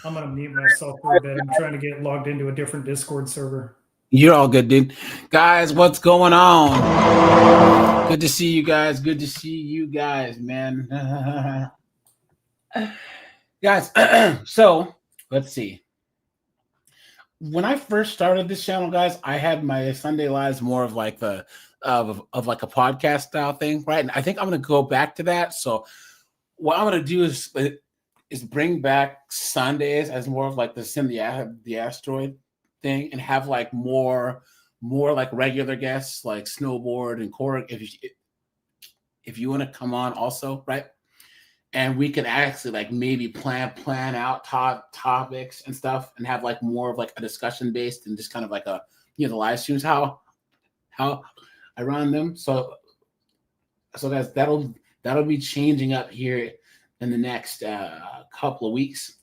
I'm gonna mute myself for a bit. I'm trying to get logged into a different Discord server. You're all good, dude. Guys, what's going on? Good to see you guys. Good to see you guys, man. Guys, so let's see. When I first started this channel, guys, I had my Sunday lives more of like the of like a podcast style thing, right? And I think I'm gonna go back to that. So what I'm gonna do is bring back Sundays as more of like the asteroid thing, and have like more like regular guests like Snowboard and Corey if you want to come on also, right? And we can actually like maybe plan out topics and stuff, and have like more of like a discussion based and just kind of like a the live streams how I run them. So guys, that'll be changing up here in the next couple of weeks.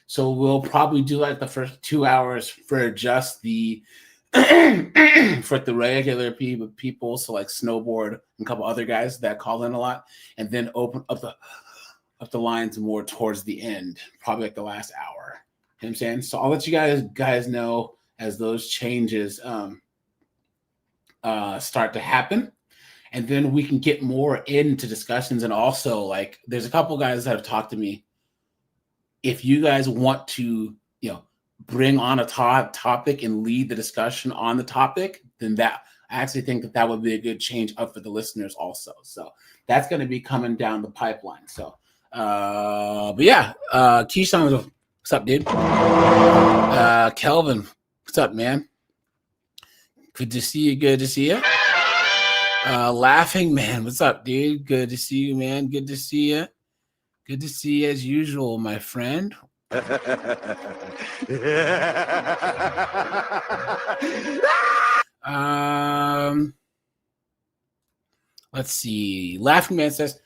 So we'll probably do like the first 2 hours for just the for the regular people, so like Snowboard and a couple other guys that call in a lot, and then open up the lines more towards the end, probably like the last hour. You know what I'm saying? So I'll let you guys know as those changes start to happen. And then we can get more into discussions. And also, like, there's a couple guys that have talked to me. If you guys want to, bring on a topic and lead the discussion on the topic, then that I actually think that would be a good change up for the listeners also. So that's going to be coming down the pipeline. So, but yeah, Keyshawn, what's up, dude? Kelvin, what's up, man? Good to see you. Good to see you. Laughing man, what's up, dude? Good to see you, man. Good to see you. Good to see you as usual, my friend. Let's see. Laughing man says,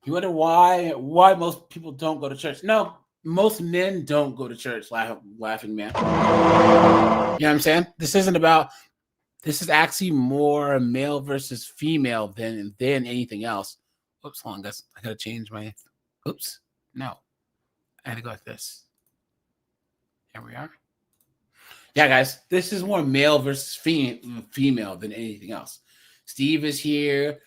you wonder why most people don't go to church? No, most men don't go to church. Laughing man. You know what I'm saying? This is actually more male versus female than anything else. Oops, hold on, guys. I gotta change my. Oops, no. I had to go like this. Here we are. Yeah, guys, this is more male versus female than anything else. Steve is here.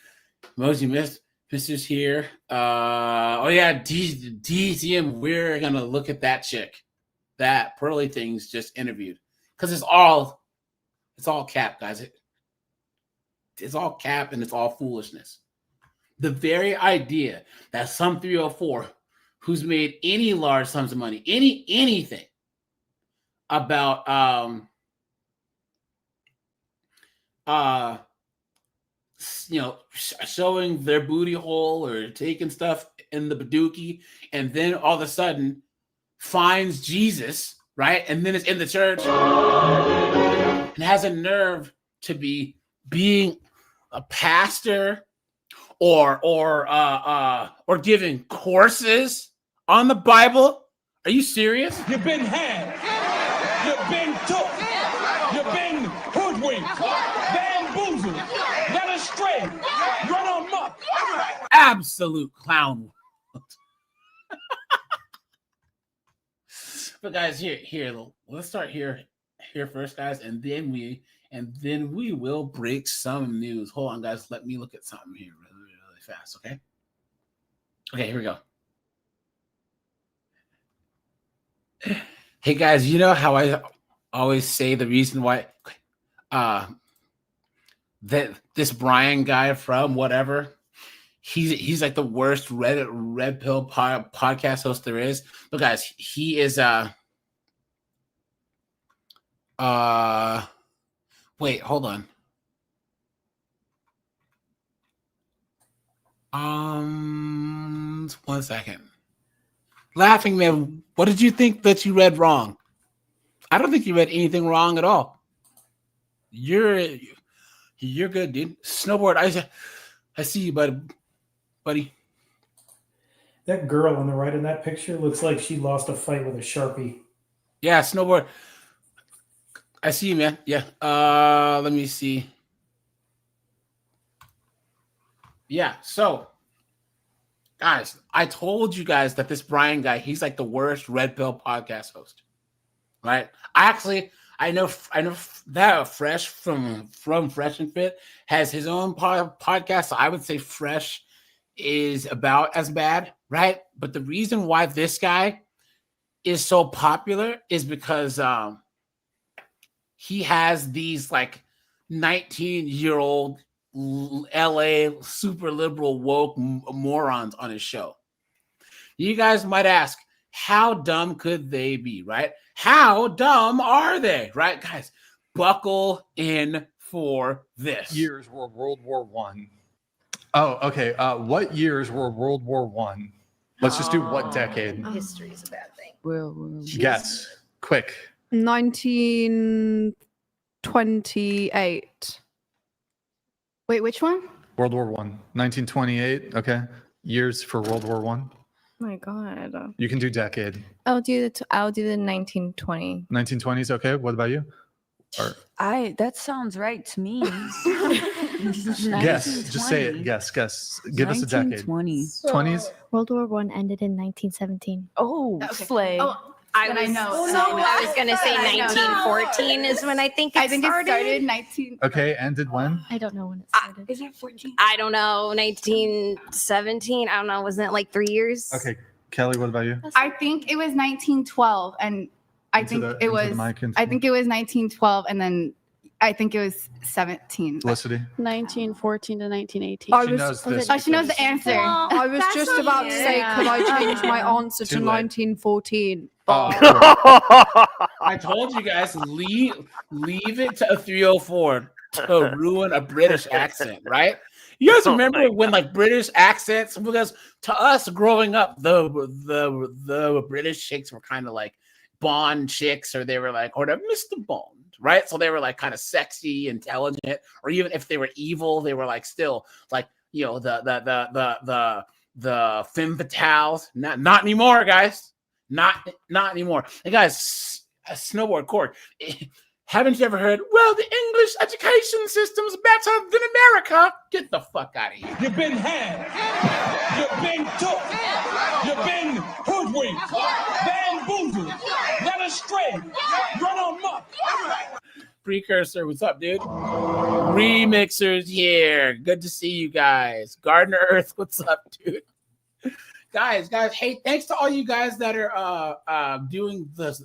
Mosey Mister's here. Oh yeah, DCM. We're gonna look at that chick, that Pearly Things just interviewed, because it's all cap, guys. It's all cap and it's all foolishness. The very idea that some 304 who's made any large sums of money, anything about showing their booty hole or taking stuff in the badookie, and then all of a sudden finds Jesus, right? And then it's in the church and has a nerve to be being a pastor or giving courses on the Bible. Are you serious? You've been had. You've been took. You've been hoodwinked, bamboozled, led astray, run amok. Absolute clown. But guys, here, let's start here first, guys, and then we will break some news. Hold on, guys. Let me look at something here really fast, okay? Okay, here we go. Hey, guys, you know how I always say the reason why that this Brian guy from whatever, he's like the worst red pill podcast host there is. But guys, he is wait, hold on. 1 second. Laughing man, what did you think that you read wrong? I don't think you read anything wrong at all. You're good, dude. Snowboard, I see you, buddy. That girl on the right in that picture looks like she lost a fight with a Sharpie. Yeah, Snowboard. I see you, man. Yeah. Let me see. Yeah, so Guys, I told you guys that this Brian guy, he's like the worst red pill podcast host, right? I know that Fresh from Fresh and Fit has his own podcast. So I would say Fresh is about as bad, right? But the reason why this guy is so popular is because he has these like 19-year-old LA super liberal woke morons on his show. You guys might ask, how dumb could they be, right? How dumb are they, right? Guys, buckle in for this. Years were World War One. Oh, okay. What years were World War One? Let's just do what decade? History is a bad thing. Guess. Quick. 1928. Wait, which one? World War One. 1928. Okay. Years for World War One. Oh my God. You can do decade. I'll do the 1920. 1920s. Okay. What about you? Or, That sounds right to me. guess. Just say it. Guess. Give us a decade. 20s. World War One ended in 1917. Oh, Okay. slay. Oh, I was gonna say 1914 is when I think it I think started. it started 19. Okay. Ended when? I don't know when it started. Is it 14? I don't know, 1917. I don't know. Wasn't it like 3 years? Okay. Kelly, what about you? I think it was 1912, and I think it was. I think it was 1912, and then I think it was 17. Felicity. 1914 to 1918. I She was- knows this. Oh, she knows the answer. I was just about to say, could I change my answer Too late. 1914? Oh, I told you guys, leave it to a 304 to ruin a British accent, right? You guys remember when like British accents, because to us growing up, the British chicks were kind of like Bond chicks, or they were like, or Mr. Bond, right? So they were like kind of sexy, intelligent, or even if they were evil, they were like still like, you know, the femme fatales. Not anymore, guys. Not anymore. And guys, snowboard court. Haven't you ever heard, well, the English education system's better than America? Get the fuck out of here. You've been had. You've been took. You've been hoodwinked. Bamboozled. Led astray. Run amok. Precursor, what's up, dude? Remixers here. Good to see you guys. Gardner Earth, what's up, dude? Guys, hey, thanks to all you guys that are doing the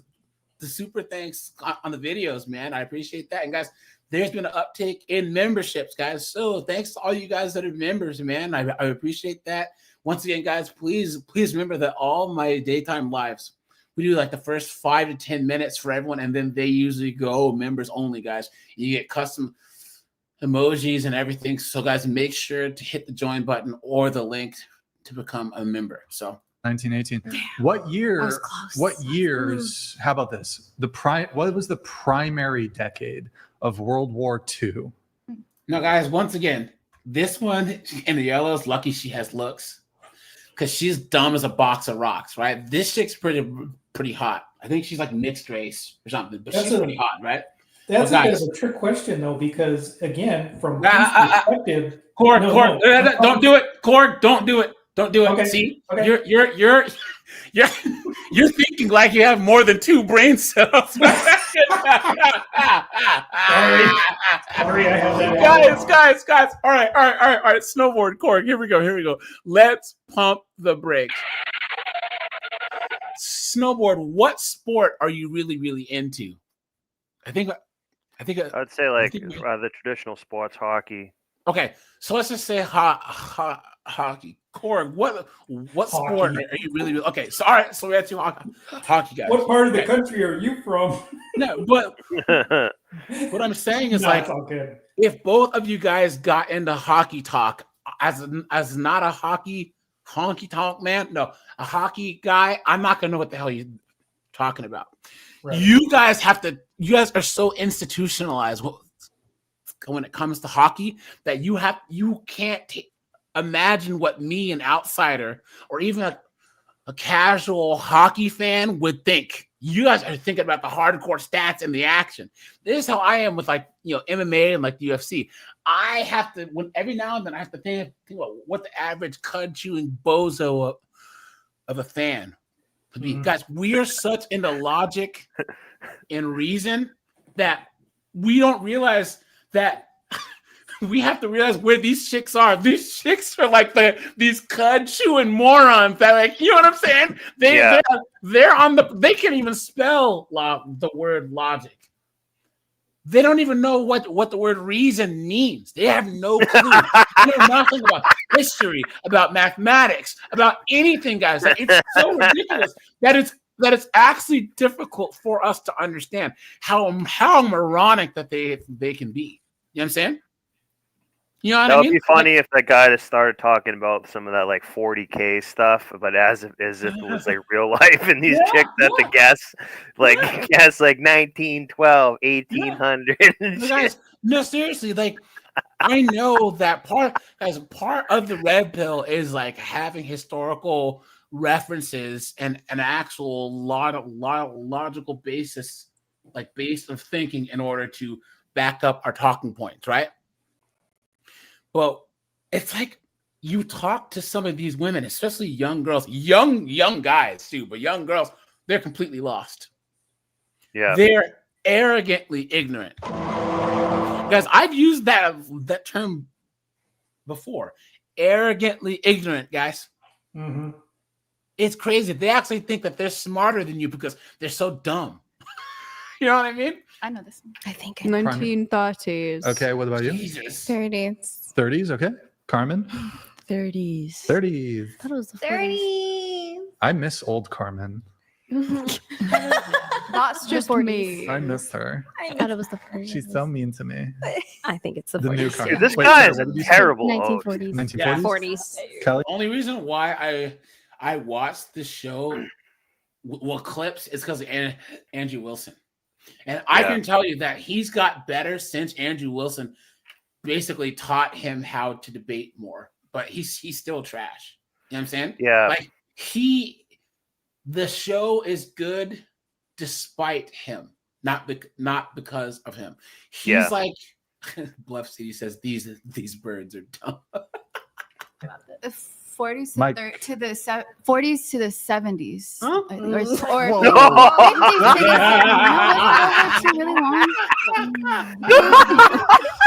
super thanks on the videos, man. I appreciate that. And guys, there's been an uptick in memberships, guys. So thanks to all you guys that are members, man. I appreciate that. Once again, guys, please remember that all my daytime lives, we do like the first 5 to 10 minutes for everyone, and then they usually go members only, guys. You get custom emojis and everything. So guys, make sure to hit the join button or the link to become a member. So 1918. What year? I was close. What years? How about this? What was the primary decade of World War II? now, guys, once again, this one in the yellow is lucky she has looks, because she's dumb as a box of rocks, right? This chick's pretty hot. I think she's like mixed race or something, but she's pretty hot, right? That's Well, a bit guys. of a trick question, though, because again, from Nah, his perspective, Cord, No, Cord, no. don't do it. Cord, don't do it. Don't do it. Okay, See, okay. you're thinking like you have more than 2 brain cells. Sorry, I have that. guys. All right. Snowboard, Cord. Here we go. Let's pump the brakes. Snowboard. What sport are you really, really into? I think. I'd say like think- the traditional sports, hockey. Okay, so let's just say hockey. Cord, what sport are you really? Okay, so all right, so we have 2 hockey guys. What part of the country are you from? No, but what I'm saying is No, like, it's all good. if both of you guys got into hockey talk as not a honky tonk man, no, a hockey guy, I'm not gonna know what the hell you're talking about. Right. You guys are so institutionalized when it comes to hockey that you can't imagine what me, an outsider, or even a casual hockey fan would think. You guys are thinking about the hardcore stats and the action. This is how I am with like, you know, MMA and like the UFC. I have to, every now and then I have to think about what the average cud chewing bozo of a fan would be. Guys, we are such into logic and reason that we don't realize that we have to realize where these chicks are. These chicks are like these cud chewing morons that, like, you know what I'm saying? They're on they can't even spell the word logic. They don't even know what the word reason means. They have no clue. They know nothing about history, about mathematics, about anything, guys. Like, it's so ridiculous that it's actually difficult for us to understand how moronic that they can be. You know what I'm saying? You know what I mean? That would be funny if that guy just started talking about some of that like 40K stuff, but as if it was like real life, and these chicks at the guess like 1912, 1800. Guys, no, seriously, like I know that part of the red pill is like having historical references and an actual logical basis, like base of thinking in order to back up our talking points, right? Well, it's like you talk to some of these women, especially young girls, young guys too, but young girls, they're completely lost. Yeah. They're arrogantly ignorant. Guys, I've used that term before. Arrogantly ignorant, guys. Mm-hmm. It's crazy. They actually think that they're smarter than you because they're so dumb. You know what I mean? I know this one. I think 1930s. Okay, what about you? Jesus. 30s. 30s, okay. Carmen? 30s. 30s. I thought it was the 40s. I miss old Carmen. That's just 40s. me. I miss her. I thought it was the 40s. She's so mean to me. I think it's the The new 40s. Carmen. Dude, this Wait, guy sorry, is what a did you say? terrible 1940s. 1940s? Yeah, 40s. Kelly? The only reason why I watched this show, clips, is because of Andrew Wilson. And I can tell you that he's got better since Andrew Wilson basically taught him how to debate more. But he's still trash. You know what I'm saying? Yeah. Like the show is good despite him, not because of him. He's like Bluff City says these birds are dumb. The 40s Mike. to the 40s to the 70s. Huh? Or Whoa. 50s, 60s. No, really long.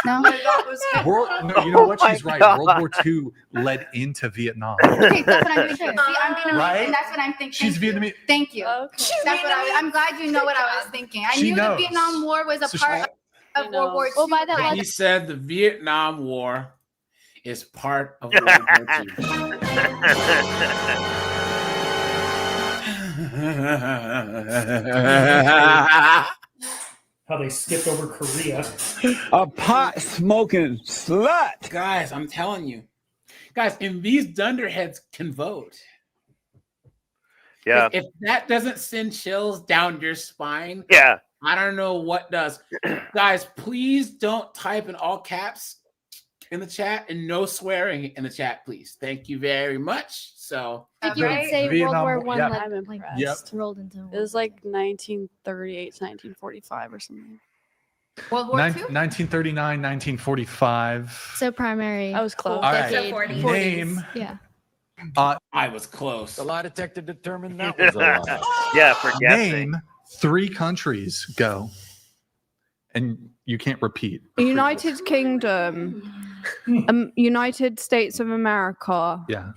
No. No, you know what? She's right. World War II led into Vietnam. Okay, that's what I'm thinking. See, I'm Vietnamese, Right? and that's what I'm thinking. She's Vietnamese. Thank you. Okay. That's what I'm glad you know what I was thinking. I She knew knows. the Vietnam War was a So part of World War II. Well, by that He said the Vietnam War is part of World War II. How they skipped over Korea. A pot smoking slut. Guys, I'm telling you. Guys, and these dunderheads can vote. Yeah. If that doesn't send chills down your spine, Yeah. I don't know what does. Guys, please don't type in all caps in the chat and no swearing in the chat, please. Thank you very much. So If you would say Vietnam World War War, One, yeah. like, I'm like impressed. rolled into. It was like 1938 to 1945 or something. World War II? 1939, 1945. So primary. I was close. All right. decade. 40s. Name. Yeah. I was close. The lie detector determined that was a lie. Yeah, for guessing. Name 3 countries. Go. And you can't repeat. United Kingdom, United States of America, Yeah.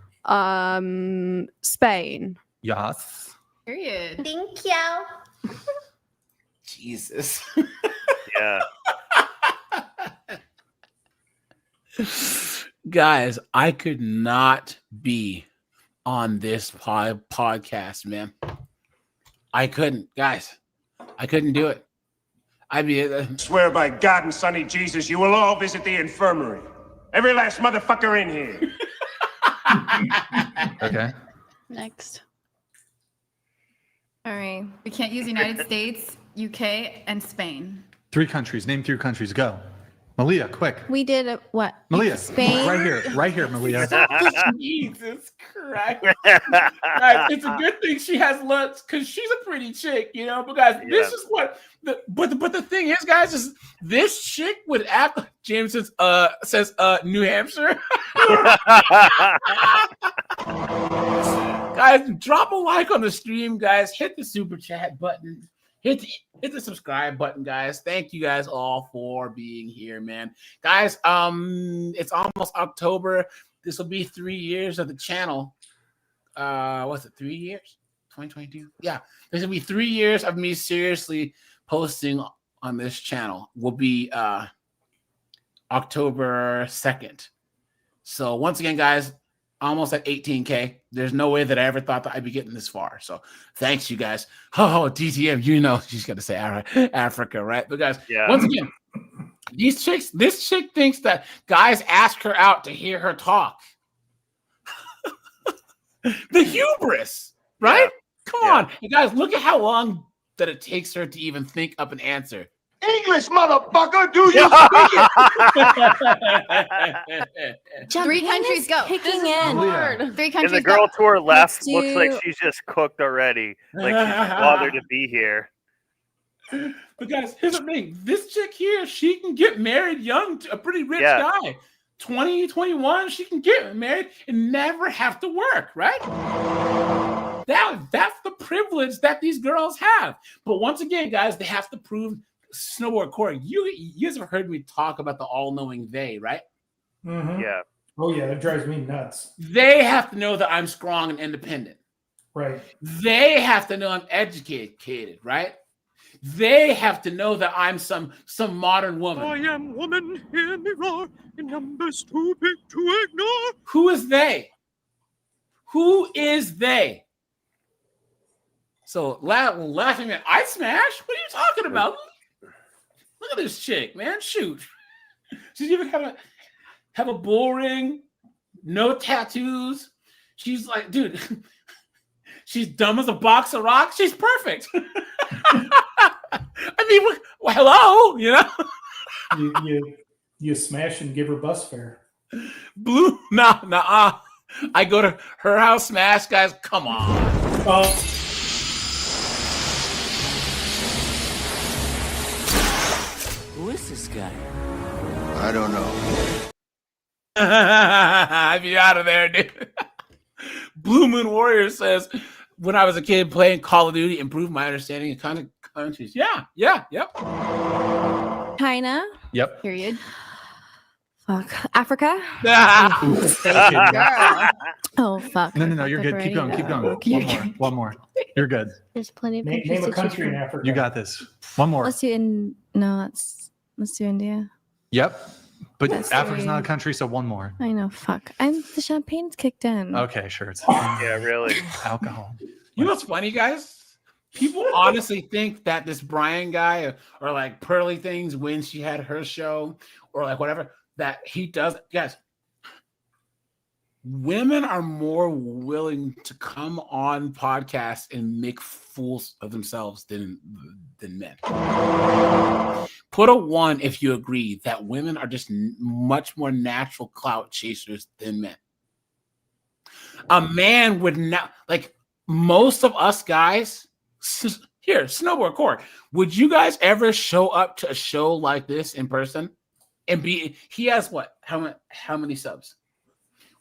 Spain. Yes. Period. Thank you. Jesus. Yeah. Guys, I could not be on this podcast, man. I couldn't, guys. I couldn't do it. I'd be. Swear by God and Sonny Jesus, you will all visit the infirmary. Every last motherfucker in here. Okay. Next. All right. We can't use United States, UK, and Spain. 3 countries. Name 3 countries. Go. Malia, quick. We did what? Malia, Spain. right here, Malia. Jesus Christ. Guys, it's a good thing she has looks because she's a pretty chick, you know. But guys, this is what but the thing is, guys, is this chick would act like James says New Hampshire. Guys, drop a like on the stream, guys. Hit the super chat button. Hit the subscribe button, guys. Thank you guys all for being here, man. Guys, it's almost October. This will be 3 years of the channel. What's it, 3 years? 2022? Yeah. This will be 3 years of me seriously posting on this channel. Will be October 2nd. So once again, guys, almost at 18K. There's no way that I ever thought that I'd be getting this far. So thanks, you guys. Oh, DTM, you know, she's going to say Africa, right? But guys, once again, this chick thinks that guys ask her out to hear her talk. The hubris, right? Come on. You guys, look at how long that it takes her to even think up an answer. English, motherfucker, do you speak it? 3 countries go. Kicking in. Hard. 3 countries And the girl go. to her left looks like she's just cooked already. Like she's bothered to be here. But guys, here's the thing. This chick here, she can get married young to a pretty rich guy. 20, 21, she can get married and never have to work, right? That's the privilege that these girls have. But once again, guys, they have to prove snowboard Corey. You guys have heard me talk about the all-knowing they, right? Mm-hmm. Yeah. Oh yeah, that drives me nuts. They have to know that I'm strong and independent. Right. They have to know I'm educated, right? They have to know that I'm some modern woman. I am woman, hear me roar, in numbers too big to ignore. Who is they? Who is they? So laughing at I smash? What are you talking about? Look at this chick, man. Shoot. She's even have a bull ring, no tattoos. She's like, dude, she's dumb as a box of rocks. She's perfect. I mean, well, hello, you know? You smash and give her bus fare. Blue, nah. I go to her house, smash, guys. Come on. Who is this guy? I don't know. I'd be out of there, dude. Blue Moon Warrior says, when I was a kid playing Call of Duty, improved my understanding of countries. Yep. China. Yep. Period. Fuck. Africa. Oh, fuck. No, you're good. Keep going. One more. You're good. There's plenty of Name countries a to country choose in from. Africa. You got this. One more. Let's do let's do India. Yep. But That's Africa's not a 3. country, so one more. I know, fuck. The champagne's kicked in. Okay, sure. It's Yeah, really. alcohol. You know what's funny, guys? People honestly think that this Brian guy or like Pearly Things when she had her show or like whatever that he does. Guys, women are more willing to come on podcasts and make fools of themselves than men. Put a 1 if you agree that women are just much more natural clout chasers than men. A man would not, like most of us guys, here, Snowboard Court, would you guys ever show up to a show like this in person and be, he has what? How many subs?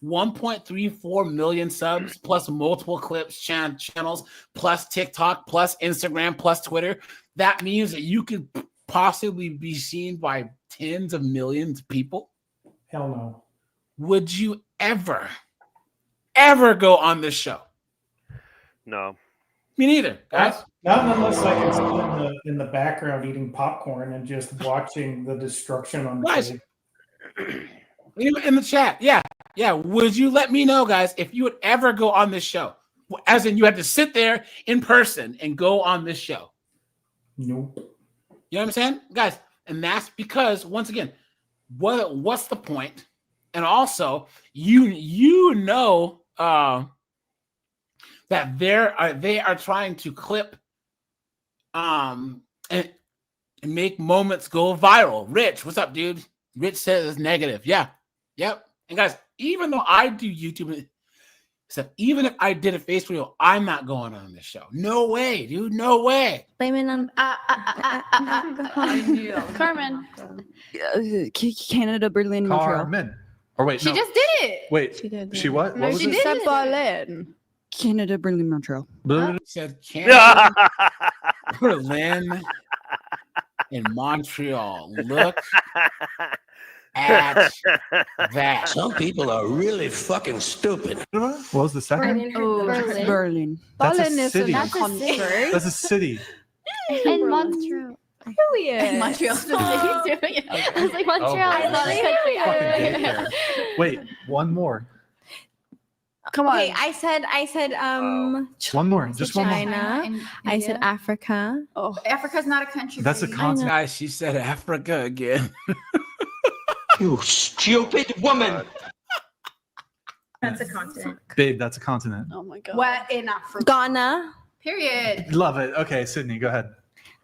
1.34 million subs plus multiple clips, channels, plus TikTok, plus Instagram, plus Twitter. That means that you could possibly be seen by tens of millions of people. Hell no. Would you ever go on this show? No. Me neither, guys. Not unless I can sit in the background eating popcorn and just watching the destruction on the Guys, stage. in the chat, yeah. Would you let me know, guys, if you would ever go on this show? As in, you had to sit there in person and go on this show. Nope. You know what I'm saying, guys? And that's because, once again, what's the point? And also, you know that they are trying to clip and make moments go viral. Rich, what's up, dude? Rich says it's negative. Yeah. Yep. And guys, even though I do YouTube stuff, even if I did a face reel, I'm not going on this show. No way, dude. No way. Blame it on. Carmen. Canada, Berlin, Montreal. Carmen. Or wait, She no. just did it. Wait, She did. she what? No, What was she it? did. Said Berlin. Canada, Berlin, Montreal. Said Canada, Berlin, and Montreal. Look at that. Some people are really fucking stupid. What was the second? Berlin. Berlin. That's a Berlin is city. a That's a country. city. That's a city. And Montreal. And Montreal's the city too. Yeah. I was like, Montreal. Oh, I thought it Fucking daycare. Wait, one more. Come on. Okay, I said, One more. Just one more. China. And I said India. Africa. Oh, Africa's not a country. That's a baby. continent. Guys, she said Africa again. You stupid woman. That's a continent. Babe, that's a continent. oh my God. What in Africa? Ghana. Period. Love it. Okay, Sydney, go ahead.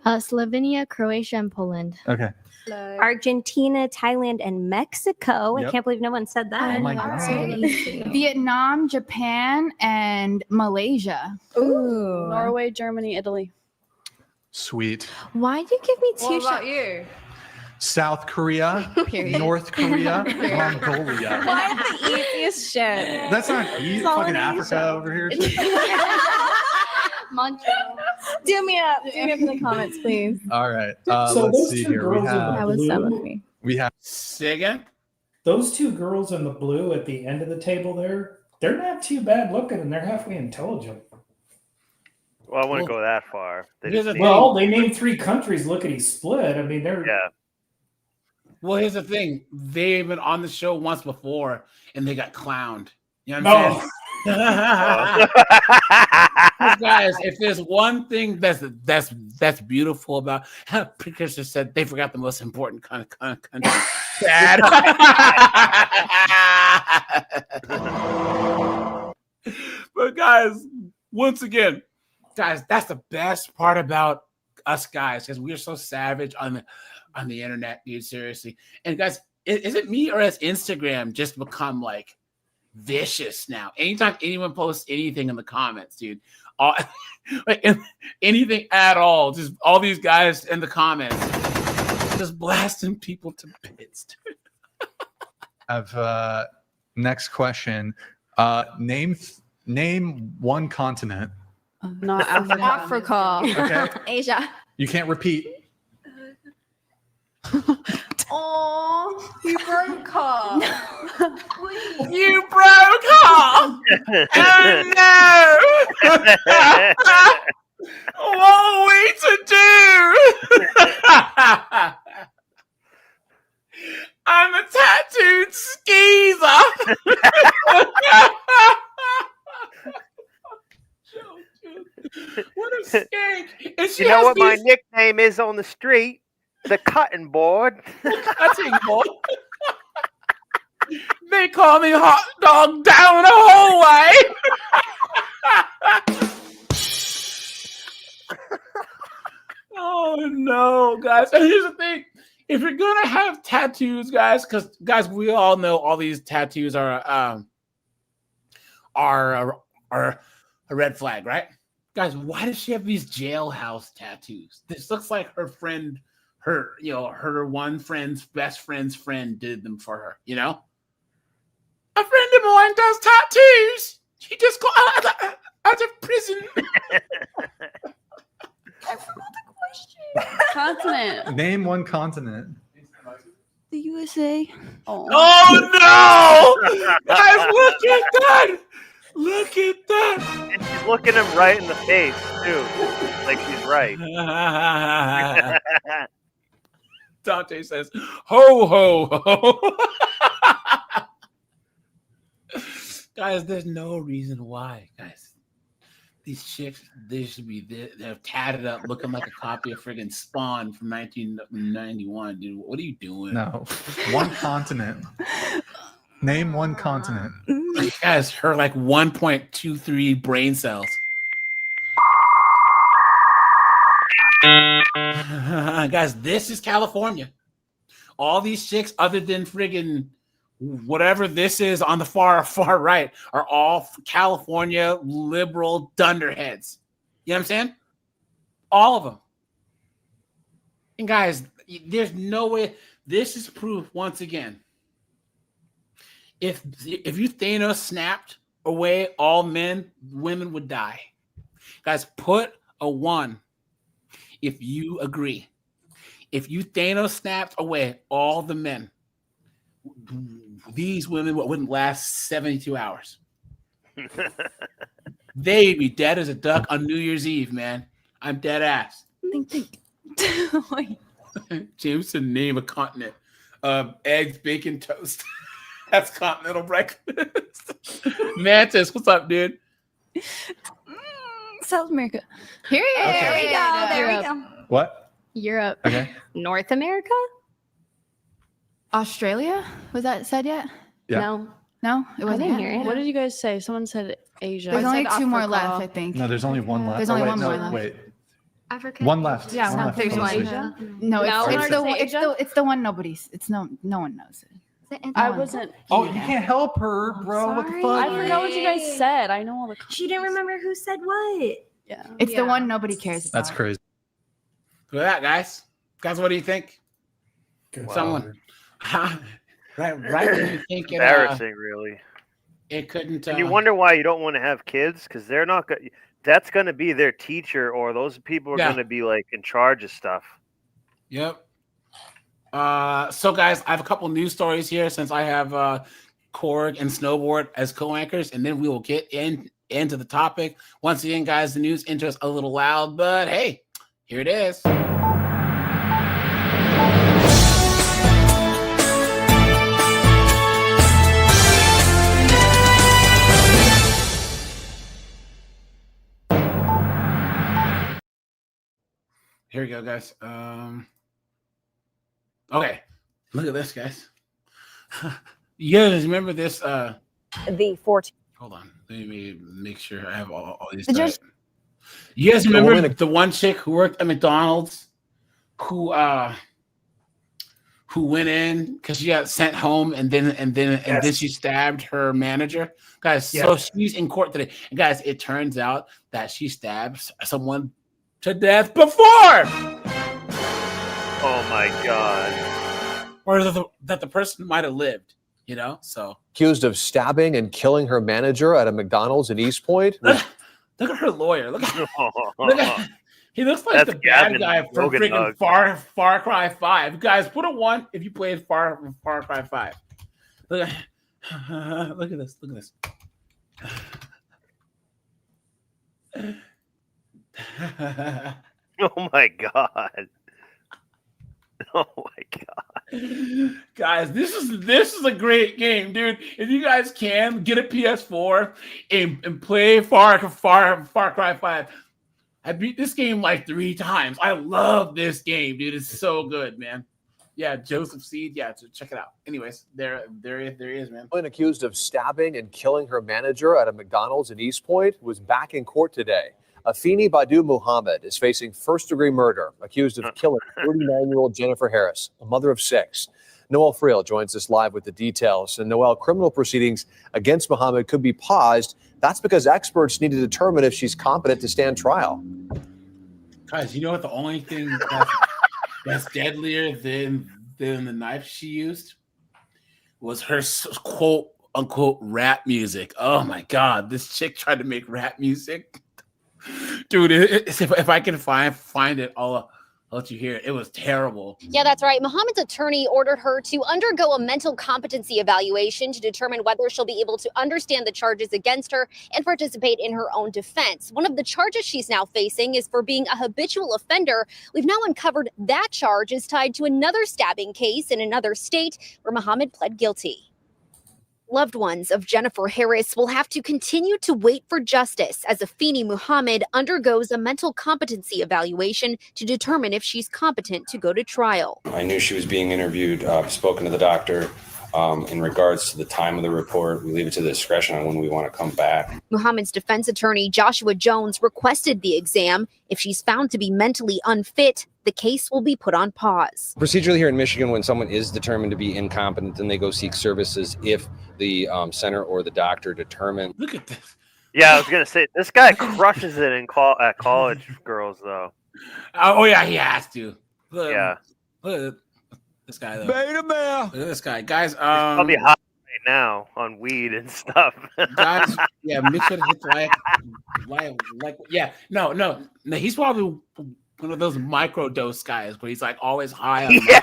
Slovenia, Croatia, and Poland. Okay. Argentina, Thailand, and Mexico. Yep. I can't believe no one said that. Oh my That's God. really easy. Vietnam, Japan, and Malaysia. Ooh. Norway, Germany, Italy. Sweet. Why'd you give me two shots? you? South Korea, Period. North Korea, Mongolia. Why the easiest shit? That's not easy. Fucking Africa over here. Montreal. Do me up. Do me up in the comments, please. All right. So Let's those see two here. We girls in the That have was done blue, with me. Say again? those two girls in the blue at the end of the table there, they're not too bad looking and they're halfway intelligent. Well, I wouldn't Well, go that far. They here's just the need- Well, they named 3 countries lickety split. I mean, they're yeah. Well, here's the thing. They've been on the show once before and they got clowned. You know what I'm saying? Guys, if there's one thing that's beautiful about how Patricia said they forgot the most important kind of country. Sad. But guys, once again, guys, that's the best part about us guys, because we're so savage on the internet, dude. Seriously. And guys, is it me or has Instagram just become like vicious now? Anytime anyone posts anything in the comments, dude, like anything at all, just all these guys in the comments just blasting people to bits, dude. I've next question. Name one continent. Not Africa. Africa. Okay. Asia. You can't repeat. Oh, you broke her. You broke off. Oh no! What are we to do? I'm a tattooed skeezer. What a skank! And she You know has what my these- nickname is on the street? The cutting board. cutting board. They call me hot dog down the hallway. Oh no, guys! And here's the thing: if you're gonna have tattoos, guys, because guys, we all know all these tattoos are a red flag, right? Guys, why does she have these jailhouse tattoos? This looks like her friend. Her one friend's best friend's friend did them for her, you know? A friend of mine does tattoos. She just got out of prison. I forgot the question. Continent. Name one continent. The USA. Oh. Oh no! Guys, look at that! Look at that! And she's looking him right in the face, too. Like she's right. Dante says, ho, ho, ho. Guys, there's no reason why, guys. These chicks, they should be, they're tatted up, looking like a copy of friggin' Spawn from 1991, dude. What are you doing? No. One continent. Name one continent. Guys, her like 1.23 brain cells. Guys, this is California. All these chicks, other than friggin' whatever this is on the far right, are all California liberal dunderheads. You know what I'm saying? All of them. And guys, there's no way. This is proof once again. If you Thanos snapped away all men, women would die. Guys, put a 1 if you agree. If you Thanos snapped away all the men, these women wouldn't last 72 hours. They'd be dead as a duck on New Year's Eve, man. I'm dead ass. Think. Jameson, name a continent. Eggs, bacon, toast. That's continental breakfast. Mantis, what's up, dude? South America. Here we go. Okay. There we go. What? Europe. Okay. North America? Australia? Was that said yet? Yeah. No, it I wasn't. didn't yet. hear it. What did you guys say? Someone said Asia. There's I only said 2 more Africa. left, I think. No, there's only one left. There's only wait, one no, more left. Wait. Africa? One left. Yeah, One left. there's One one. left. Asia? No, No, it's the one nobody's. It's no one knows it. I wasn't. Oh, you can't help her, bro. What the Sorry. fuck? I forgot what you guys said. I know all the. She didn't remember who said what. Yeah. It's the one nobody cares about. That's crazy. Look at that, guys. Guys, what do you think? Good. Someone. right when you think it, Embarrassing, really. it couldn't. And you wonder why you don't want to have kids, because they're not going. That's going to be their teacher, or those people are going to be like in charge of stuff. Yep. So guys, I have a couple news stories here since I have Korg and Snowboard as co-anchors, and then we will get into the topic. Once again, guys, the news intro is a little loud, but hey, here it is. Here we go, guys. Okay, look at this, guys. You guys remember this? The 14. Hold on, let me make sure I have all these. Just- You guys remember the one chick who worked at McDonald's, who went in because she got sent home, and then she stabbed her manager, guys. Yes. So she's in court today, and guys, it turns out that she stabbed someone to death before. Oh my god! Or that the person might have lived, you know. So Accused of stabbing and killing her manager at a McDonald's in East Point. look at her lawyer. Look at he looks like That's the bad Gavin guy from Rogan freaking Far Cry 5. Guys, put a 1 if you played Far Cry 5. Look at this. Look at this. Oh my god! Oh my god! Guys, this is a great game, dude. If you guys can get a PS4 and play Far Cry 5. I beat this game like 3 times. I love this game, dude. It's so good, man. Yeah, Joseph Seed. Yeah, so check it out. Anyways, there he is, man. Accused of stabbing and killing her manager at a McDonald's in East Point was back in court today. Afeni Badu Muhammad is facing first-degree murder, accused of killing 39-year-old Jennifer Harris, a mother of 6. Noel Friel joins us live with the details. And Noel, criminal proceedings against Muhammad could be paused. That's because experts need to determine if she's competent to stand trial. Guys, you know what? The only thing that's deadlier than the knife she used was her quote unquote rap music. Oh my god, this chick tried to make rap music, dude. If I can find it, I'll let you hear it. It was terrible. Yeah, that's right. Muhammad's attorney ordered her to undergo a mental competency evaluation to determine whether she'll be able to understand the charges against her and participate in her own defense. One of the charges she's now facing is for being a habitual offender. We've now uncovered that charge is tied to another stabbing case in another state where Muhammad pled guilty. Loved ones of Jennifer Harris will have to continue to wait for justice as Afeni Muhammad undergoes a mental competency evaluation to determine if she's competent to go to trial. I knew she was being interviewed, spoken to the doctor. In regards to the time of the report, we leave it to the discretion on when we want to come back. Muhammad's defense attorney, Joshua Jones, requested the exam. If she's found to be mentally unfit, the case will be put on pause. Procedurally here in Michigan, when someone is determined to be incompetent, then they go seek services if the center or the doctor determine. Look at this. Yeah, I was gonna say this guy crushes it in at college girls though. Oh yeah, he has to. Look, Yeah. Look at this guy though. Beta male. Look at this guy, guys. He's probably hot right now on weed and stuff. Guys, yeah, mix it with like yeah, no. He's probably one of those micro dose guys where he's like always high on. Yeah,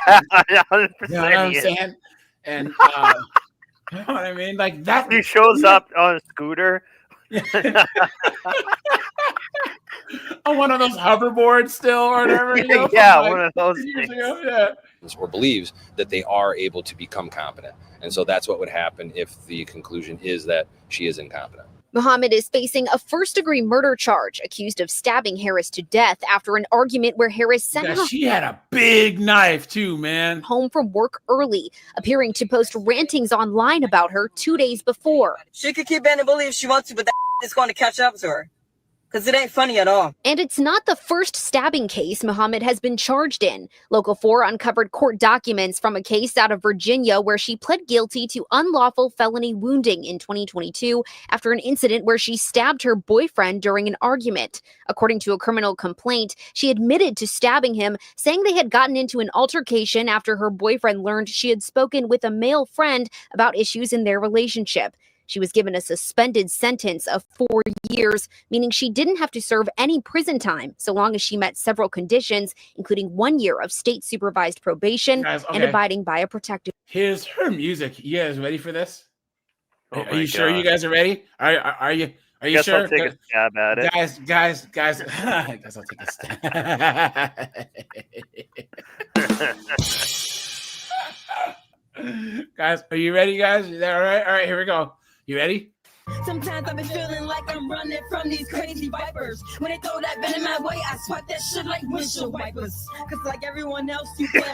100%. You know what I'm saying? And you know what I mean? Like that. He shows up on a scooter. On one of those hoverboards still or whatever. You know, yeah, like one of those years things. ago, yeah. or believes that they are able to become competent. And so that's what would happen if the conclusion is that she is incompetent. Muhammad is facing a first-degree murder charge, accused of stabbing Harris to death after an argument where Harris sent her She had a big knife too, man. home from work early, appearing to post rantings online about her 2 days before. She could keep bending bully if she wants to, but that is going to catch up to her. Because it ain't funny at all. And it's not the first stabbing case Muhammad has been charged in. Local 4 uncovered court documents from a case out of Virginia where she pled guilty to unlawful felony wounding in 2022 after an incident where she stabbed her boyfriend during an argument. According to a criminal complaint, she admitted to stabbing him, saying they had gotten into an altercation after her boyfriend learned she had spoken with a male friend about issues in their relationship. She was given a suspended sentence of 4 years, meaning she didn't have to serve any prison time so long as she met several conditions, including 1 year of state-supervised probation and abiding by a protective. Here's her music. You guys ready for this? Oh Are you sure you guys are ready? Are you Guess sure? I'll take a stab at it. Guys. I guess I'll take a stab. Guys, are you ready, guys? Is that all right? All right, here we go. You ready? Sometimes I've been feeling like I'm running from these crazy vipers. When they throw that venom my way, I swipe that shit like windshield wipers. Cause like everyone else, you get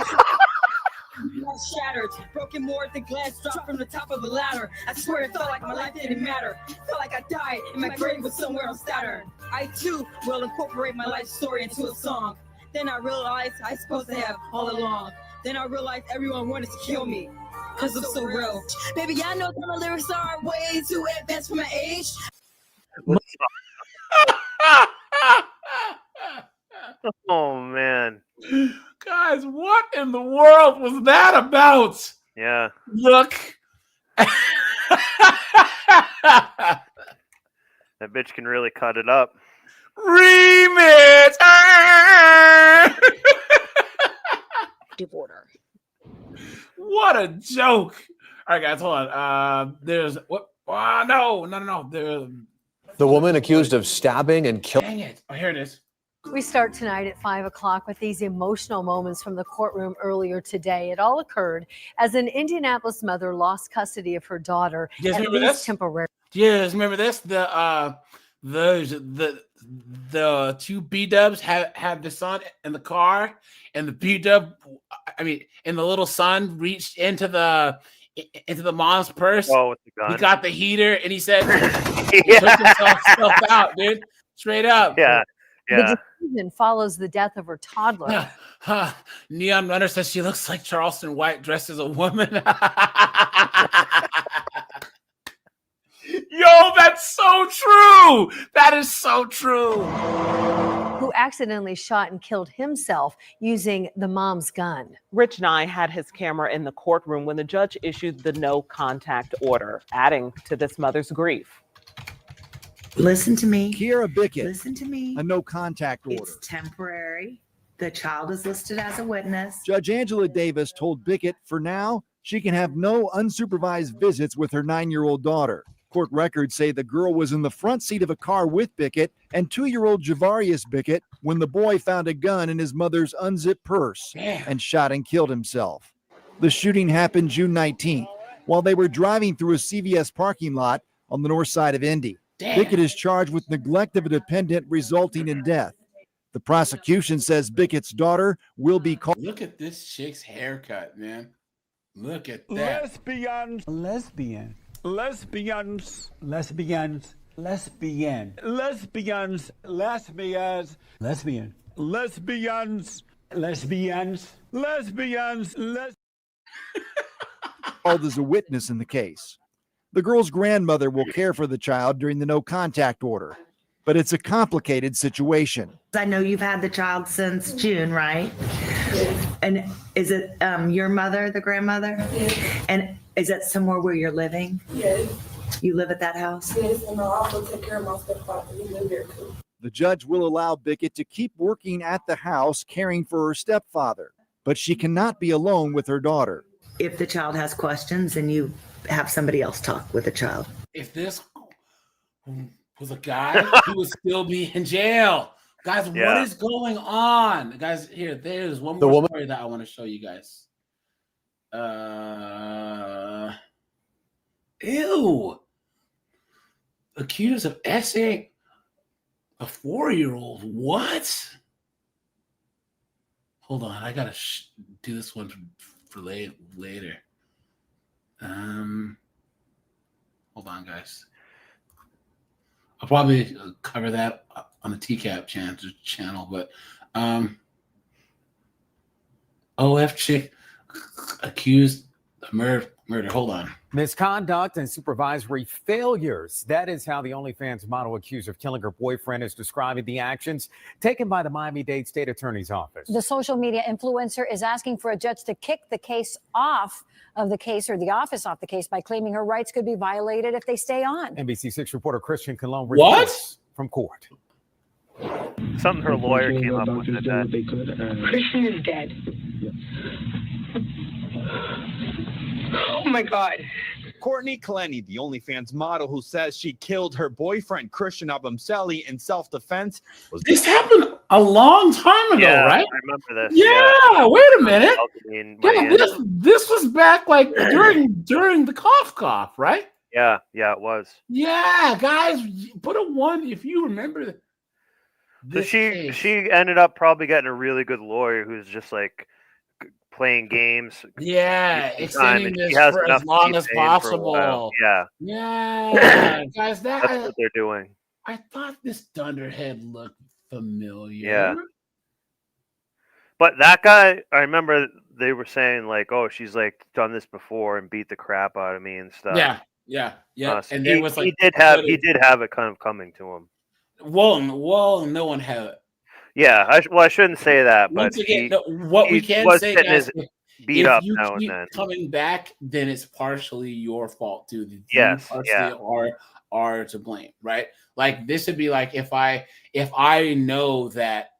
shattered, broken more than glass dropped from the top of a ladder. I swear it felt like my life didn't matter. Felt like I died and my grave was somewhere on Saturn. I too will incorporate my life story into a song. Then I realized I was supposed to have all along. Then I realized everyone wanted to kill me. Cause I'm so real. Baby, I know that my lyrics are way too advanced for my age. Oh man. Guys, what in the world was that about? Yeah. Look. That bitch can really cut it up. Remix. Order. What a joke. All right, guys, hold on. There's what? No. There's The woman accused of stabbing and killing. Dang it. Oh, here it is. We start tonight at 5 o'clock with these emotional moments from the courtroom earlier today. It all occurred as an Indianapolis mother lost custody of her daughter. You guys at remember least this? temporarily. Yes, remember this? The two B-dubs had the son in the car, and the B-dub, and the little son reached into the mom's purse. Oh, with the gun. He got the heater, and he said, he took himself out, dude. Straight up. Yeah. The decision follows the death of her toddler. Neon Runner says she looks like Charleston White dressed as a woman. Yo, that's so true. That is so true. Who accidentally shot and killed himself using the mom's gun. Rich Nye had his camera in the courtroom when the judge issued the no contact order, adding to this mother's grief. Listen to me. Kiera Bickett. Listen to me. A no contact order. It's temporary. The child is listed as a witness. Judge Angela Davis told Bickett for now she can have no unsupervised visits with her 9-year-old daughter. Court records say the girl was in the front seat of a car with Bickett and 2-year-old Javarius Bickett when the boy found a gun in his mother's unzipped purse and shot and killed himself. The shooting happened June 19th while they were driving through a CVS parking lot on the north side of Indy. Bickett is charged with neglect of a dependent resulting in death. The prosecution says Bickett's daughter will be called. Look at this chick's haircut, man. Look at that. Lesbians. Lesbian. Lesbians. Lesbians. Lesbian. Lesbians. Lesbians. Lesbian. Lesbians. Lesbians. Lesbians. Called as a witness in the case. The girl's grandmother will care for the child during the no contact order, but it's a complicated situation. I know you've had the child since June, right? And is it your mother, the grandmother? Yes. And is that somewhere where you're living? Yes. You live at that house? Yes, and I also take care of my stepfather. He lives there too. The judge will allow Bickett to keep working at the house caring for her stepfather, but she cannot be alone with her daughter. If the child has questions, then you have somebody else talk with the child. If this was a guy, he would still be in jail. Guys, what is going on? Guys, here, there's one more story that I want to show you guys. Ew. Accused of essaying a 4-year-old. What? Hold on, I gotta do this one for later. Hold on, guys. I'll probably cover that on the TCAP channel, but OF chick accused of murder. Hold on. Misconduct and supervisory failures. That is how the OnlyFans model accused of killing her boyfriend is describing the actions taken by the Miami-Dade State Attorney's Office. The social media influencer is asking for a judge to kick the case off of the case, or the office off the case, by claiming her rights could be violated if they stay on. NBC6 reporter Christian Cologne What? reports from court. Something her lawyer came up with that. Christian is dead. Oh my God. Courtney Clenny, the OnlyFans model who says she killed her boyfriend Christian Abumseli in self-defense, was This happened a long time ago, right? I remember this. Yeah, wait a minute. Yeah, This was back like during the cough, right? yeah, it was. Yeah, guys, put a 1 if you remember. So she ended up probably getting a really good lawyer who's just like playing games. Yeah, extending this has for enough as long to as be paying for a while. possible. Yeah, guys, that's what they're doing. I thought this dunderhead looked familiar. Yeah. But that guy, I remember they were saying like, "Oh, she's like done this before and beat the crap out of me and stuff." Yeah. So And he, there was like he did have it kind of coming to him. Well, no one had it. Yeah, I shouldn't say that, but Once again, what we can say, guys, beat if up you now keep and then. coming back, then it's partially your fault too. Yes, you partially are to blame, right? Like this would be like if I know that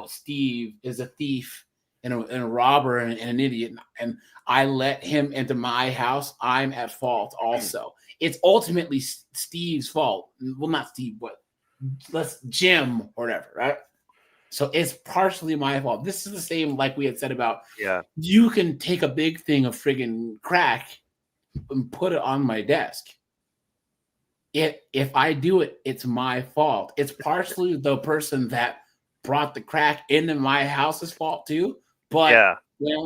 Steve is a thief and a robber and an idiot, and I let him into my house, I'm at fault also. It's ultimately Steve's fault. Well, not Steve, but Jim or whatever, right? So it's partially my fault. This is the same like we had said about you can take a big thing of friggin' crack and put it on my desk. If I do it, it's my fault. It's partially the person that brought the crack into my house's fault too. But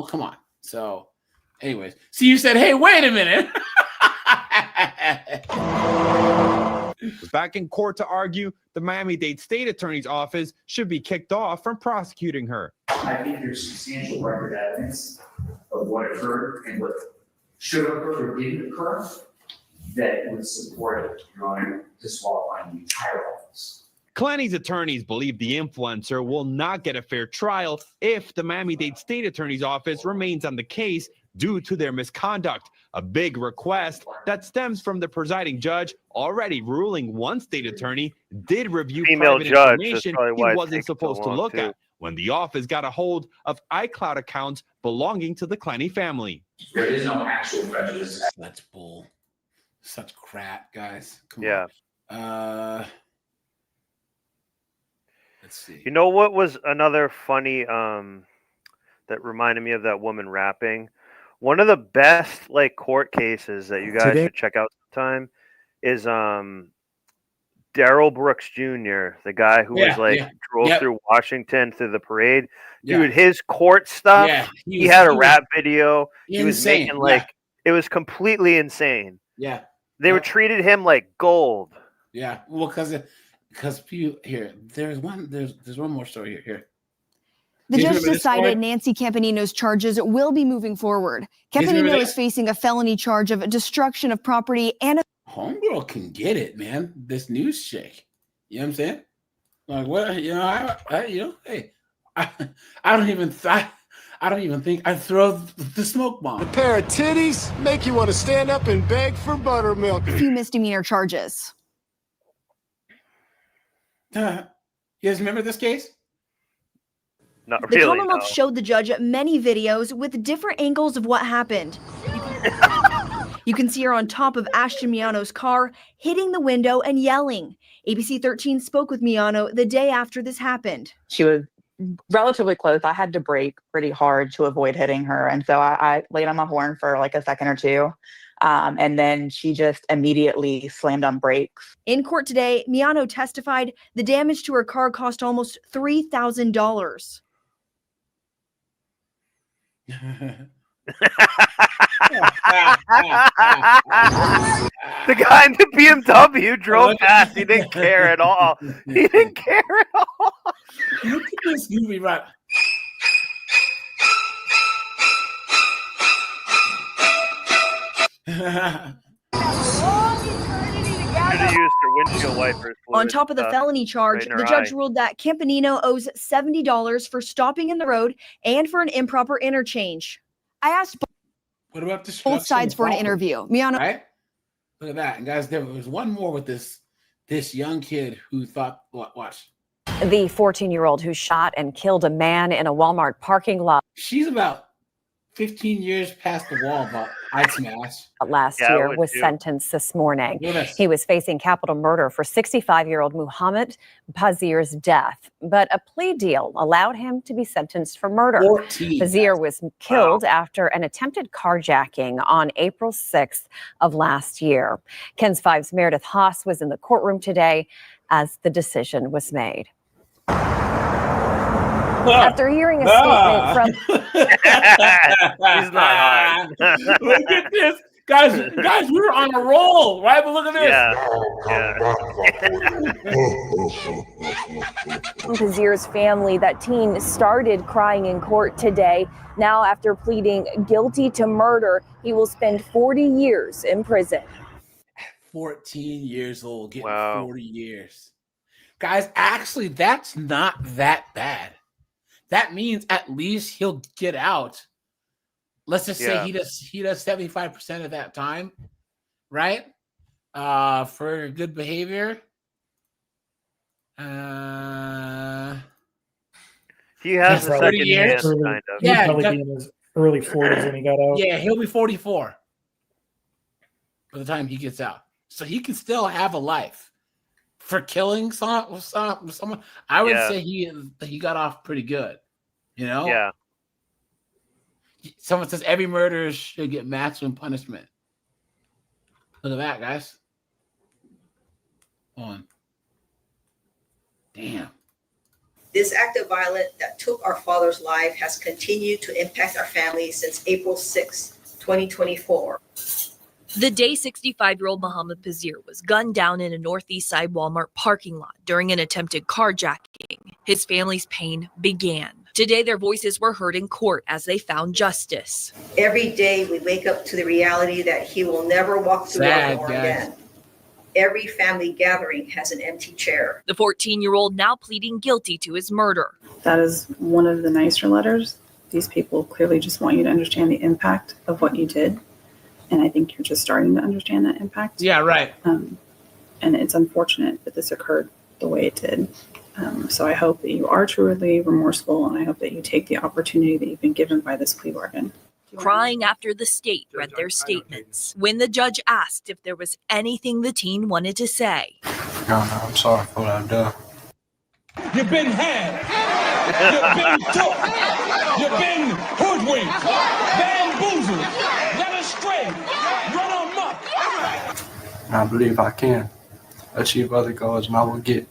come on. So anyways, so you said, hey, wait a minute. was back in court to argue the Miami-Dade State Attorney's Office should be kicked off from prosecuting her. I think there's substantial record evidence of what occurred and what should occur or didn't occur that would support Your Honor disqualifying the entire office. Clenny's attorneys believe the influencer will not get a fair trial if the Miami-Dade State Attorney's Office remains on the case due to their misconduct, a big request that stems from the presiding judge already ruling one state attorney did review private information he wasn't supposed to look at when the office got a hold of iCloud accounts belonging to the Clenny family. There is no actual prejudice. That's bull. Such crap, guys. Come on. Let's see. You know what was another funny that reminded me of that woman rapping? One of the best like court cases that you guys should check out sometime is Daryl Brooks Jr., the guy who was like drove through Washington through the parade. Dude, his court stuff. Yeah, he had a rap video. He was insane. making like it was completely insane. Yeah, they were treated him like gold. Yeah, well, because people here. There's one more story here. The judge decided Nancy Campanino's charges will be moving forward. Campanino is facing a felony charge of destruction of property and homegirl can get it, man. This news chick. You know what I'm saying? Like, what? You know, hey, I don't even think I throw the smoke bomb. A pair of titties make you want to stand up and beg for buttermilk. a few misdemeanor charges. You guys remember this case? Not The really. Commonwealth showed the judge many videos with different angles of what happened. You can see her on top of Ashton Miano's car, hitting the window and yelling. ABC 13 spoke with Miano the day after this happened. She was relatively close. I had to brake pretty hard to avoid hitting her. And so I laid on my horn for like a second or two. And then she just immediately slammed on brakes. In court today, Miano testified the damage to her car cost almost $3,000. The guy in the BMW drove past. He didn't care at all. He didn't care at all. Look at this movie, right? Windshield wipers. On top of the felony charge, the judge ruled that Campanino owes $70 for stopping in the road and for an improper interchange. I asked what about both sides for an interview. Miano, right? Look at that, and guys. There was one more with this young kid who thought, watch. The 14-year-old who shot and killed a man in a Walmart parking lot. She's about 15 years past the wall, but I'd smash. Last year was sentenced this morning. He was facing capital murder for 65-year-old Muhammad Pazir's death, but a plea deal allowed him to be sentenced for murder. 14. Pazir was killed after an attempted carjacking on April 6th of last year. Ken's 5's Meredith Haas was in the courtroom today as the decision was made. After hearing a statement from... He's not hard. Look at this. Guys, we were on a roll, right? But look at this. Pazir's family, that teen started crying in court today. Now, after pleading guilty to murder, he will spend 40 years in prison. 14 years old, getting 40 years. Guys, actually, that's not that bad. That means at least he'll get out. Let's just say he does 75% of that time, right? For good behavior. He has a second chance, kind of. He'd probably be in his early 40s when he got out. Yeah, he'll be 44 by the time he gets out. So he can still have a life. For killing someone, I would say he got off pretty good. You know? Yeah. Someone says every murderer should get maximum punishment. Look at that, guys. On. Damn. This act of violence that took our father's life has continued to impact our family since April 6, 2024. The day 65-year-old Muhammad Pazir was gunned down in a Northeast Side Walmart parking lot during an attempted carjacking. His family's pain began. Today, their voices were heard in court as they found justice. Every day we wake up to the reality that he will never walk through our door again. Every family gathering has an empty chair. The 14-year-old now pleading guilty to his murder. That is one of the nicer letters. These people clearly just want you to understand the impact of what you did. And I think you're just starting to understand that impact. Yeah, right. And it's unfortunate that this occurred the way it did. So I hope that you are truly remorseful, and I hope that you take the opportunity that you've been given by this plea bargain. Crying after the state read their statements. When the judge asked if there was anything the teen wanted to say. No, I'm sorry for what I've done. You've been had. You've been took. You've been hoodwinked. Bamboozled. Led astray. Run amok. I believe I can achieve other goals, and I will get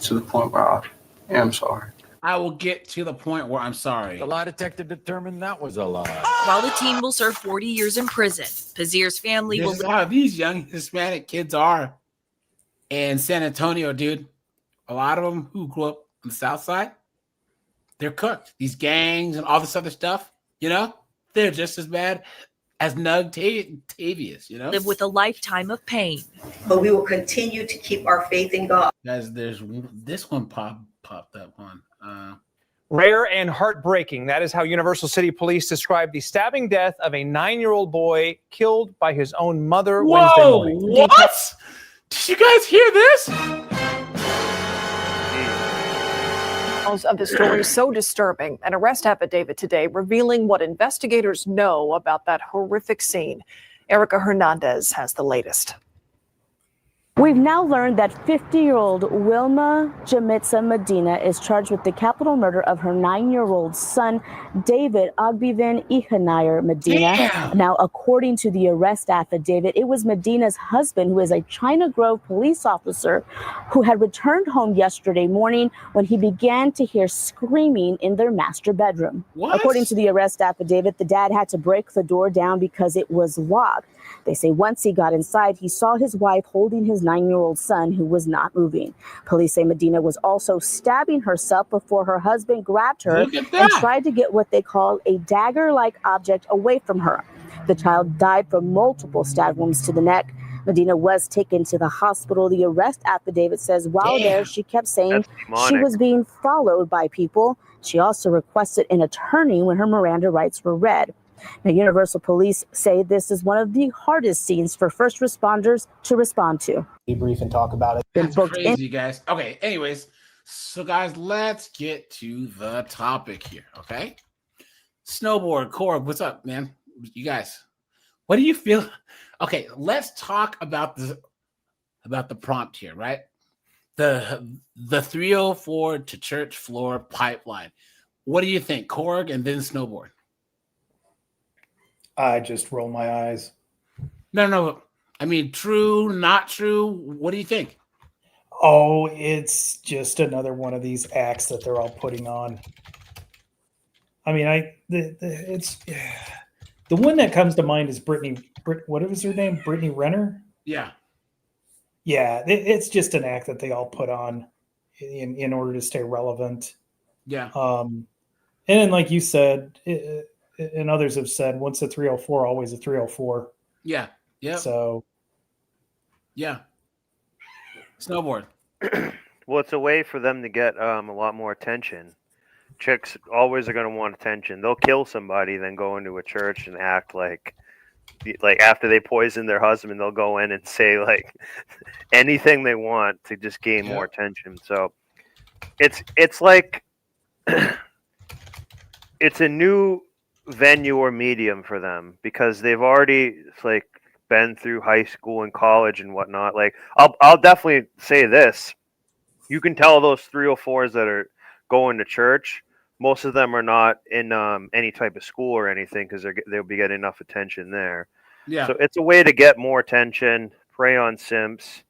to the point where I am sorry. I will get to the point where I'm sorry. The lie detector determined that was a lie. While the teen will serve 40 years in prison, Pazir's family This will is how these young Hispanic kids are in San Antonio, dude. A lot of them who grew up on the South Side, they're cooked. These gangs and all this other stuff, you know, they're just as bad as Nug Tavius, you know? live with a lifetime of pain. But we will continue to keep our faith in God. Guys, there's this one popped up on. Rare and heartbreaking. That is how Universal City Police described the stabbing death of a 9-year-old boy killed by his own mother Wednesday morning. What? Did you guys hear this? Of the story so disturbing. An arrest affidavit today revealing what investigators know about that horrific scene. Erica Hernandez has the latest. We've now learned that 50-year-old Wilma Jamitza Medina is charged with the capital murder of her 9-year-old son, David Ogbivan Ihanire Medina. Damn. Now, according to the arrest affidavit, it was Medina's husband, who is a China Grove police officer, who had returned home yesterday morning when he began to hear screaming in their master bedroom. What? According to the arrest affidavit, the dad had to break the door down because it was locked. They say once he got inside, he saw his wife holding his 9-year-old son, who was not moving. Police say Medina was also stabbing herself before her husband grabbed her and tried to get what they call a dagger-like object away from her. The child died from multiple stab wounds to the neck. Medina was taken to the hospital. The arrest affidavit says while there, she kept saying she was being followed by people. She also requested an attorney when her Miranda rights were read. Now, Universal Police say this is one of the hardest scenes for first responders to respond to. Debrief and talk about it. That's crazy, guys. Okay, anyways, so guys, let's get to the topic here, okay? Snowboard, Korb, what's up, man? You guys, what do you feel? Okay, let's talk about the prompt here, right? The 304 to church floor pipeline. What do you think, Korg and then Snowboard? I just roll my eyes. No. I mean, true, not true. What do you think? Oh, it's just another one of these acts that they're all putting on. I mean, it's the one that comes to mind is what was her name? Brittany Renner? Yeah. Yeah, it's just an act that they all put on in order to stay relevant. Yeah. And then, like you said, and others have said, once a 304, always a 304. Yeah. Yeah. So. Yeah. Snowboard. Well, it's a way for them to get a lot more attention. Chicks always are going to want attention. They'll kill somebody, then go into a church and act like after they poison their husband, they'll go in and say like anything they want to just gain more attention. So it's like it's a new venue or medium for them because they've already like been through high school and college and whatnot. Like I'll definitely say this. You can tell those 304s that are going to church, most of them are not in any type of school or anything because they'll be getting enough attention there. Yeah. So it's a way to get more attention, prey on simps,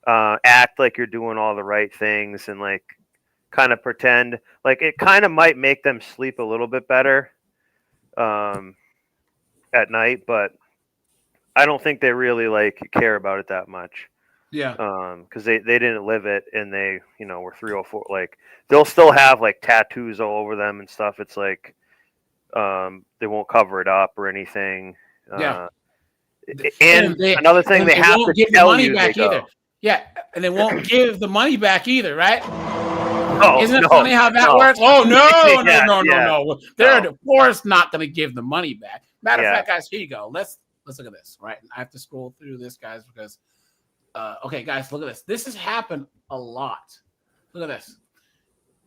act like you're doing all the right things and like kind of pretend like it kind of might make them sleep a little bit better at night, but I don't think they really like care about it that much. Yeah. Because they didn't live it and they, were 304. Like they'll still have like tattoos all over them and stuff. It's like they won't cover it up or anything. Yeah. And another thing, they have to give the tell money you back they go. either. Yeah, and they won't give the money back either, right? Oh, Isn't it no, funny how that no. works? Oh no, Yeah, no. They're of course not going to give the money back. Matter of fact, guys, here you go. Let's look at this. Right, I have to scroll through this, guys, because okay, guys, look at this. This has happened a lot. Look at this.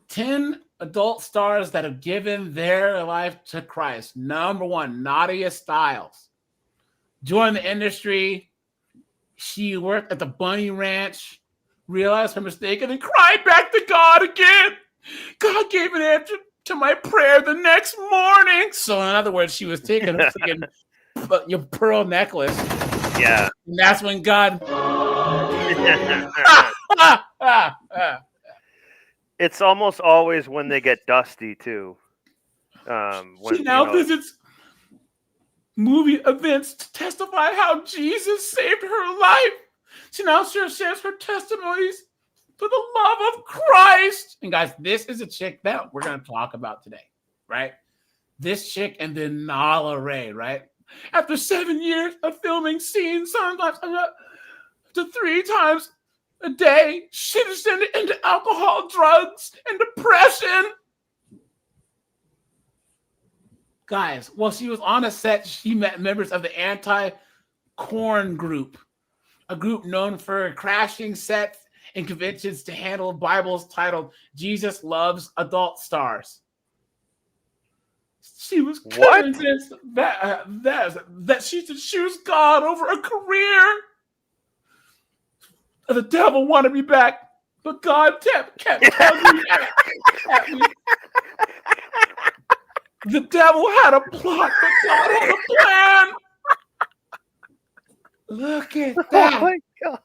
10 adult stars that have given their life to Christ. Number 1, Nadia Styles. Joined the industry. She worked at the Bunny Ranch, realized her mistake, and then cried back to God again. God gave an answer to my prayer the next morning. So, in other words, she was taking a freaking your pearl necklace. Yeah. And that's when God It's almost always when they get dusty too. She now visits movie events to testify how Jesus saved her life. She now shares her testimonies for the love of Christ. And guys, this is a chick that we're going to talk about today, right? This chick and then Nala Ray, right? After 7 years of filming scenes, sometimes to 3 times a day, she descended into alcohol, drugs, and depression. Guys, while she was on a set, she met members of the Anti-Corn Group, a group known for crashing sets and conventions to handle Bibles titled Jesus Loves Adult Stars. She was convinced that she should choose God over a career. The devil wanted me back, but God kept tugging at me. The devil had a plot, but God had a plan. Look at that. Oh my God.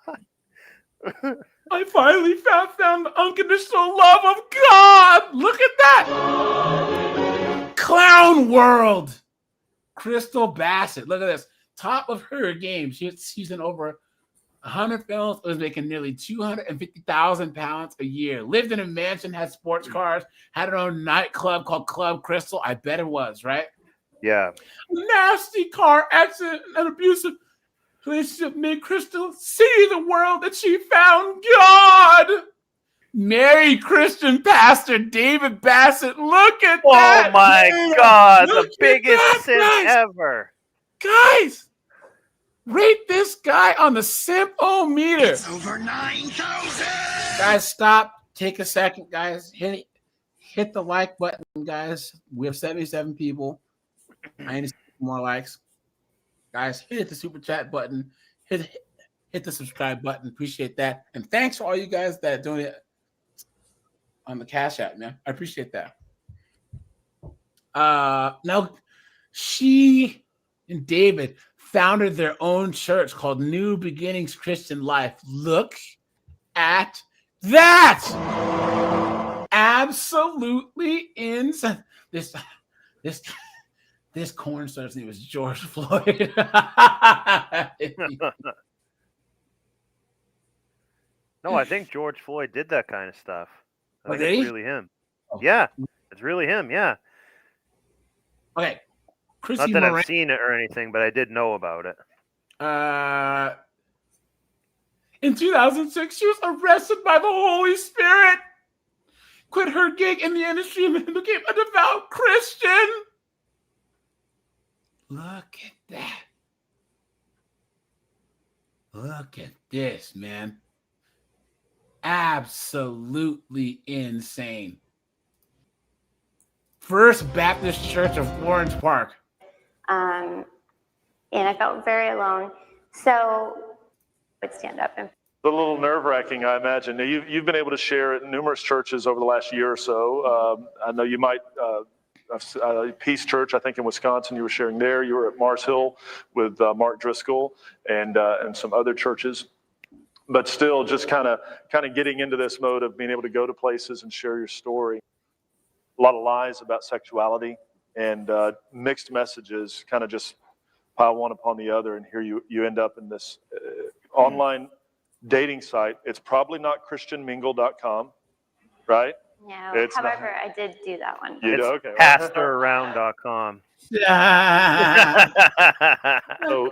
I finally found the unconditional love of God. Look at that. Clown World. Crystal Bassett. Look at this. Top of her game. She's in over 100 films, was making nearly 250,000 pounds a year. Lived in a mansion, had sports cars, had her own nightclub called Club Crystal. I bet it was, right? Yeah. Nasty car accident and abusive relationship made Crystal see the world that she found God. Mary Christian Pastor David Bassett. Look at that. Oh my God. The biggest sin ever. Guys. Rate this guy on the simp-o-meter. It's over 9,000. Guys, stop. Take a second, guys. Hit the like button, guys. We have 77 people. I need to see more likes. Guys, hit the super chat button. Hit the subscribe button. Appreciate that. And thanks for all you guys that donate on the Cash App, man. I appreciate that. Now, she and David founded their own church called New Beginnings Christian Life. Look at that. Absolutely insane. This corn star's name was George Floyd. No, I think George Floyd did that kind of stuff. I think did he? it's really him. Oh. Yeah, it's really him. Yeah. Okay. Not that I've seen it or anything, but I did know about it. In 2006, she was arrested by the Holy Spirit, quit her gig in the industry, and became a devout Christian. Look at that. Look at this, man. Absolutely insane. First Baptist Church of Orange Park. And I felt very alone. So I would stand up and a little nerve-wracking, I imagine. Now, you've been able to share at numerous churches over the last year or so. I know you might, Peace Church, I think in Wisconsin, you were sharing there. You were at Mars Hill with Mark Driscoll and some other churches. But still, just kind of getting into this mode of being able to go to places and share your story. A lot of lies about sexuality and mixed messages kind of just pile one upon the other, and here you end up in this online dating site. It's probably not christianmingle.com, right? No, it's however, I did do that one. You do? Okay. Pastoround.com. So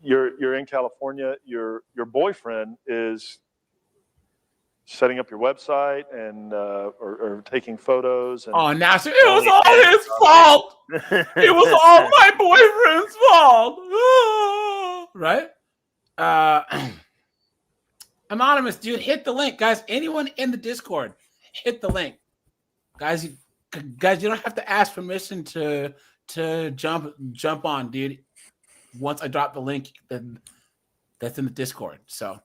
you're in California. Your boyfriend is setting up your website and or taking photos. And oh, now it was all his fault. It was all my boyfriend's fault. Right? Anonymous, dude, hit the link, guys. Anyone in the Discord, hit the link, guys. You don't have to ask permission to jump on, dude. Once I drop the link, then that's in the Discord. So,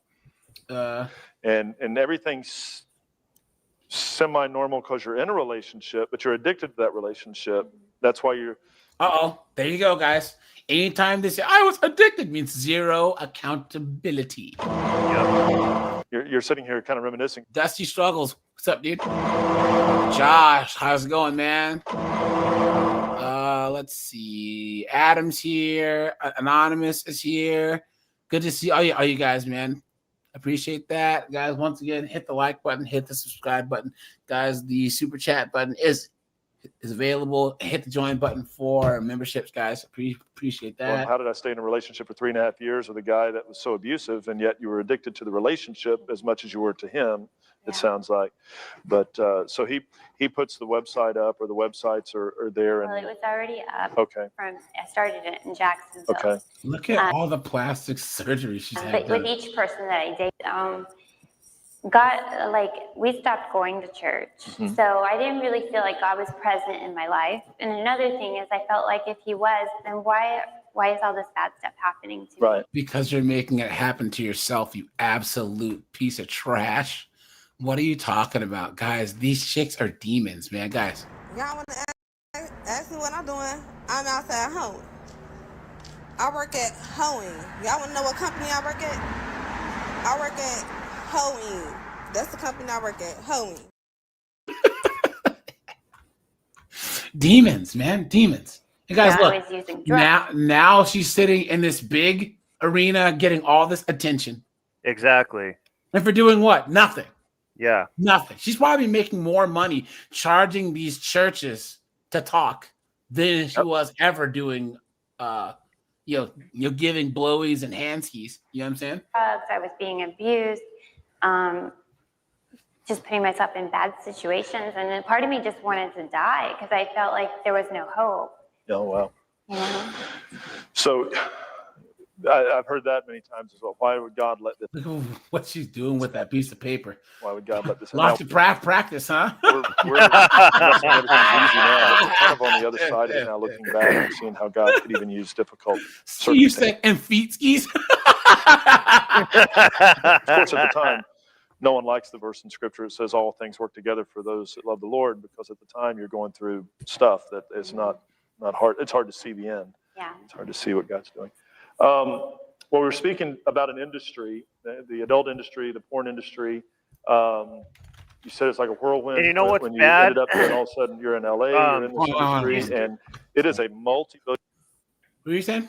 and everything's semi-normal because you're in a relationship, but you're addicted to that relationship. That's why you're. There you go, guys. Anytime they say I was addicted means zero accountability. You're sitting here kind of reminiscing. Dusty Struggles. What's up, dude? Josh, how's it going, man? Let's see. Adam's here. Anonymous is here. Good to see all you guys, man. Appreciate that. Guys, once again, hit the like button, hit the subscribe button. Guys, the super chat button is available. Hit the join button for memberships, guys. Appreciate that. Well, how did I stay in a relationship for 3.5 years with a guy that was so abusive, and yet you were addicted to the relationship as much as you were to him? It sounds like. But so he puts the website up, or the websites are there. Well, it was already up. Okay. I started it in Jacksonville. Okay. Look at all the plastic surgery she's had But with each person that I dated, God, like, we stopped going to church. Mm-hmm. So I didn't really feel like God was present in my life. And another thing is, I felt like if he was, then why is all this bad stuff happening to me? Because you're making it happen to yourself, you absolute piece of trash. What are you talking about? Guys, these chicks are demons, man. Guys. Y'all want to ask me what I'm doing? I'm outside hoeing. I work at hoeing. Y'all want to know what company I work at? I work at hoeing. That's the company I work at, hoeing. Demons, man. Demons. You guys, Yeah, I look. was using drugs. Now she's sitting in this big arena getting all this attention. Exactly. And for doing what? Nothing. Yeah. Nothing. She's probably making more money charging these churches to talk than she was ever doing giving blowies and hand skis. You know what I'm saying? Drugs, I was being abused, just putting myself in bad situations. And then part of me just wanted to die because I felt like there was no hope. Oh, wow. You know? So I've heard that many times as well. Why would God let this? Look at what she's doing with that piece of paper. Why would God let this? Lots of practice, huh? We're everything's easy now. We're kind of on the other side of it now, looking back and seeing how God could even use difficult circumstances. And feet skis. Of course, at the time, no one likes the verse in Scripture. It says all things work together for those that love the Lord, because at the time you're going through stuff that is not hard. It's hard to see the end. Yeah. It's hard to see what God's doing. Well, we're speaking about an industry, the adult industry, the porn industry. You said it's like a whirlwind. And you know what's when you bad? ended up there, and all of a sudden you're in LA, you're in this industry, and it is a multi-billion. What are you saying?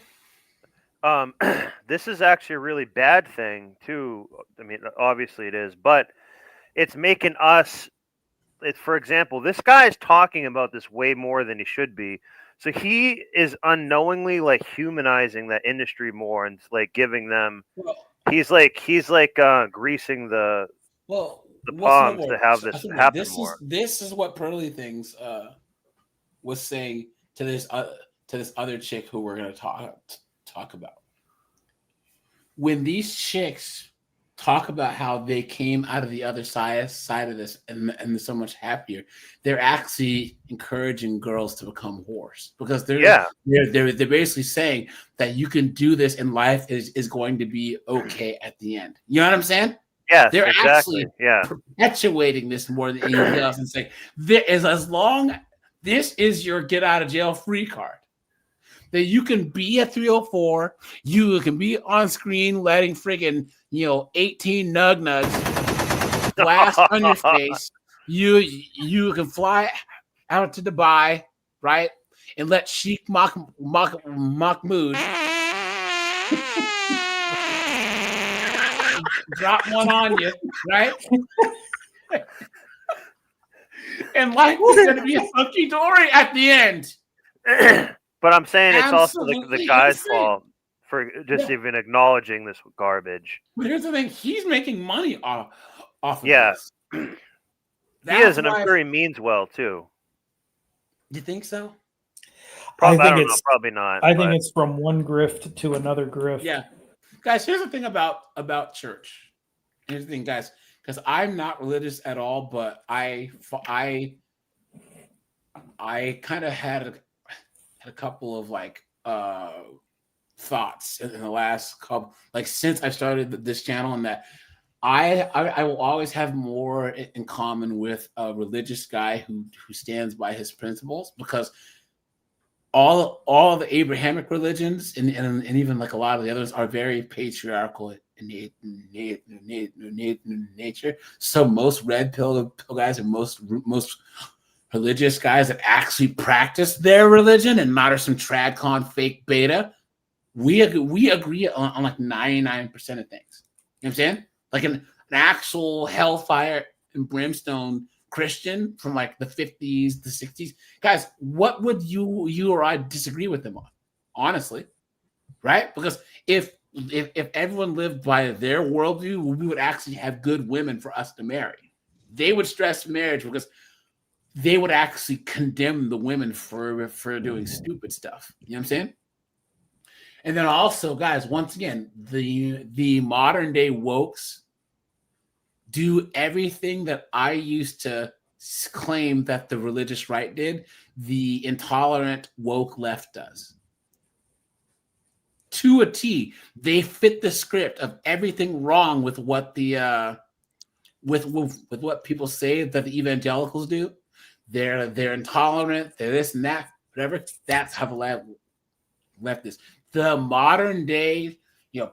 This is actually a really bad thing too. I mean, obviously it is, but it's making us. For example, this guy is talking about this way more than he should be. So he is unknowingly like humanizing that industry more and like giving them. He's like greasing the palms to have this happen more. This is what Pearly Things was saying to this other chick who we're going to talk about. When these chicks talk about how they came out of the other side of this and they're so much happier, they're actually encouraging girls to become whores, because they're basically saying that you can do this and life is going to be okay at the end. You know what I'm saying? Yes, they're exactly. actually perpetuating this more than anything else and saying as long this is your get out of jail free card. That you can be at 304, you can be on screen letting friggin' 18 nugs blast on your face. You can fly out to Dubai, right, and let Sheikh Mahmoud drop one on you, right? And life is going to be a hunky dory at the end. But I'm saying it's also the Absolutely guy's insane. fault for just even acknowledging this garbage. But here's the thing: he's making money off of this. He is, and I'm sure he means well too. You think so? Probably, I don't know, probably not. I think it's from one grift to another grift. Yeah, guys. Here's the thing about church. Here's the thing, guys, because I'm not religious at all, but I kind of had a couple of thoughts in the last couple, since I started this channel, and that I will always have more in common with a religious guy who stands by his principles, because all the Abrahamic religions and even a lot of the others are very patriarchal nature. So most red pill guys and most religious guys that actually practice their religion and not are some tradcon fake beta, we agree on like 99% of things. You know what I'm saying? Like an actual hellfire and brimstone Christian from like the 50s, the 60s. Guys, what would you or I disagree with them on? Honestly, right? Because if everyone lived by their worldview, we would actually have good women for us to marry. They would stress marriage because they would actually condemn the women for doing stupid stuff. You know what I'm saying? And then also, guys, once again, the modern day wokes do everything that I used to claim that the religious right did, the intolerant woke left does. To a T, they fit the script of everything wrong with what the with what people say that the evangelicals do. They're intolerant, they're this and that, whatever. That's how the left is. The modern day,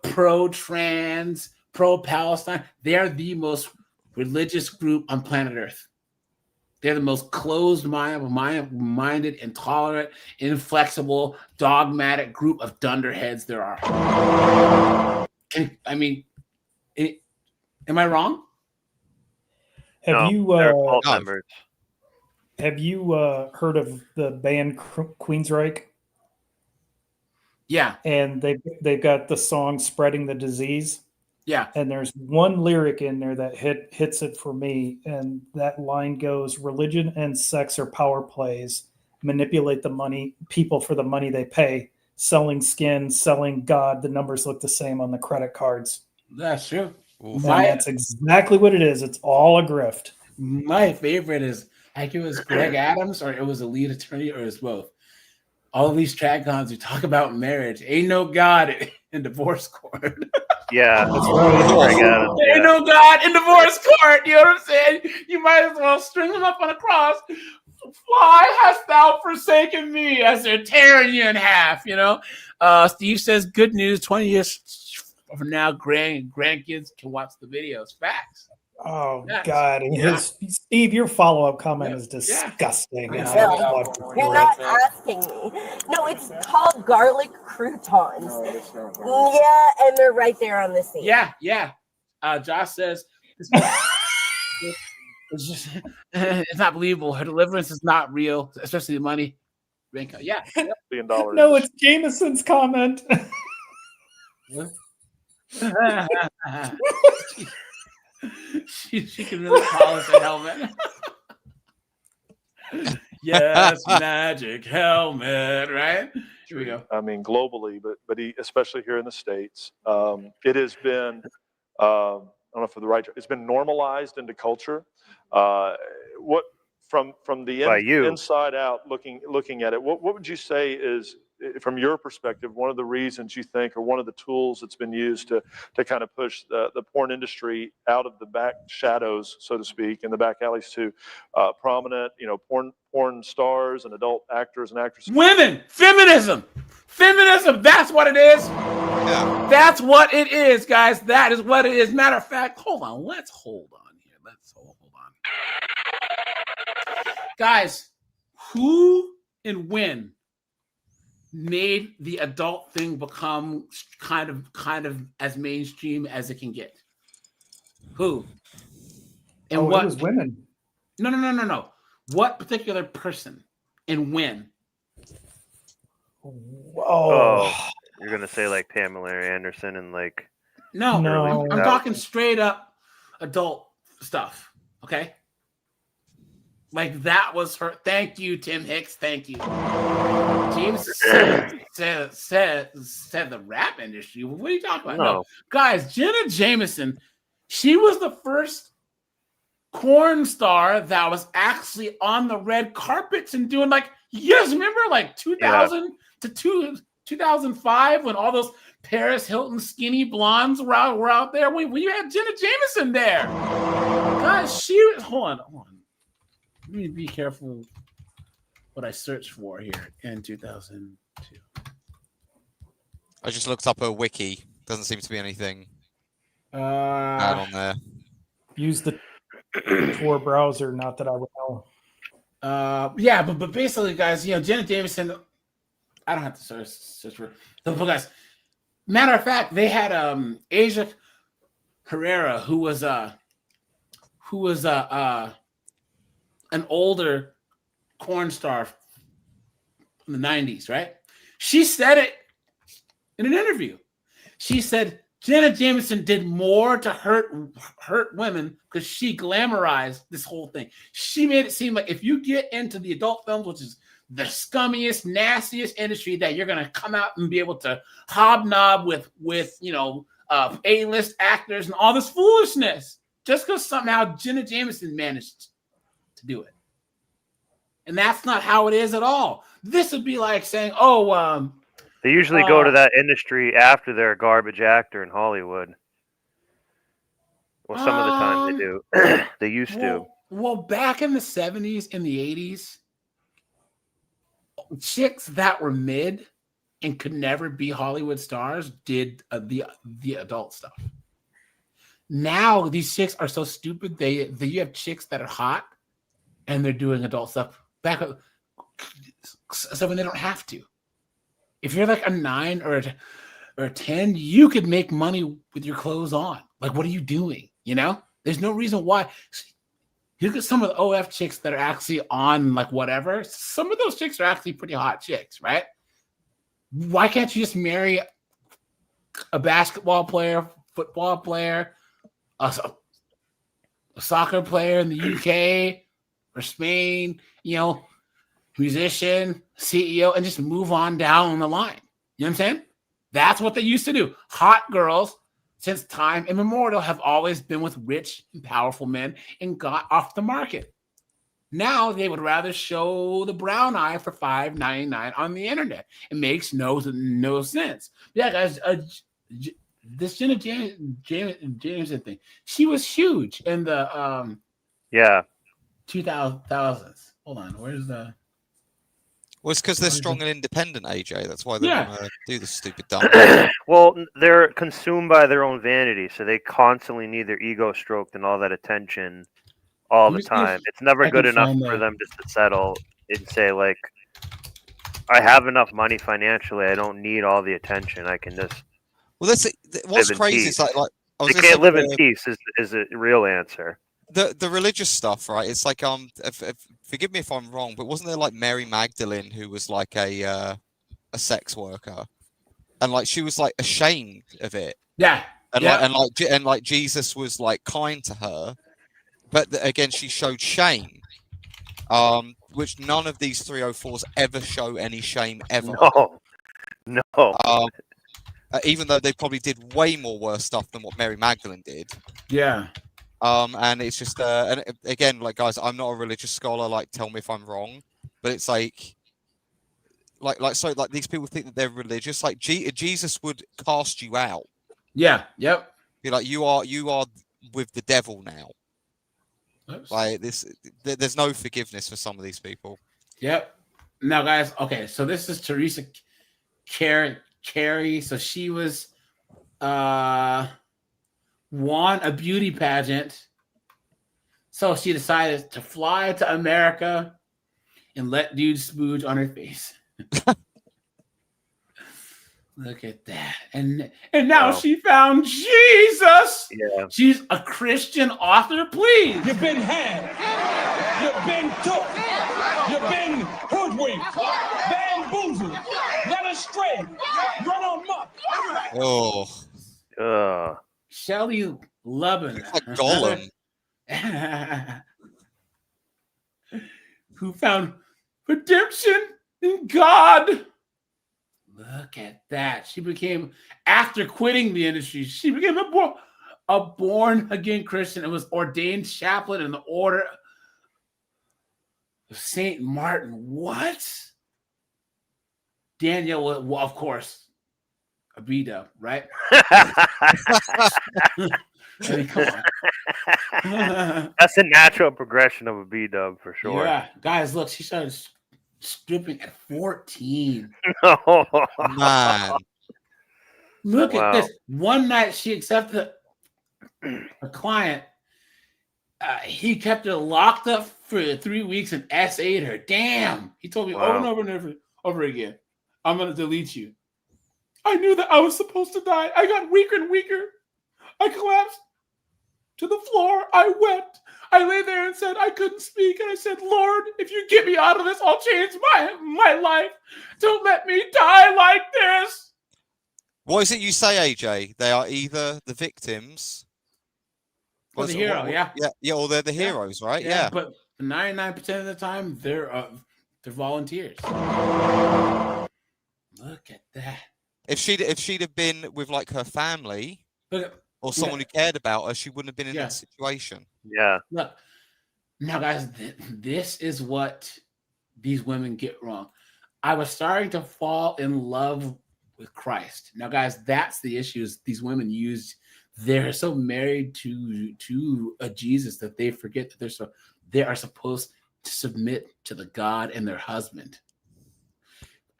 pro-trans, pro-Palestine, they are the most religious group on planet Earth. They're the most closed-minded, intolerant, inflexible, dogmatic group of dunderheads there are. Am I wrong? Have you cult members. Have you heard of the band Queensryche? Yeah. And they've got the song "Spreading the Disease." Yeah. And there's one lyric in there that hits it for me, and that line goes, "Religion and sex are power plays. Manipulate the people for the money they pay. Selling skin, selling God. The numbers look the same on the credit cards." That's true. And that's exactly what it is. It's all a grift. My favorite is, like, it was Greg Adams, or it was a lead attorney, or it was both. All of these tradcons who talk about marriage, ain't no God in divorce court. Yeah, that's right. Ain't no God in divorce court. You know what I'm saying? You might as well string them up on a cross. Why hast thou forsaken me? As they're tearing you in half, Steve says, good news, 20 years from now, grandkids can watch the videos. Facts. Oh, Facts. God. And Steve, your follow-up comment is disgusting. Yeah. You're not asking me. No, it's called garlic croutons. Yeah, and they're right there on the scene. Yeah. Josh says, it's not believable. Her deliverance is not real, especially the money. Yeah. $1 billion. No, it's Jameson's comment. she can really polish a helmet. Yes, magic helmet, right? Here we go. I mean, globally, but especially here in the States, it has been, I don't know if it's been normalized into culture. What from the inside out, looking at it, what would you say is, from your perspective, one of the reasons you think, or one of the tools that's been used to kind of push the porn industry out of the back shadows, so to speak, in the back alleys to prominent, porn stars and adult actors and actresses? Women, feminism, that's what it is. Yeah. That's what it is, guys. That is what it is. Matter of fact, let's hold on here. Let's hold on. Guys, who and when made the adult thing become kind of as mainstream as it can get? Who? And what? It was women. No. What particular person and when? Oh, you're gonna say like Pamela Anderson and like? No. I'm talking straight up adult stuff. Okay. Like that was her. Thank you, Tim Hicks. Thank you. James said the rap industry. What are you talking about? No. Guys, Jenna Jameson, she was the first porn star that was actually on the red carpets and doing, like, you guys remember like 2000 to 2005 when all those Paris Hilton skinny blondes were out there? When you had Jenna Jameson there. Guys, hold on. Let me be careful what I searched for here in 2002. I just looked up her wiki. Doesn't seem to be anything Add on there. Use the Tor browser. Not that I would know. Yeah, but basically, guys, Jenna Jameson. I don't have to search for. But guys, matter of fact, they had Asia Herrera, who was an older corn star from the 90s, right? She said it in an interview. She said Jenna Jameson did more to hurt women because she glamorized this whole thing. She made it seem like if you get into the adult films, which is the scummiest, nastiest industry, that you're gonna come out and be able to hobnob with A-list actors and all this foolishness, just because somehow Jenna Jameson managed to do it. And that's not how it is at all. This would be like saying, they usually go to that industry after they're a garbage actor in Hollywood. Well, some of the time they do. They used to. Well, back in the 70s and the 80s, chicks that were mid and could never be Hollywood stars did the adult stuff. Now these chicks are so stupid. You have chicks that are hot and they're doing adult stuff so when they don't have to. If you're like a 9 or a 10, you could make money with your clothes on. Like, what are you doing? There's no reason why. You look at some of the OF chicks that are actually on like whatever. Some of those chicks are actually pretty hot chicks, right? Why can't you just marry a basketball player, football player, a soccer player in the UK or Spain, musician, CEO, and just move on down the line? You know what I'm saying? That's what they used to do. Hot girls, since time immemorial, have always been with rich and powerful men and got off the market. Now they would rather show the brown eye for $5.99 on the internet. It makes no sense. Yeah, guys, this Jenna Jameson thing, she was huge in the 2000s. Hold on, where's the? Well, it's because they're strong and independent, AJ. That's why they want to do this stupid dumb. Well, they're consumed by their own vanity, so they constantly need their ego stroked and all that attention all the time. It's never good enough for them just to settle and say, like, I have enough money financially. I don't need all the attention. I can just. Well, what's crazy is like they can't live in peace. Is a real answer. The religious stuff, right? It's like forgive me if I'm wrong, but wasn't there like Mary Magdalene who was like a sex worker, and like she was like ashamed of it. Yeah. And like Jesus was like kind to her, but again she showed shame, which none of these 304s ever show any shame ever. No. Even though they probably did way more worse stuff than what Mary Magdalene did. Yeah. And it's just and again, like, guys, I'm not a religious scholar. Like, tell me if I'm wrong, but it's like these people think that they're religious. Like, Jesus would cast you out. Yeah. Yep. Be like, you are with the devil now. Oops. Like this, there's no forgiveness for some of these people. Yep. Now, guys. Okay, so this is Teresa Carey. So she was won a beauty pageant. So she decided to fly to America and let dudes smooch on her face. Look at that. And now she found Jesus. Yeah. She's a Christian author, please. You've been had. You've been took. You've been hoodwinked. Bamboozled. Led astray. Run amok. Oh. Shelley Lubben. Like Gollum. Who found redemption in God. Look at that. She became, after quitting the industry, she became a born-again Christian and was ordained chaplain in the Order of St. Martin. What? Danielle, well, of course, a B-dub, right? I mean, come on. That's a natural progression of a B-dub for sure. Yeah. Guys, look, she started stripping at 14. Oh, man. Look at this. One night she accepted a client, he kept her locked up for 3 weeks and SA'd her. Damn. He told me over and over and over again, I'm going to delete you. I knew that I was supposed to die. I got weaker and weaker. I collapsed to the floor. I wept. I lay there and said I couldn't speak. And I said, Lord, if you get me out of this, I'll change my life. Don't let me die like this. What is it you say, AJ? They are either the victims or the hero, yeah, or they're the heroes, right? Yeah. But 99% of the time, they're volunteers. Look at that. If she'd have been with like her family or someone who cared about her, she wouldn't have been in that situation. Yeah. Look, now guys, this is what these women get wrong. I was starting to fall in love with Christ. Now, guys, that's the issues these women used. They're so married to a Jesus that they forget that they are supposed to submit to the God and their husband.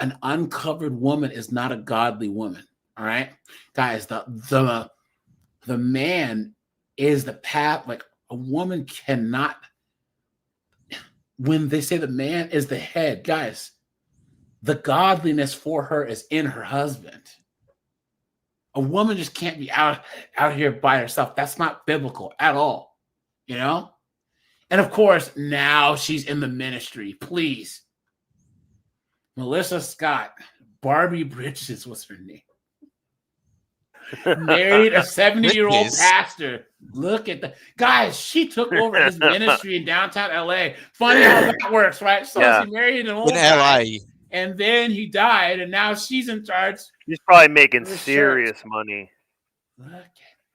An uncovered woman is not a godly woman. All right, guys, the man is the path. Like a woman cannot. When they say the man is the head, guys, the godliness for her is in her husband. A woman just can't be out here by herself. That's not biblical at all, you know? And of course, now she's in the ministry. Please. Melissa Scott, Barbie Bridges was her name. Married a 70-year-old pastor. Look at the guys. She took over his ministry in downtown LA. Funny how that works, right? So she married an old guy, LA. And then he died, and now she's in charge. She's probably making serious money. Look at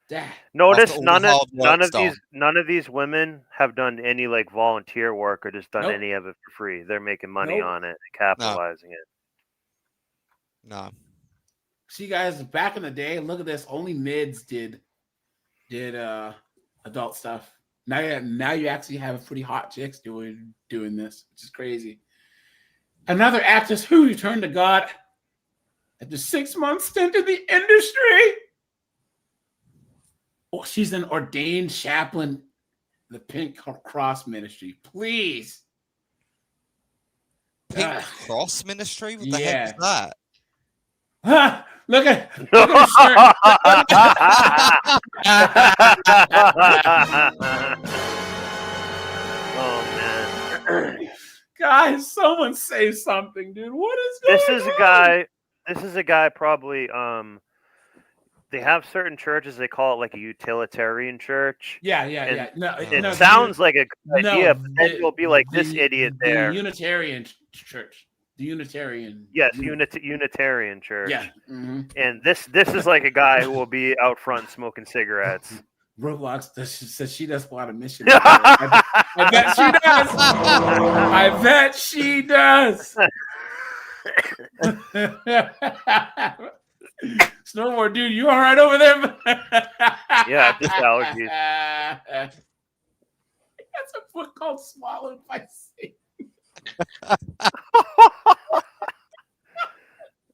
that. Notice none of these women have done any like volunteer work or just done any of it for free. They're making money on it, capitalizing it. No. See, guys, back in the day, look at this. Only mids did adult stuff. Now you actually have pretty hot chicks doing this, which is crazy. Another actress who returned to God after 6 months stint in the industry. Oh, she's an ordained chaplain, the Pink Cross Ministry. Please. Pink Cross Ministry? What the heck is that? Look at her shirt. Oh man. Guys, someone say something, dude. What is going on? This is a guy probably they have certain churches, they call it like a utilitarian church. Yeah. It sounds like a good idea, but then you'll be like this idiot there. The Unitarian church. The Unitarian. Yes, Unitarian church. Yeah. Mm-hmm. And this is like a guy who will be out front smoking cigarettes. Roblox says she does a lot of missions. I bet she does. I bet she does. Snowboard, dude, you all right over there? Yeah, just allergies. That's a book called Swallowed by Satan.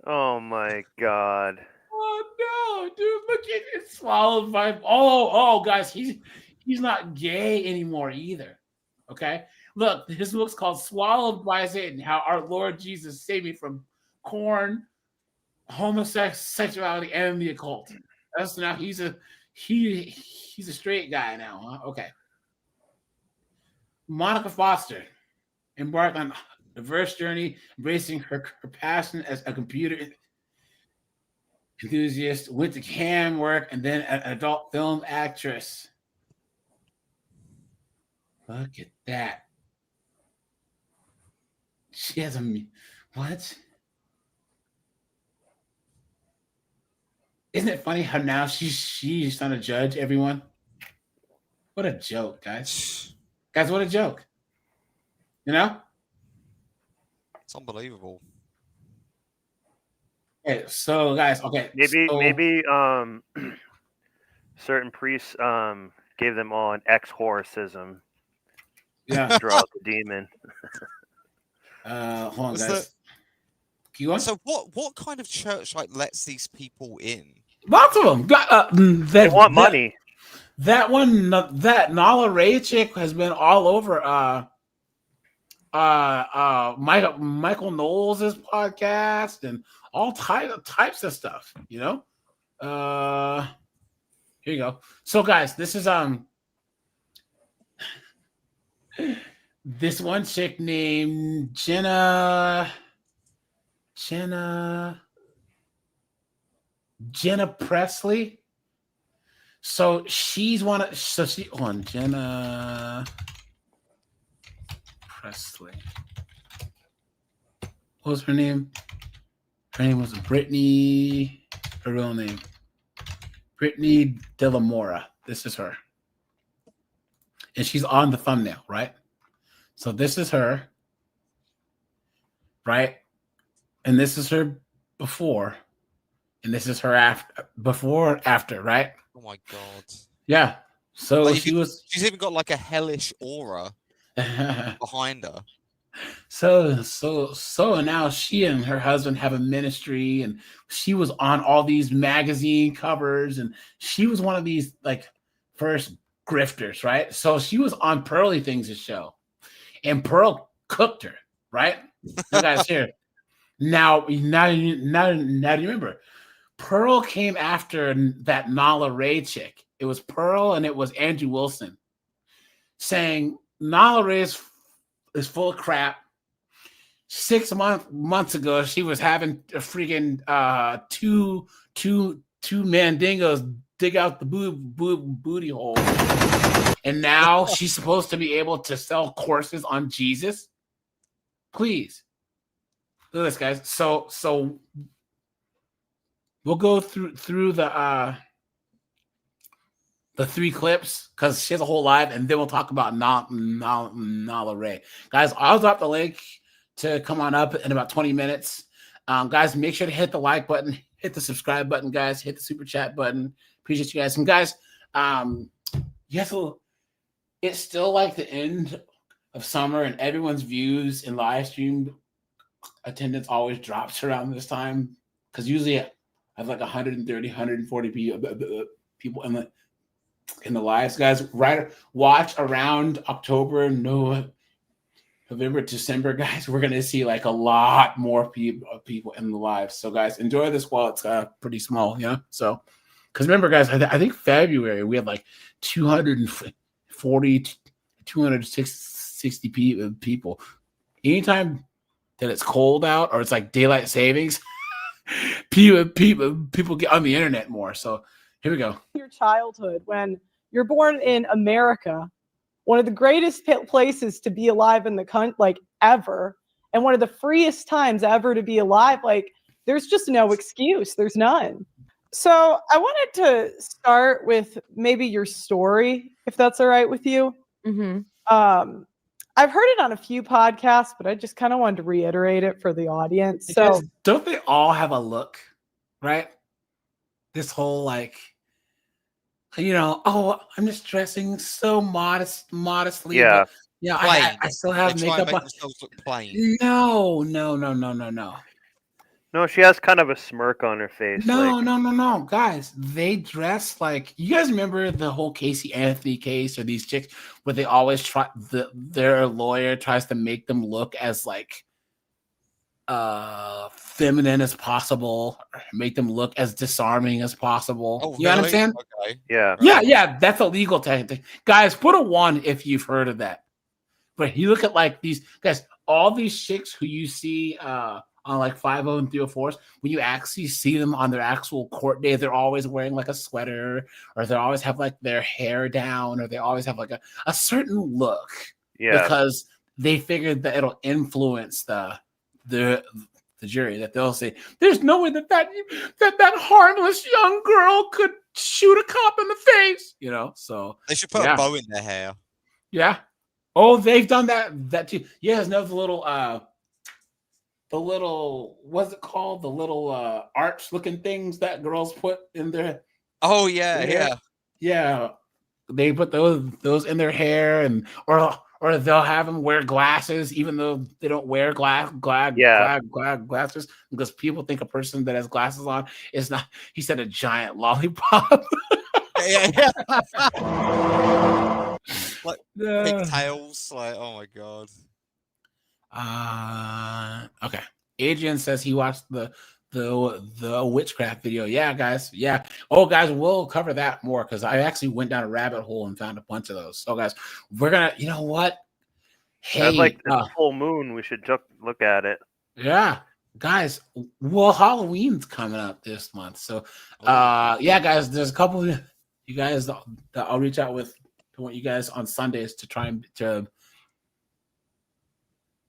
Oh my god. Oh no, dude! Look at it, Swallowed by. Oh, guys, he's not gay anymore either. Okay, look, his book's called "Swallowed by Satan: How Our Lord Jesus Saved Me from Corn, Homosexuality, and the Occult." That's now he's a straight guy now. Huh? Okay. Monica Foster embarked on a diverse journey, embracing her passion as a computer enthusiast, went to cam work, and then an adult film actress. Look at that. She has what? Isn't it funny how now she's trying to judge everyone? What a joke, guys. Guys, what a joke. You know? It's unbelievable. Okay, so guys, okay. Maybe certain priests gave them all an exorcism. Yeah. Draw out the demon. Hold on, guys. So what kind of church like lets these people in? Lots of them. They want money. That one, that Nala Ray chick has been all over Michael Knowles' podcast and all types of stuff, you know. Here you go. So guys, this is this one chick named Jenna Presley. So she's Jenna Presley. What was her name? Her name was Brittany. Her real name, Brittany De La Mora. This is her, and she's on the thumbnail, right? So this is her, right? And this is her before, and this is her after. Before, after, right? Oh my god. Yeah. So like she's even got like a hellish aura behind her. So now she and her husband have a ministry, and she was on all these magazine covers, and she was one of these like first grifters, right? So she was on Pearly Things' show, and Pearl cooked her, right? You guys here. Now you remember. Pearl came after that Nala Ray chick. It was Pearl and it was Andrew Wilson saying Nala Ray is full of crap. 6 months ago, she was having a freaking two mandingos dig out the booty hole, and now she's supposed to be able to sell courses on Jesus. Please look at this, guys. So we'll go through the three clips because she has a whole live, and then we'll talk about Nala Ray. Guys, I'll drop the link to come on up in about 20 minutes. Guys, make sure to hit the like button, hit the subscribe button, guys, hit the super chat button. Appreciate you guys. And guys, yes, it's still like the end of summer, and everyone's views and live stream attendance always drops around this time because usually I have like 130, 140 people in the lives, guys. Right, watch around October, November, December, guys. We're gonna see like a lot more people in the lives. So, guys, enjoy this while it's pretty small, yeah. So, because remember, guys, I think February we had like 240, 260 people. Anytime that it's cold out or it's like daylight savings, people get on the internet more. So here we go. Your childhood when you're born in America, one of the greatest places to be alive in the country, like ever, and one of the freest times ever to be alive. Like there's just no excuse. There's none. So I wanted to start with maybe your story, if that's all right with you. Mm-hmm. I've heard it on a few podcasts, but I just kind of wanted to reiterate it for the audience. Because don't they all have a look, right? This whole like, you know, oh, I'm just dressing so modestly. Yeah. But, yeah, I still have makeup on. Look plain. No. No, she has kind of a smirk on her face. No, guys. They dress like, you guys remember the whole Casey Anthony case or these chicks where they always try their lawyer tries to make them look as like feminine as possible, make them look as disarming as possible. Oh, you know what I'm saying? Okay. Yeah. That's a legal tactic. Guys, put a 1 if you've heard of that. But you look at like these guys, all these chicks who you see on like 50 and 304s, when you actually see them on their actual court day, they're always wearing like a sweater, or they always have like their hair down, or they always have like a certain look. Yeah. Because they figured that it'll influence the jury, that they'll say, there's no way that harmless young girl could shoot a cop in the face, you know? So they should put a bow in their hair. Yeah. Oh, they've done that too. Yeah, no, the little what's it called? The little arch looking things that girls put in their Oh yeah. They put those in their hair, and or they'll have them wear glasses even though they don't wear glasses, because people think a person that has glasses on is not, he said, a giant lollipop. Yeah. Like pigtails. Like, oh my god. Okay. Adrian says he watched the witchcraft video. Yeah, guys. Yeah. Oh, guys, we'll cover that more because I actually went down a rabbit hole and found a bunch of those. So, guys, we're gonna. You know what? Hey, like the full moon. We should look at it. Yeah, guys. Well, Halloween's coming up this month, so yeah, guys. There's a couple of you guys that I'll reach out with to want you guys on Sundays to try and to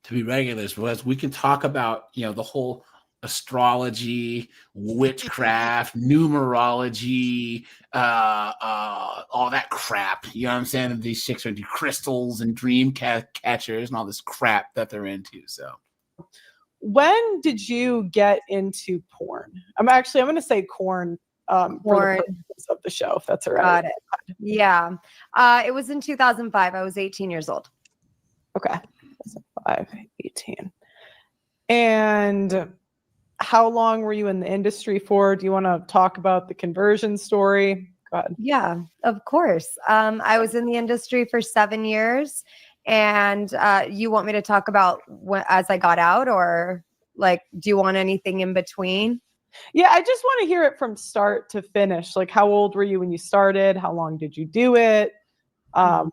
be regulars, because we can talk about the whole astrology, witchcraft, numerology, all that crap. You know what I'm saying? And these chicks are into crystals and dream catchers and all this crap that they're into. So, when did you get into porn? I'm going to say corn. For the purpose of the show, if that's all right. Got it. Yeah. It was in 2005. I was 18 years old. Okay. 18. And how long were you in the industry for? Do you want to talk about the conversion story? Go ahead. Yeah, of course. I was in the industry for 7 years. And you want me to talk about as I got out, or like, do you want anything in between? Yeah, I just want to hear it from start to finish. Like, how old were you when you started? How long did you do it?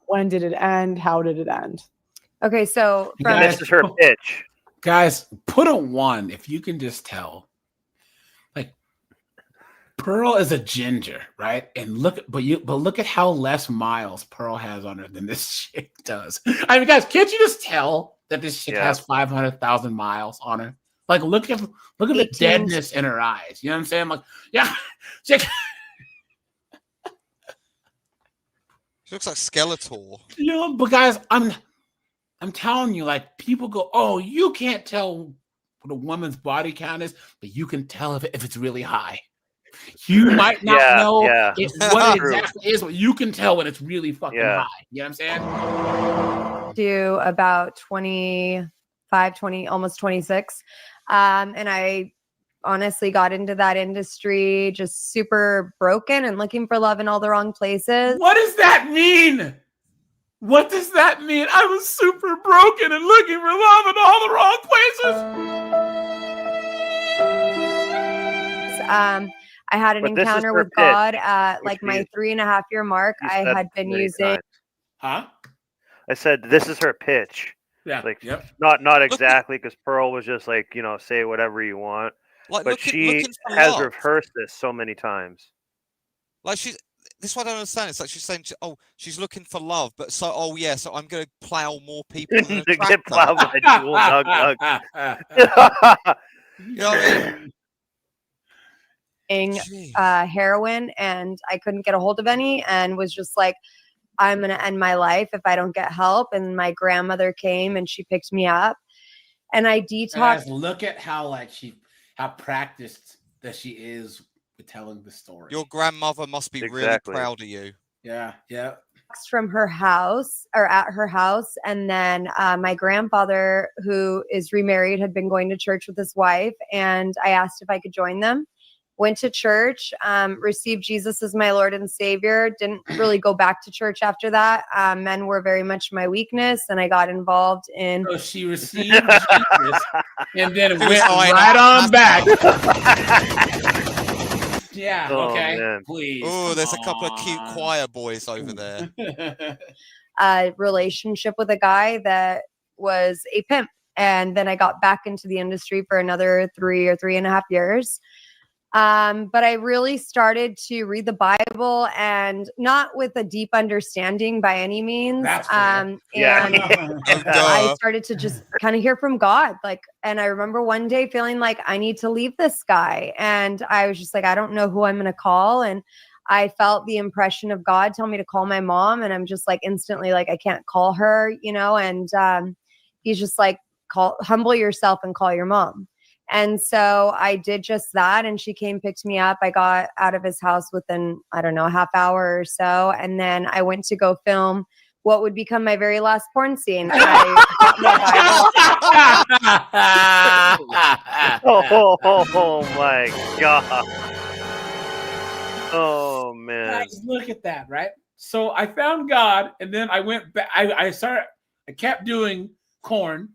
When did it end? How did it end? Okay, so this is her pitch. Guys, put a 1 if you can just tell. Like, Pearl is a ginger, right? And look at how less miles Pearl has on her than this chick does. I mean, guys, can't you just tell that this chick has 500,000 miles on her? Like, look at the deadness in her eyes. You know what I'm saying? Like, yeah, chick. She looks like Skeletor. But guys, I'm telling you, like, people go, oh, you can't tell what a woman's body count is, but you can tell if it's really high. You might not know what it exactly is, but you can tell when it's really fucking high. You know what I'm saying? To about 25, 20, almost 26. And I honestly got into that industry just super broken and looking for love in all the wrong places. What does that mean? What does that mean? I was super broken and looking for love in all the wrong places. I had an encounter with God at like my 3.5-year mark. I had been using. Huh? I said, this is her pitch. Yeah. Like, not exactly, because Pearl was just like, say whatever you want. Like, but she has rehearsed this so many times. Like, this is what I don't understand. It's like she's saying, oh, she's looking for love, but so I'm going to plow more people in the get plowed by dual dug. You know what I mean? Heroin, and I couldn't get a hold of any, and was just like, I'm going to end my life if I don't get help. And my grandmother came and she picked me up, and I detoxed. Guys, look at how practiced that she is with telling the story. Your grandmother must be really proud of you. Yeah. From her house, or at her house. And then my grandfather, who is remarried, had been going to church with his wife, and I asked if I could join them. Went to church, received Jesus as my Lord and Savior. Didn't really go back to church after that. Men were very much my weakness, and I got involved in. So she received Jesus and then went right on back. Yeah, okay, man. Please. Oh, there's a couple of cute choir boys over there. A relationship with a guy that was a pimp. And then I got back into the industry for another 3 or 3.5 years. But I really started to read the Bible, and not with a deep understanding by any means. And I started to just kind of hear from God. And I remember one day feeling like I need to leave this guy. And I was just like, I don't know who I'm going to call. And I felt the impression of God tell me to call my mom. And I'm just like instantly like, I can't call her, and he's just like, humble yourself and call your mom. And so I did just that, and she came, picked me up. I got out of his house within, I don't know, a half hour or so. And then I went to go film what would become my very last porn scene. I got my Bible. Oh my God. Oh man. Guys, look at that, right? So I found God, and then I went back. I kept doing corn.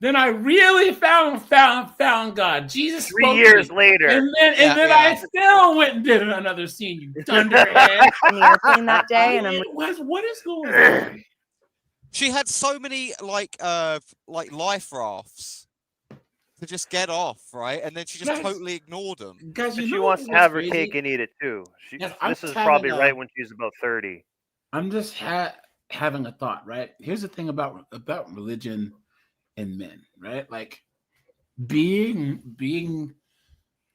Then I really found God. Jesus 3 spoke years to me. later. And then I still went and did another scene, you dunderhead. On the airplane that day, and I'm what is going on? She had so many like life rafts to just get off, right? And then she just totally ignored them. Guys, She wants to have her cake and eat it too. This is probably right when she's about 30. I'm just having a thought, right? Here's the thing about religion and men, right? Like being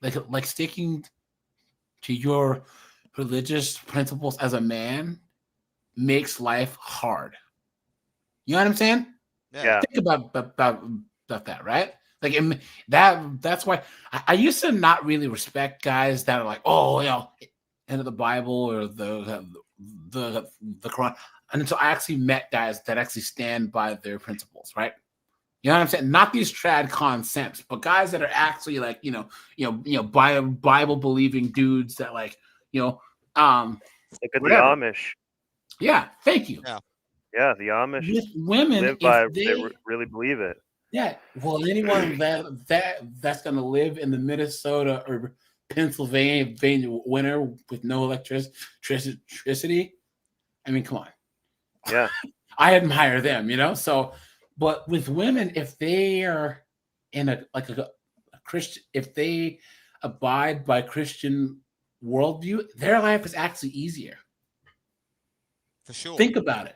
like sticking to your religious principles as a man makes life hard. You know what I'm saying? Yeah. Think about that, right? Like that's why I used to not really respect guys that are like, oh, you know, into the Bible or the Quran, and until I actually met guys that actually stand by their principles, right? You know what I'm saying? Not these trad concepts, but guys that are actually like, Bible believing dudes that like, look at whatever. the Amish. Yeah, thank you. Yeah, the Amish With women, live by they really believe it. Yeah, well, anyone that's gonna live in the Minnesota or Pennsylvania winter with no electricity, I mean, come on. Yeah, I admire them, you know. So, but with women, if they are in a Christian, if they abide by Christian worldview, their life is actually easier. For sure. Think about it.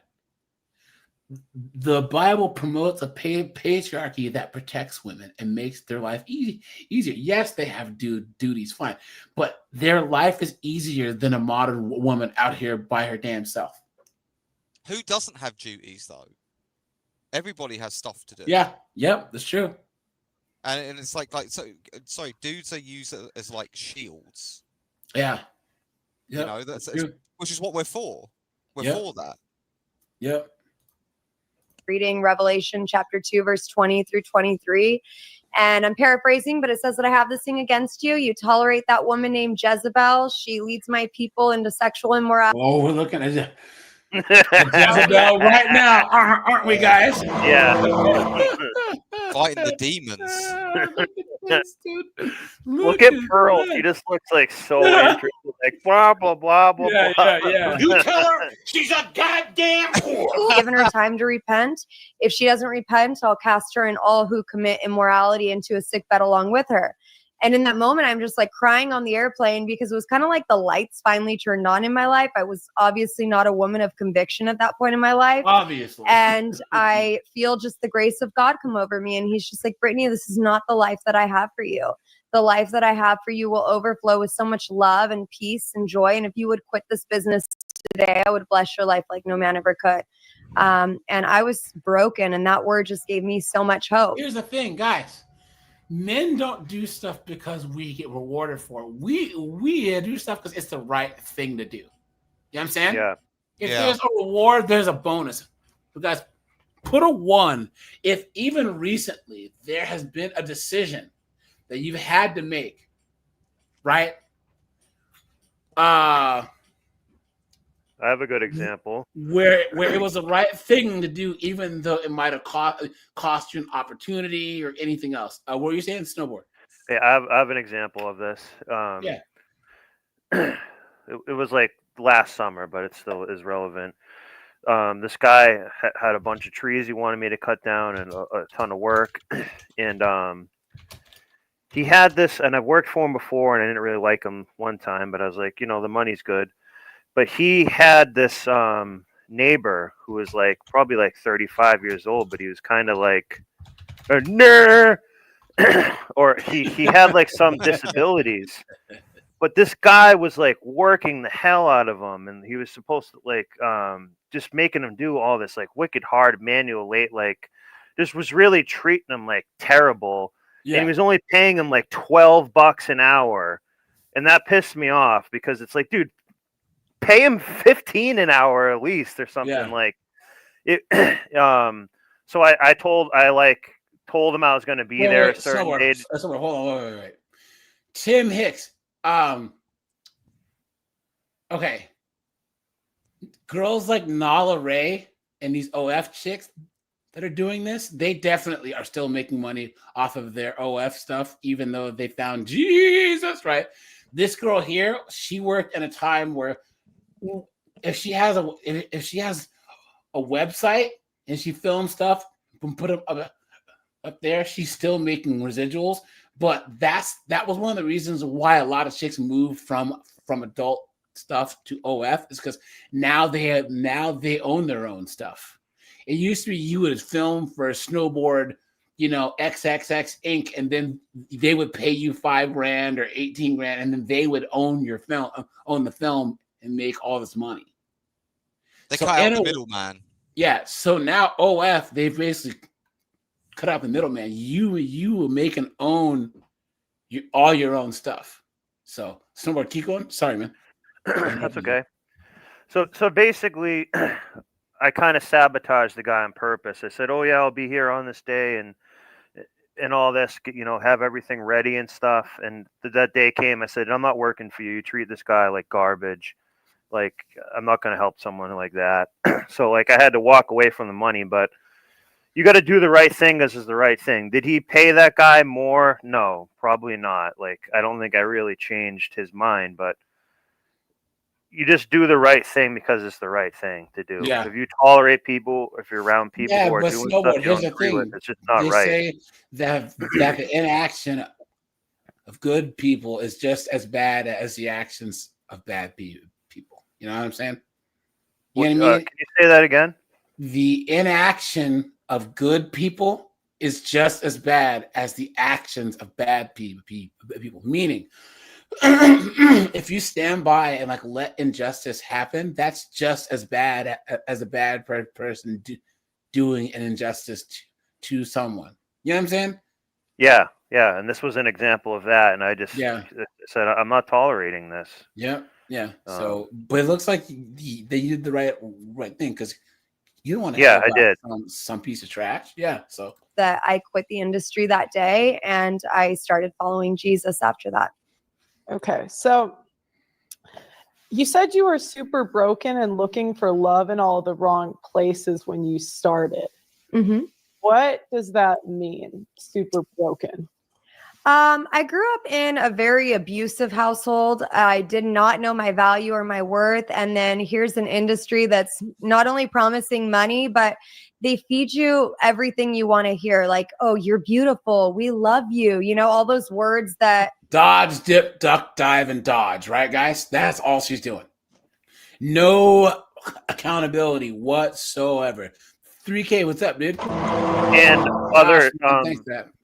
The Bible promotes a patriarchy that protects women and makes their life easier. Yes, they have duties, fine, but their life is easier than a modern woman out here by her damn self. Who doesn't have duties though? Everybody has stuff to do. Yeah, yep, that's true. And it's like sorry, dudes are used as like shields. Yeah, you know which is what we're for. We're for that. Yep. Reading Revelation chapter 2, verse 20 through 23. And I'm paraphrasing, but it says that I have this thing against you. You tolerate that woman named Jezebel. She leads my people into sexual immorality. Oh, we're looking at Jezebel right now, aren't we, guys? Yeah. Fighting the demons. Look at Pearl. She just looks like so interested. Like blah blah blah blah blah. Yeah. You tell her she's a goddamn whore. Given her time to repent. If she doesn't repent, I'll cast her and all who commit immorality into a sick bed along with her. And in that moment, I'm just like crying on the airplane because it was kind of like the lights finally turned on in my life. I was obviously not a woman of conviction at that point in my life. Obviously. And I feel just the grace of God come over me. And he's just like, Brittany, this is not the life that I have for you. The life that I have for you will overflow with so much love and peace and joy. And if you would quit this business today, I would bless your life like no man ever could. And I was broken. And that word just gave me so much hope. Here's the thing, guys. Men don't do stuff because we get rewarded for it. We do stuff because it's the right thing to do. You know what I'm saying? Yeah. If there's a reward, there's a bonus. But guys, put a 1. If even recently there has been a decision that you've had to make, right? I have a good example. Where it was the right thing to do, even though it might have cost you an opportunity or anything else. What were you saying? Snowboard. Yeah, I have an example of this. It was like last summer, but it still is relevant. This guy had a bunch of trees he wanted me to cut down and a ton of work. And he had this, and I've worked for him before, and I didn't really like him one time, but I was like, the money's good. But he had this neighbor who was like probably like 35 years old, but he was kind of like, or he had like some disabilities. But this guy was like working the hell out of him, and he was supposed to like just making him do all this like wicked hard manual just was really treating him like terrible. Yeah. And he was only paying him like $12 an hour, and that pissed me off because it's like, dude, pay him $15 an hour at least or something like it. So I told him I was going to be there a certain age. Hold on, wait. Tim Hicks, okay, girls like Nala Ray and these OF chicks that are doing this, they definitely are still making money off of their OF stuff, even though they found Jesus, right? This girl here, she worked at a time where if she has a website and she films stuff and put up there, she's still making residuals. But that was one of the reasons why a lot of chicks moved from adult stuff to OF, is because now they own their own stuff. It used to be you would film for a snowboard, XXX Inc., and then they would pay you $5,000 or $18,000, and then they would own the film, and make all this money. They cut out the middleman. Yeah. So now OF, they've basically cut out the middleman. You will make and own all your own stuff. So snowboard, keep going. Sorry, man. That's okay. So basically, I kind of sabotaged the guy on purpose. I said, "Oh yeah, I'll be here on this day and all this, have everything ready and stuff." And that day came. I said, "I'm not working for you. You treat this guy like garbage. Like, I'm not going to help someone like that." So I had to walk away from the money, but you got to do the right thing. This is the right thing. Did he pay that guy more? No, probably not. I don't think I really changed his mind, but you just do the right thing because it's the right thing to do. Yeah. If you tolerate people, if you're around people who are but doing snowboard, stuff you here's don't the agree thing. with, it's just not They right. say that the inaction of good people is just as bad as the actions of bad people. You know what I'm saying? You know what I mean? Can you say that again? The inaction of good people is just as bad as the actions of bad people. Meaning, if you stand by and let injustice happen, that's just as bad as a bad person doing an injustice to someone. You know what I'm saying? Yeah. And this was an example of that. And I just said, I'm not tolerating this. Yeah. So, but it looks like they did the right thing, because you don't want to. Yeah, I did. Some piece of trash. Yeah. So that I quit the industry that day and I started following Jesus after that. Okay. So you said you were super broken and looking for love in all the wrong places when you started. Mm-hmm. What does that mean? Super broken. I grew up in a very abusive household. I did not know my value or my worth. And then here's an industry that's not only promising money, but they feed you everything you want to hear. Like, oh, you're beautiful. We love you. All those words that dodge, dip, duck, dive, and dodge. Right, guys? That's all she's doing. No accountability whatsoever. 3K, what's up, dude? And other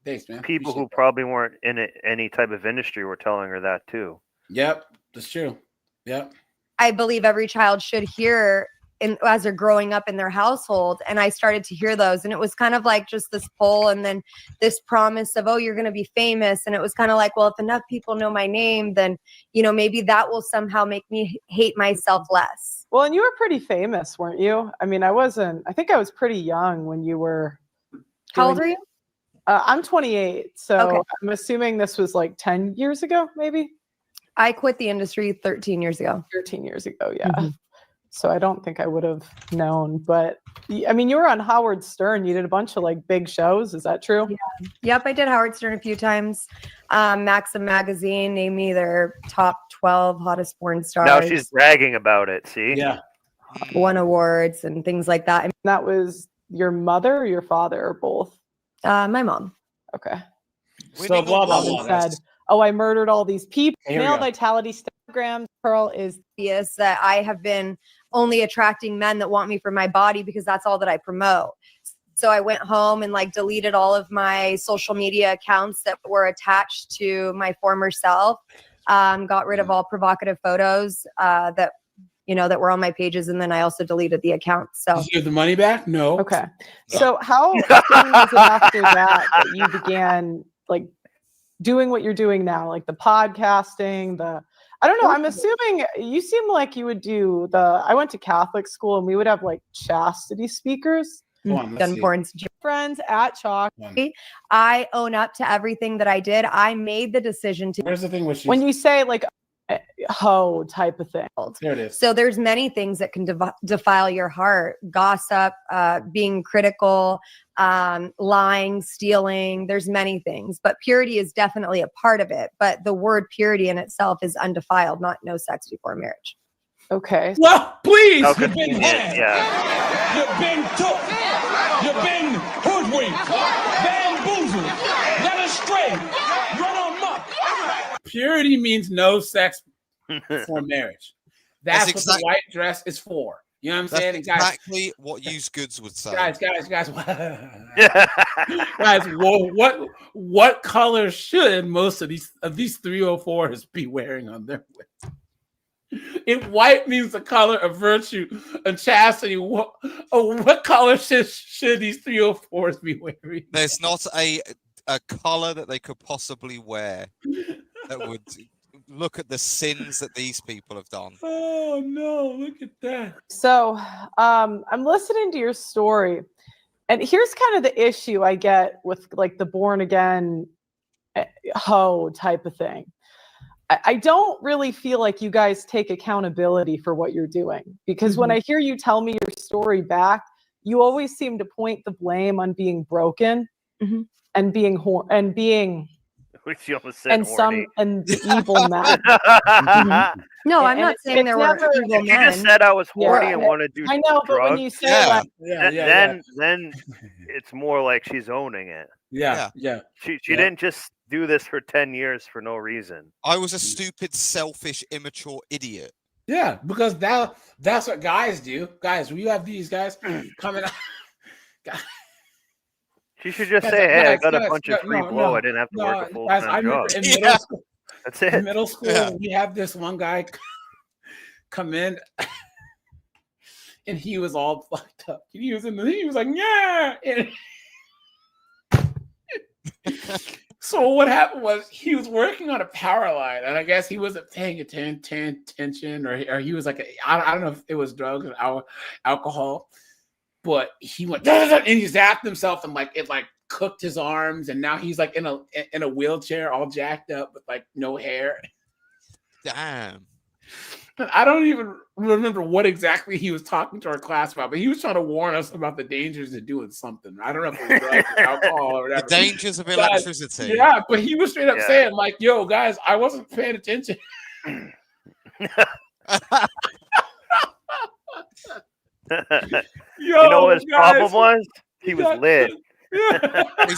thanks, man. People who probably weren't in any type of industry were telling her that too. Yep, that's true. Yep. I believe every child should hear as they're growing up in their household. And I started to hear those, and it was kind of like just this pull and then this promise of, oh, you're going to be famous. And it was kind of like, well, if enough people know my name, then, maybe that will somehow make me hate myself less. Well, and you were pretty famous, weren't you? I mean, I think I was pretty young when you were. How old are you? I'm 28. So okay. I'm assuming this was 10 years ago, maybe? I quit the industry 13 years ago. 13 years ago, yeah. Mm-hmm. So I don't think I would have known. But, I mean, you were on Howard Stern. You did a bunch of big shows. Is that true? Yeah. Yep, I did Howard Stern a few times. Maxim Magazine named me their top 12 hottest porn stars. Now she's bragging about it, see? Yeah. Won awards and things like that. That was your mother or your father or both? My mom. Okay. So blah, blah, blah. Said, oh, I murdered all these people. Male vitality Instagram. Pearl is that I have been only attracting men that want me for my body because that's all that I promote. So I went home and deleted all of my social media accounts that were attached to my former self. Got rid of all provocative photos that were on my pages, and then I also deleted the account. So did you give the money back? No. Okay. So how soon was it after that you began doing what you're doing now, the podcasting, I don't know. I'm assuming you seem like you would do I went to Catholic school and we would have chastity speakers. Gun porn's friends at Chalk. I own up to everything that I did. I made the decision to. Where's the thing with when you say hoe type of thing. There it is. So there's many things that can defile your heart: gossip, being critical, lying, stealing. There's many things, but purity is definitely a part of it. But the word purity in itself is undefiled, not no sex before marriage. Okay. Well, please. You've been had. You've been took. You've been hoodwinked, bamboozled, led astray, run amok. Purity means no sex before marriage. That's what the white dress is for. You know what I'm saying? That's exactly what used goods would say. Guys. Guys, what color should most of these 304s be wearing on their lips? If white means the color of virtue and chastity, what color should these 304s be wearing? There's not a color that they could possibly wear that would look at the sins that these people have done. Oh no, look at that. So I'm listening to your story, and here's kind of the issue I get with like the born again hoe type of thing. I don't really feel like you guys take accountability for what you're doing, because when I hear you tell me your story back, you always seem to point the blame on being broken and being Which you almost said and horny. the evil men. No, I'm not saying there were evil You just men. said I was horny and want to do I know, drugs. but when you say then it's more like she's owning it. Yeah. She didn't just do this for 10 years for no reason. I was a stupid, selfish, immature idiot. Yeah, because that's what guys do. Guys, when you have these guys coming out. She should just say, "Hey, I got a bunch of free blow. I didn't have to work a full-time job." In middle school, that's it. In middle school, we have this one guy come in, and he was all fucked up. He was like, "Yeah." So what happened was he was working on a power line, and I guess he wasn't paying attention, or he was like, I don't know if it was drugs or alcohol, but he went and he zapped himself, and it cooked his arms, and now he's like in a wheelchair, all jacked up with like no hair. Damn. I don't even remember what exactly he was talking to our class about, but he was trying to warn us about the dangers of doing something. I don't know if it was drugs or alcohol or whatever. The dangers of electricity. Yeah, but he was straight up saying, like, "Yo, guys, I wasn't paying attention." You know what his problem was? He was lit. It's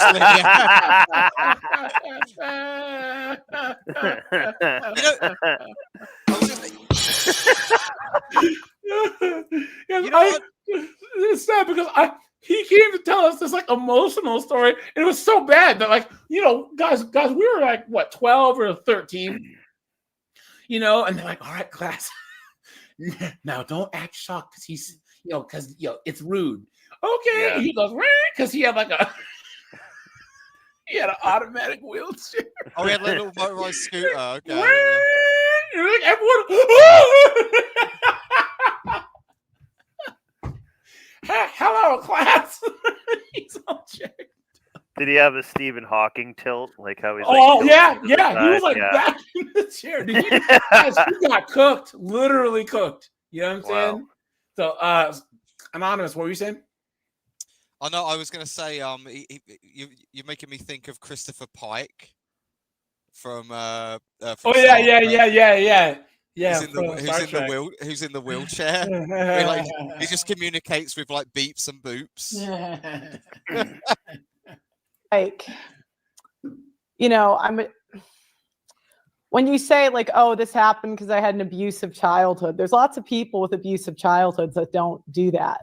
sad because he came to tell us this like emotional story, and it was so bad that guys, we were like what 12 or 13, and they're like, "All right, class, now don't act shocked because he's because it's rude." Okay, yeah. He goes because he had like he had an automatic wheelchair. Oh, he had a little motorized scooter. Okay. Like everyone. Hello, class. He's all checked. Did he have a Stephen Hawking tilt, like how he's? Yeah. He was like back in the chair. Guys, he got cooked, literally cooked. You know what I'm saying? So, Anonymous, what were you saying? Oh no, I was going to say, you're making me think of Christopher Pike from yeah. Who's in the wheelchair? He just communicates with like beeps and boops. When you say like, "Oh, this happened because I had an abusive childhood," there's lots of people with abusive childhoods that don't do that.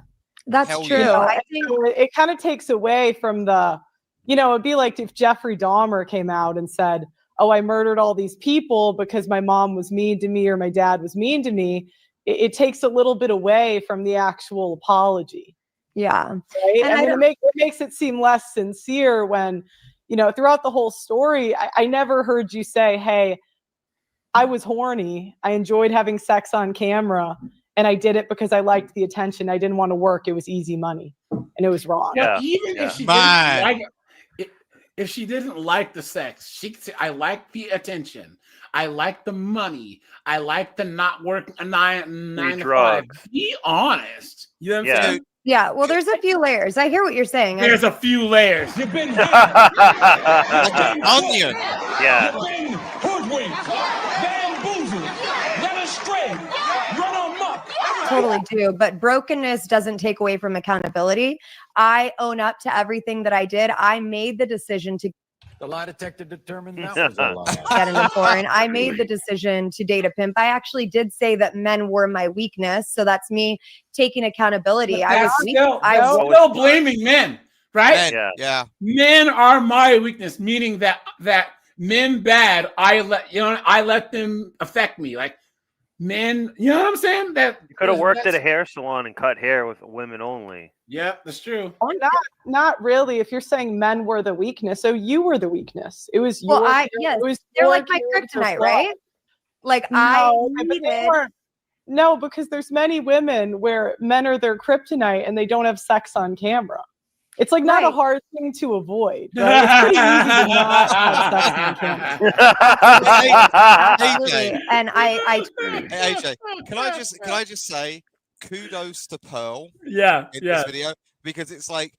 That's true. I think it kind of takes away from the, it'd be like if Jeffrey Dahmer came out and said, "Oh, I murdered all these people because my mom was mean to me or my dad was mean to me." It takes a little bit away from the actual apology. Yeah. Right? And it makes it seem less sincere when, throughout the whole story, I never heard you say, "Hey, I was horny. I enjoyed having sex on camera. And I did it because I liked the attention. I didn't want to work. It was easy money, and it was wrong." Yeah. Even if she didn't like the sex, she could say, "I like the attention. I like the money. I like the not working a nine to drugs. 5. Be honest. You know what I'm saying? Yeah, well, there's a few layers. I hear what you're saying. There's a few layers. You've been Like an onion. Yeah. You've been hoodwinked, bamboozled, led astray, run amok. Totally do. But brokenness doesn't take away from accountability. I own up to everything that I did. I made the decision to The lie detector determined that was a lie. get into porn. I made the decision to date a pimp. I actually did say that men were my weakness. So that's me taking accountability. I was weak. I was still blaming men, right? Men, yeah. Men are my weakness, meaning that men bad. I let them affect me. Like men, you know what I'm saying? That You could have worked at a hair salon and cut hair with women only. Yeah, that's true. Not really. If you're saying men were the weakness, so you were the weakness. It was Well, your. yes, it was they're your like my character kryptonite, flaw. right? Like No, I but they needed. weren't. No, because there's many women where men are their kryptonite and they don't have sex on camera. It's like not a hard thing to avoid. Right? It's pretty easy to not have sex on camera. Absolutely. And I Hey, AJ, can I just say kudos to Pearl? Yeah, in yeah. this video, because it's like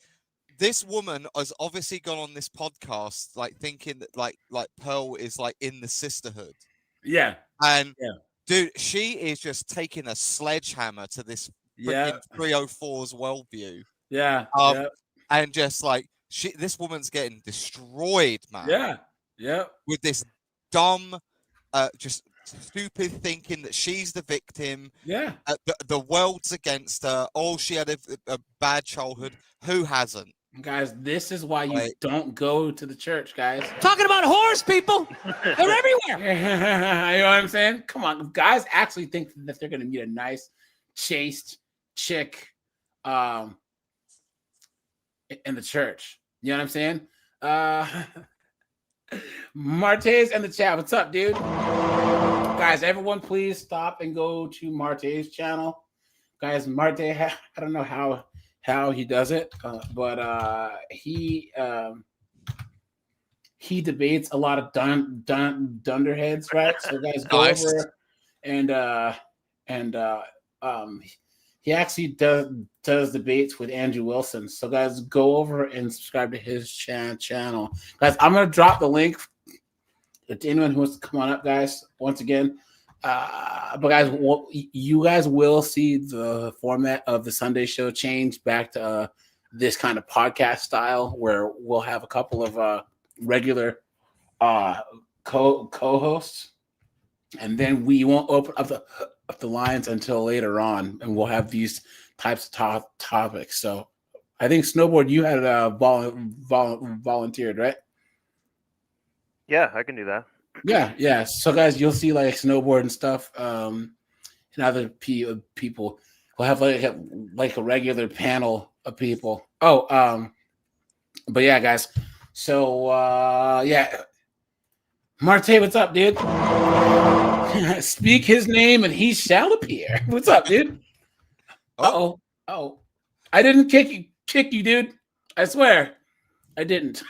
this woman has obviously gone on this podcast like thinking that like Pearl is like in the sisterhood. Yeah. And yeah. dude, she is just taking a sledgehammer to this freaking 304's worldview. Yeah. And just like this woman's getting destroyed, man. Yeah. Yeah. With this dumb, just stupid thinking that she's the victim. Yeah. The world's against her. Oh, she had a bad childhood. Who hasn't? Guys, this is why you don't go to the church, guys. Talking about whores, people. They're everywhere. You know what I'm saying? Come on. Guys actually think that they're going to meet a nice, chaste chick in the church. You know what I'm saying? Marte's in the chat. What's up, dude? Guys, everyone, please stop and go to Marte's channel. Guys, Marte, I don't know how he does it, but he debates a lot of dunderheads, right? So guys, go over and he actually does debates with Andrew Wilson. So guys, go over and subscribe to his channel. Guys, I'm gonna drop the link to anyone who wants to come on up, guys. Once again. But guys, you guys will see the format of the Sunday show change back to this kind of podcast style, where we'll have a couple of regular co-hosts, and then we won't open up the lines until later on, and we'll have these types of topics. So I think Snowboard, you had volunteered, right? Yeah, I can do that. Yeah. So guys, you'll see like Snowboard and stuff, and other people. We'll have like a regular panel of people. But yeah, guys. So yeah, Marte, what's up, dude? Speak his name and he shall appear. What's up, dude? Oh, I didn't kick you, dude. I swear, I didn't.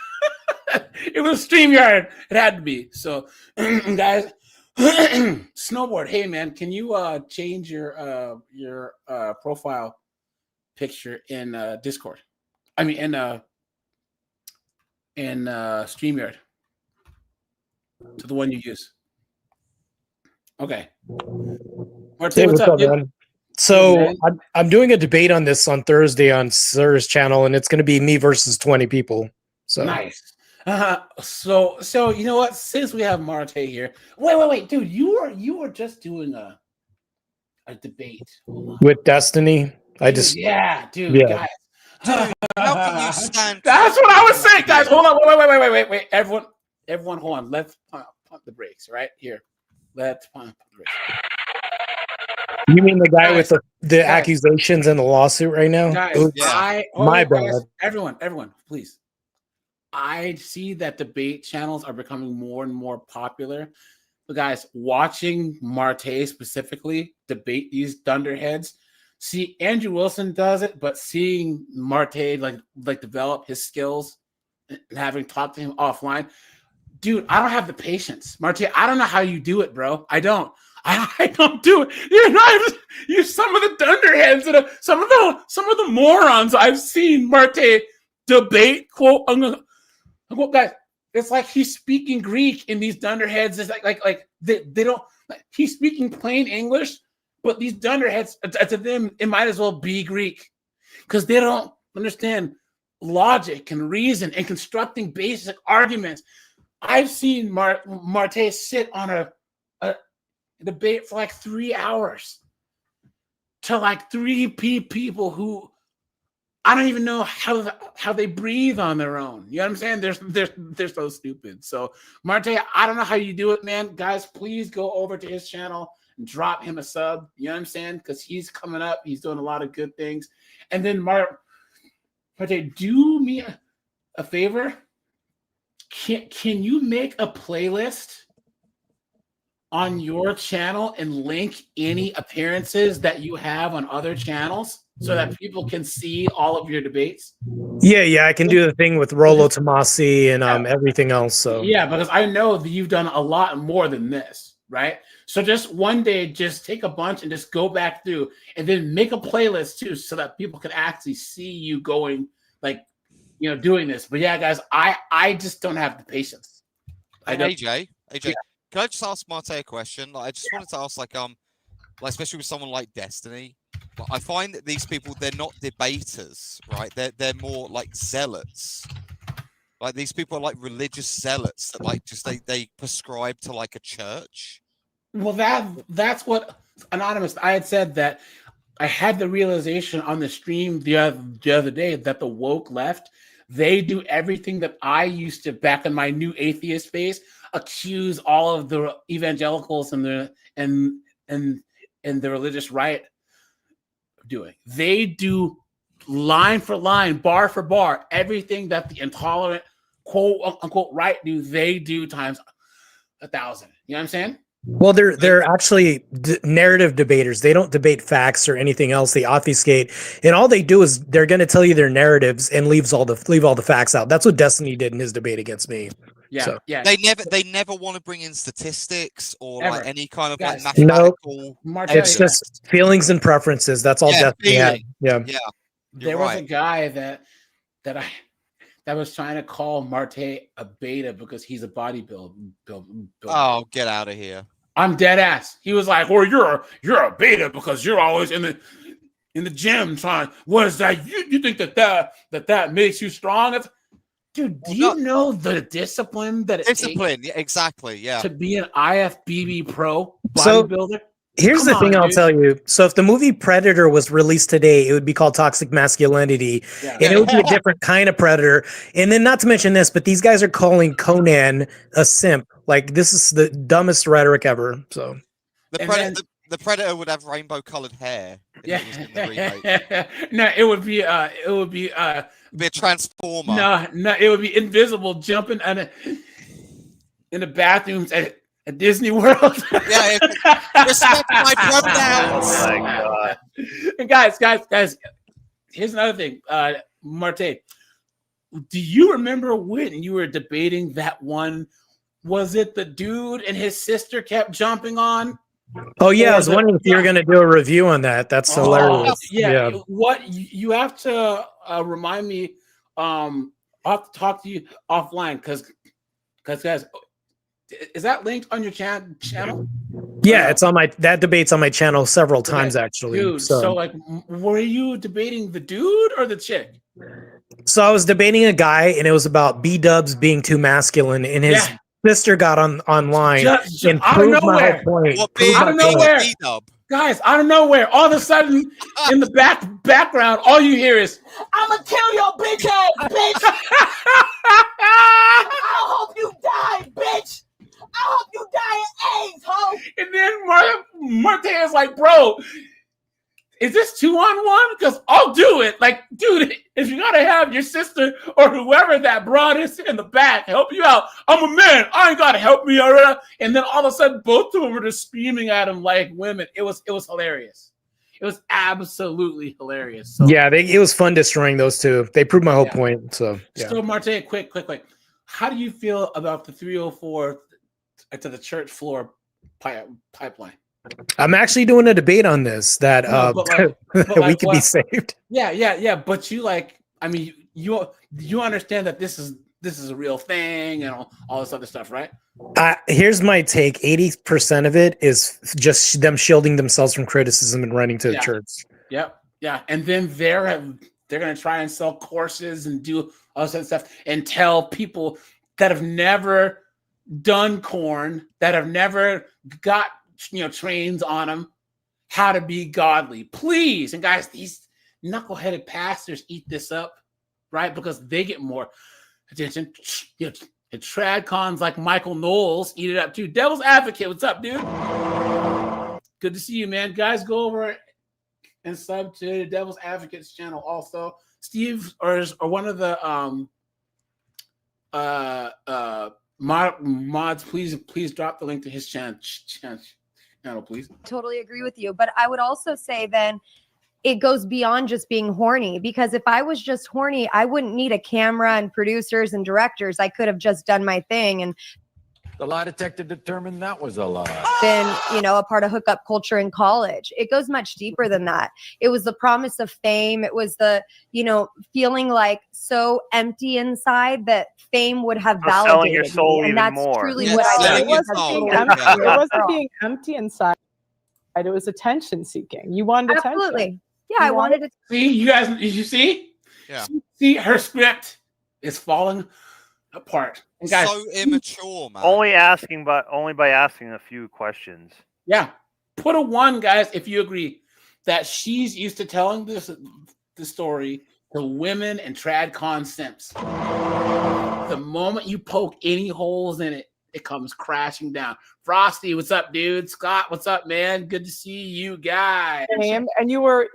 It was StreamYard. It had to be. So, guys, Snowboard. Hey, man, can you change your profile picture in Discord? I mean, in StreamYard to the one you use. Okay. Martin, Hey, what's up, dude? man? So I'm doing a debate on this on Thursday on Sir's channel, and it's going to be me versus 20 people. So nice. So you know what? Since we have Marte here, wait, dude, you were just doing a debate with Destiny. Guys. How can you stand? That's what I was saying, guys. Hold on, wait, everyone, hold on. Let's pump the brakes right here. Let's pump the brakes. You mean the guy with the accusations and the lawsuit right now? Guys, Oops. My bad. Guys, everyone, please. I see that debate channels are becoming more and more popular. But guys, watching Marte specifically debate these dunderheads, see Andrew Wilson does it, but seeing Marte like develop his skills and having talked to him offline, dude, I don't have the patience, Marte. I don't know how you do it, bro. I don't do it. You're some of the dunderheads that some of the morons I've seen Marte debate. Quote unquote, guys. It's like he's speaking Greek in these dunderheads. It's like they don't. He's speaking plain English, but these dunderheads, to them, it might as well be Greek because they don't understand logic and reason and constructing basic arguments. I've seen Marte sit on a debate for like 3 hours to like 3 people who I don't even know how they breathe on their own. You know what I'm saying? They're so stupid. So Marte, I don't know how you do it, man. Guys, please go over to his channel and drop him a sub. You know what I'm saying? Because he's coming up. He's doing a lot of good things. And then Marte, do me a favor. Can you make a playlist on your channel and link any appearances that you have on other channels so that people can see all of your debates? Yeah, I can do the thing with Rollo Tomasi and everything else. So yeah, because I know that you've done a lot more than this, right? So just one day, just take a bunch and just go back through and then make a playlist too so that people can actually see you going, like, you know, doing this. But yeah, guys, I just don't have the patience. AJ, can I just ask Marte a question? Like, I just wanted to ask, like especially with someone like Destiny, I find that these people, they're not debaters, right? They're more like zealots. Like these people are like religious zealots that like just they prescribe to like a church. Well, that's what Anonymous. I had said that I had the realization on the stream the other day that the woke left, they do everything that I used to back in my new atheist phase accuse all of the evangelicals and the religious right of doing. They do line for line, bar for bar, everything that the intolerant quote unquote right do, they do times 1,000. You know what I'm saying? Well, they're actually narrative debaters. They don't debate facts or anything else. They obfuscate, and all they do is they're going to tell you their narratives and leave all the facts out. That's what Destiny did in his debate against me. Yeah, so. yeah. They never want to bring in statistics or Ever. like any kind of Guys, like mathematical. It's just feelings and preferences. That's all Destiny had. Yeah. There was a guy that was trying to call Marte a beta because he's a bodybuilder. Oh, get out of here! I'm dead ass. He was like, "Well, you're a beta because you're always in the gym trying. What is that? You think that makes you strong?" It's, dude, do you know the discipline that it takes? Yeah, exactly. Yeah. To be an IFBB pro bodybuilder. Here's the thing I'll tell you. So if the movie Predator was released today, it would be called Toxic Masculinity. Yeah. And it would be a different kind of predator. And then not to mention this, but these guys are calling Conan a simp. Like, this is the dumbest rhetoric ever. So the Predator would have rainbow colored hair. Yeah. No, it would be a transformer. No, it would be invisible jumping in the bathrooms at Disney World. Yeah, respect my pronouns. Oh my god. And guys, here's another thing. Marte, do you remember when you were debating that one? Was it the dude and his sister kept jumping on? Oh yeah, I was wondering if you were going to do a review on that. That's hilarious. Yeah. What you have to remind me. I'll have to talk to you offline because guys. Is that linked on your channel? Yeah, it's on that debate's on my channel several times actually. Dude, so like, were you debating the dude or the chick? So I was debating a guy, and it was about B-dubs being too masculine, and his sister got online and proved my whole point. Out of nowhere, guys, out of nowhere, all of a sudden, in the background, all you hear is, "I'ma kill your bitch ass, bitch! I hope you die, bitch! I hope you die of AIDS, ho!" And then Marte is like, "Bro, is this 2-on-1? Because I'll do it. Like, dude, if you gotta have your sister or whoever that broad is in the back help you out, I'm a man. I ain't gotta help me already." And then all of a sudden, both of them were just screaming at him like women. It was hilarious. It was absolutely hilarious. So, yeah, it was fun destroying those two. They proved my whole point. So, yeah. So Marte, quick. how do you feel about the 304 to the church floor pipeline? I'm actually doing a debate on this that we could be saved. Yeah. But you I mean, you understand that this is a real thing and all this other stuff, right? Here's my take. 80% of it is just them shielding themselves from criticism and running to the church. Yep. Yeah. And then they're going to try and sell courses and do all this other stuff and tell people that have never done corn, that have never got, trains on them how to be godly. Please. And guys, these knuckleheaded pastors eat this up, right? Because they get more attention. And trad cons like Michael Knowles eat it up too. Devil's Advocate, what's up, dude? Good to see you, man. Guys, go over and sub to the Devil's Advocate's channel also. Steve or one of the mods, please drop the link to his channel, please. Totally agree with you. But I would also say then it goes beyond just being horny, because if I was just horny, I wouldn't need a camera and producers and directors. I could have just done my thing and The lie detector determined that was a lie. been, a part of hookup culture in college. It goes much deeper than that. It was the promise of fame. It was the, feeling like so empty inside that fame would have validated selling your soul me. And even that's more. truly Yeah, what I selling did. your Was soul. being Yeah. empty. It wasn't being empty inside. It was attention seeking. You wanted attention. Absolutely. Yeah, I wanted to See, you guys, did you see? Yeah. See, her script is falling apart. And guys, so immature, man. Only by asking a few questions. Yeah. Put a 1, guys, if you agree that she's used to telling the story to women and trad con simps. The moment you poke any holes in it, it comes crashing down. Frosty, what's up, dude? Scott, what's up, man? Good to see you guys. And you were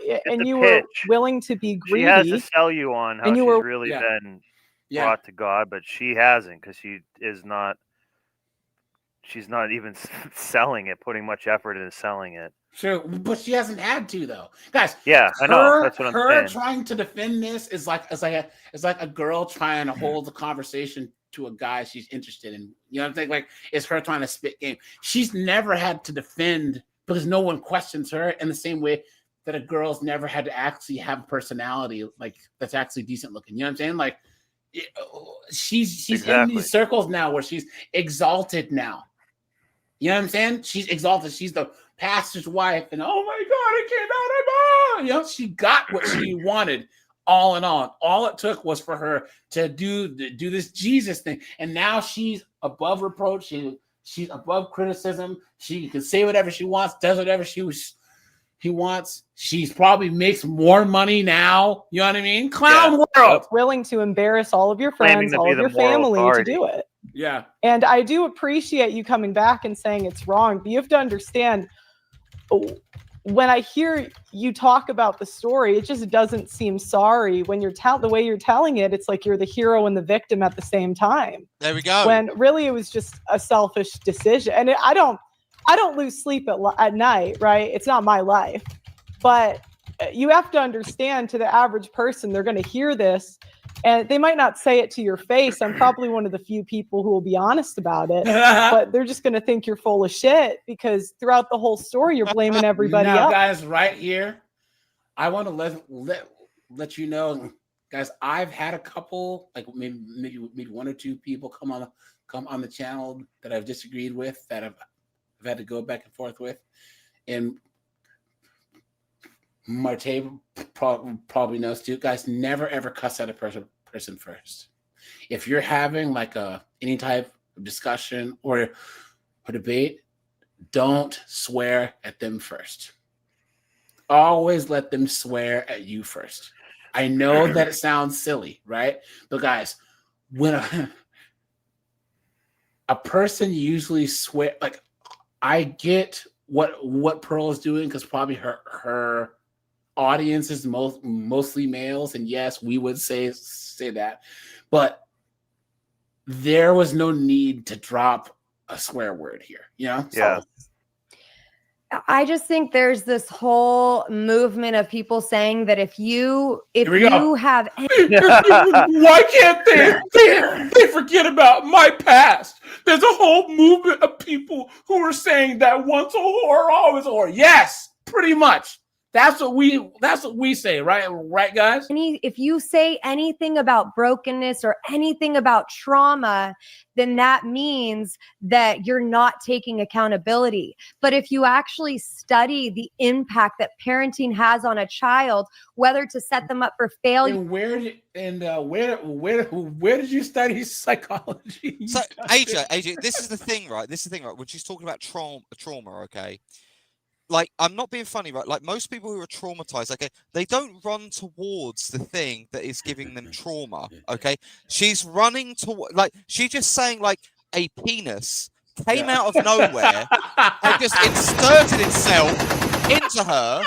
willing to be greedy. She has to sell you on how and she's you were really been brought to God, but she hasn't, because she's not even selling it, putting much effort into selling it. Sure, but she hasn't had to, though, guys. Yeah, I know. That's what I'm saying. Her trying to defend this is like a girl trying to hold the conversation to a guy she's interested in. You know what I'm saying? Like, it's her trying to spit game. She's never had to defend because no one questions her, in the same way that a girl's never had to actually have a personality like that's actually decent looking. You know what I'm saying? Like, she's in these circles now where she's exalted now. You know what I'm saying? She's exalted. She's the pastor's wife, and oh my God, it came out of she got what she wanted. All in all it took was for her to do this Jesus thing, and now she's above reproach. She's above criticism. She can say whatever she wants, does whatever he wants. She's probably makes more money now. You know what I mean? Clown world. Willing to embarrass all of your friends, all of your family to do it. Yeah. And I do appreciate you coming back and saying it's wrong, but you have to understand, when I hear you talk about the story, it just doesn't seem sorry. When you're the way you're telling it, it's like you're the hero and the victim at the same time. There we go. When really it was just a selfish decision. And I don't lose sleep at night, right? It's not my life. But you have to understand, to the average person, they're going to hear this and they might not say it to your face. I'm probably one of the few people who will be honest about it, but they're just going to think you're full of shit because throughout the whole story, you're blaming everybody now, else. Guys, right here, I want to let you know, guys, I've had a couple, like maybe 1 or 2 people come on the channel that I've disagreed with, that I've had to go back and forth with, and Marte probably knows too. Guys, never ever cuss at a person first. If you're having like any type of discussion or debate, don't swear at them first. Always let them swear at you first. I know that it sounds silly, right? But guys, when a person usually swear, like, I get what Pearl is doing, because probably her audience is mostly males, and yes, we would say that, but there was no need to drop a swear word here, you know? Yeah. I just think there's this whole movement of people saying that if you have why can't they forget about my past? There's a whole movement of people who are saying that once a whore, always a whore. Yes, pretty much. That's what we say, right? Right, guys? If you say anything about brokenness or anything about trauma, then that means that you're not taking accountability. But if you actually study the impact that parenting has on a child, whether to set them up for failure. And where did you study psychology? So AJ, this is the thing, right? When she's talking about trauma, okay? Like, I'm not being funny, right? Like, most people who are traumatized, okay, they don't run towards the thing that is giving them trauma, okay? She's running to, like, she's just saying, like, a penis came out of nowhere and just inserted itself into her,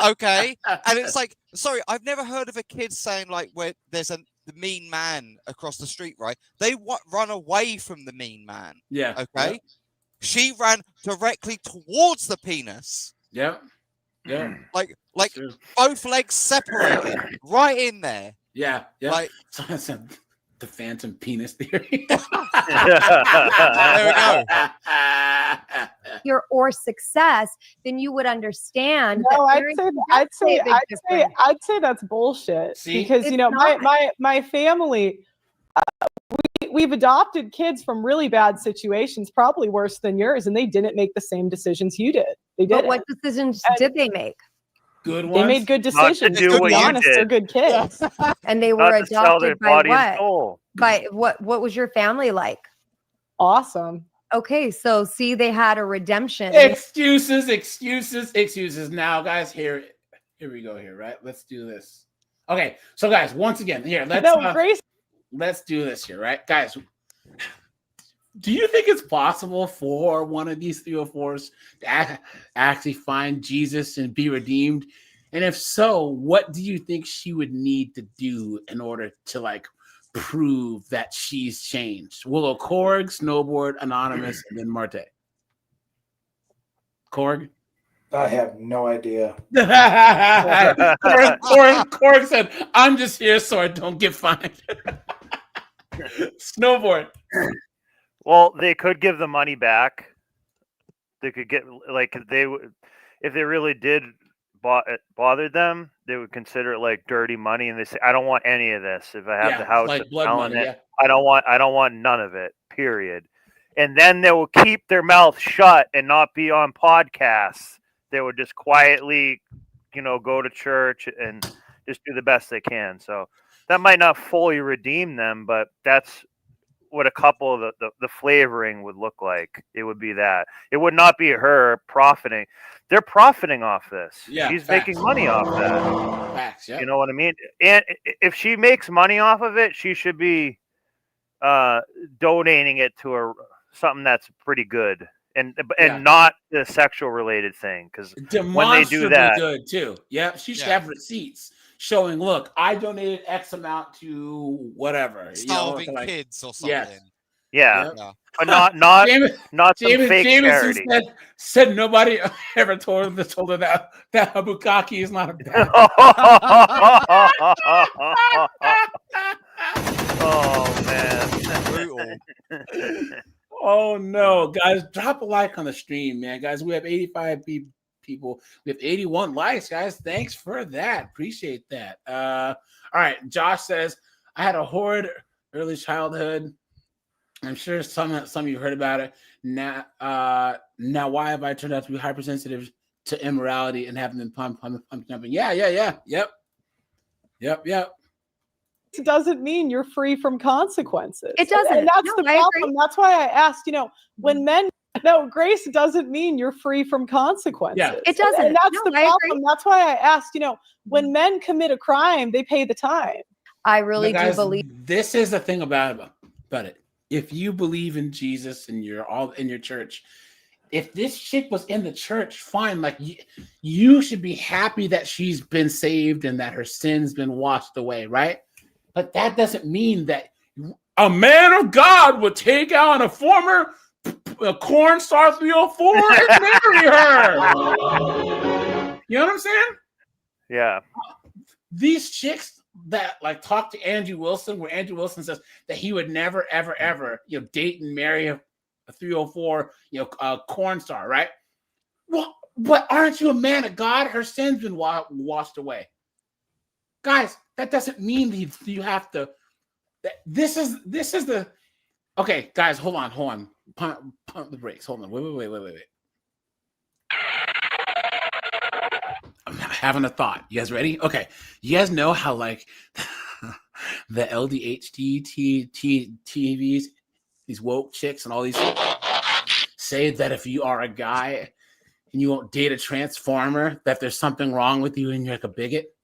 okay? And it's like, sorry, I've never heard of a kid saying, like, where there's the mean man across the street, right? They run away from the mean man, okay? Yeah. She ran directly towards the penis. Yeah. Like both legs separated, right in there. Yeah. Like, so that's the phantom penis theory. There we go. Or success, then you would understand. No, that I'd say that's bullshit. See? Because It's you know not. my family. We've adopted kids from really bad situations, probably worse than yours, and they didn't make the same decisions you did. They did. But what decisions did they make? Good ones. They made good decisions. do To what be you honest, did. they're good kids. And they Not were to sell their adopted by body and what? soul. By what was your family like? Awesome. Okay, so see, they had a redemption. Excuses. Now, guys, here we go. Here, right? Let's do this. Okay, so guys, once again, here, let's do this here, right, guys? Do you think it's possible for one of these 304s to actually find Jesus and be redeemed? And if so, what do you think she would need to do in order to, like, prove that she's changed? Willow Korg, Snowboard, Anonymous, and then Marte. Korg? I have no idea. Korg said, I'm just here so I don't get fined. Snowboard. Well, they could give the money back. They could get, like, if they really did bother them, they would consider it like dirty money, and they say, I don't want any of this. If I have the house, like blood money, I don't want none of it, period. And then they will keep their mouth shut and not be on podcasts. They would just quietly, go to church and just do the best they can. So that might not fully redeem them, but that's what a couple of the flavoring would look like. It would be that. It would not be her profiting. They're profiting off this. Yeah, she's facts. making money off that. Facts, yeah. You know what I mean? And if she makes money off of it, she should be donating it to something that's pretty good and not the sexual related thing. Because when they do that, good too. Yeah, she should have receipts showing, look, I donated X amount to whatever. Starving kids or something. Yes. Yeah. But not some fake charity. Said nobody ever told her that Habukaki is not a bad. Oh man. Brutal. Oh no, guys, drop a like on the stream, man. Guys, we have 85 people. We have 81 likes, guys. Thanks for that. Appreciate that. All right. Josh says, I had a horrid early childhood. I'm sure some of you heard about it. Now why have I turned out to be hypersensitive to immorality and haven't been pumping? Yeah. Yep. It doesn't mean you're free from consequences. It doesn't. And that's the problem. That's why I asked, when men, grace doesn't mean you're free from consequences. Yeah. It doesn't. And that's the problem. That's why I asked, when men commit a crime, they pay the time. I really Guys, do believe. This is the thing about it. If you believe in Jesus and you're all in your church, if this chick was in the church, fine. Like you should be happy that she's been saved and that her sins been washed away, right? But that doesn't mean that a man of God would take on a former corn star 304 and marry her. You know what I'm saying? Yeah. These chicks that like talk to Andrew Wilson, where Andrew Wilson says that he would never, ever, ever, date and marry a 304, corn star, right? Well, but aren't you a man of God? Her sin's been washed away. Guys, that doesn't mean you have to. This is the. Okay, guys, hold on. Pump the brakes. Hold on. Wait. I'm having a thought. You guys ready? Okay. You guys know how like the LDHD TVs, these woke chicks and all these say that if you are a guy and you won't date a transformer, that there's something wrong with you and you're like a bigot,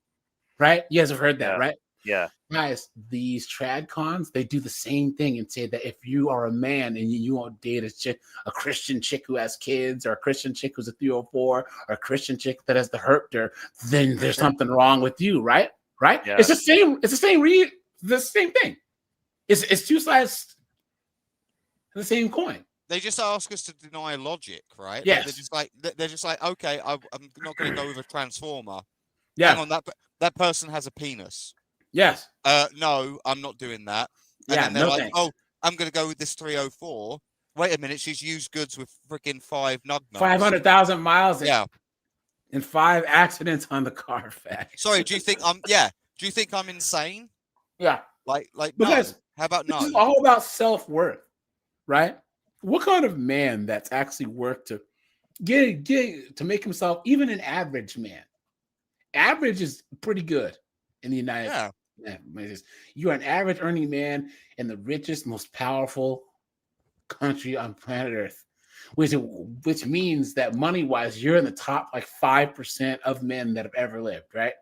right? You guys have heard that, right? Yeah. Guys, these trad cons, they do the same thing and say that if you are a man and you won't date a Christian chick who has kids, or a Christian chick who's a 304, or a Christian chick that has the herpter, then there's something wrong with you, right? Right? Yeah. It's the same thing. It's two sides of the same coin. They just ask us to deny logic, right? Yes. They're just like, okay, I'm not going to go with a transformer. Yeah. Hang on, that person has a penis. Yes. No, I'm not doing that. And Yeah, then they're no like, thanks. oh, I'm going to go with this 304. Wait a minute, she's used goods with freaking 5 nug nugs. 500,000 miles. Yeah. And 5 accidents on the Carfax. Sorry, do you think I'm insane? Yeah. Like Because no. How about no? This is all about self-worth, right? What kind of man that's actually worked to get to make himself even an average man? Average is pretty good in the United States. You are an average earning man in the richest, most powerful country on planet Earth, which means that money-wise, you're in the top like 5% of men that have ever lived, right?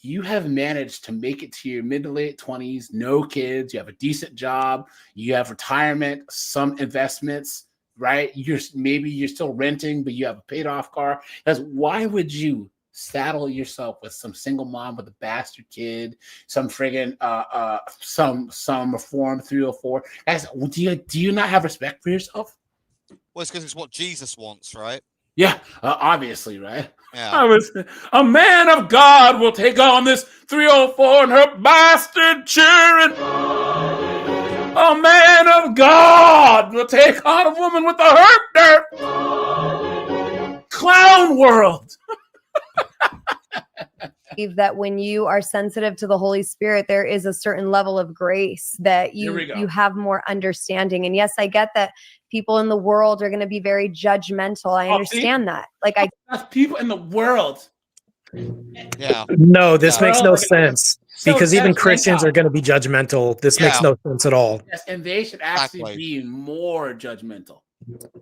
You have managed to make it to your mid to late 20s, no kids, you have a decent job, you have retirement, some investments, right? You're still renting, but you have a paid off car. Because why would you saddle yourself with some single mom with a bastard kid, some friggin' some reformed 304? Guys, do you not have respect for yourself? Well, it's because it's what Jesus wants, right? Yeah, obviously, right? Yeah. A man of God will take on this 304 and her bastard children. A man of God will take on a woman with a herp dirt. Clown world. That when you are sensitive to the Holy Spirit, there is a certain level of grace that you have more understanding. And yes, I get that people in the world are going to be very judgmental. I understand that. Like that's people in the world. Yeah. No, this makes no sense because even Christians are going to be judgmental. This makes no sense at all. Yes, and they should actually be more judgmental.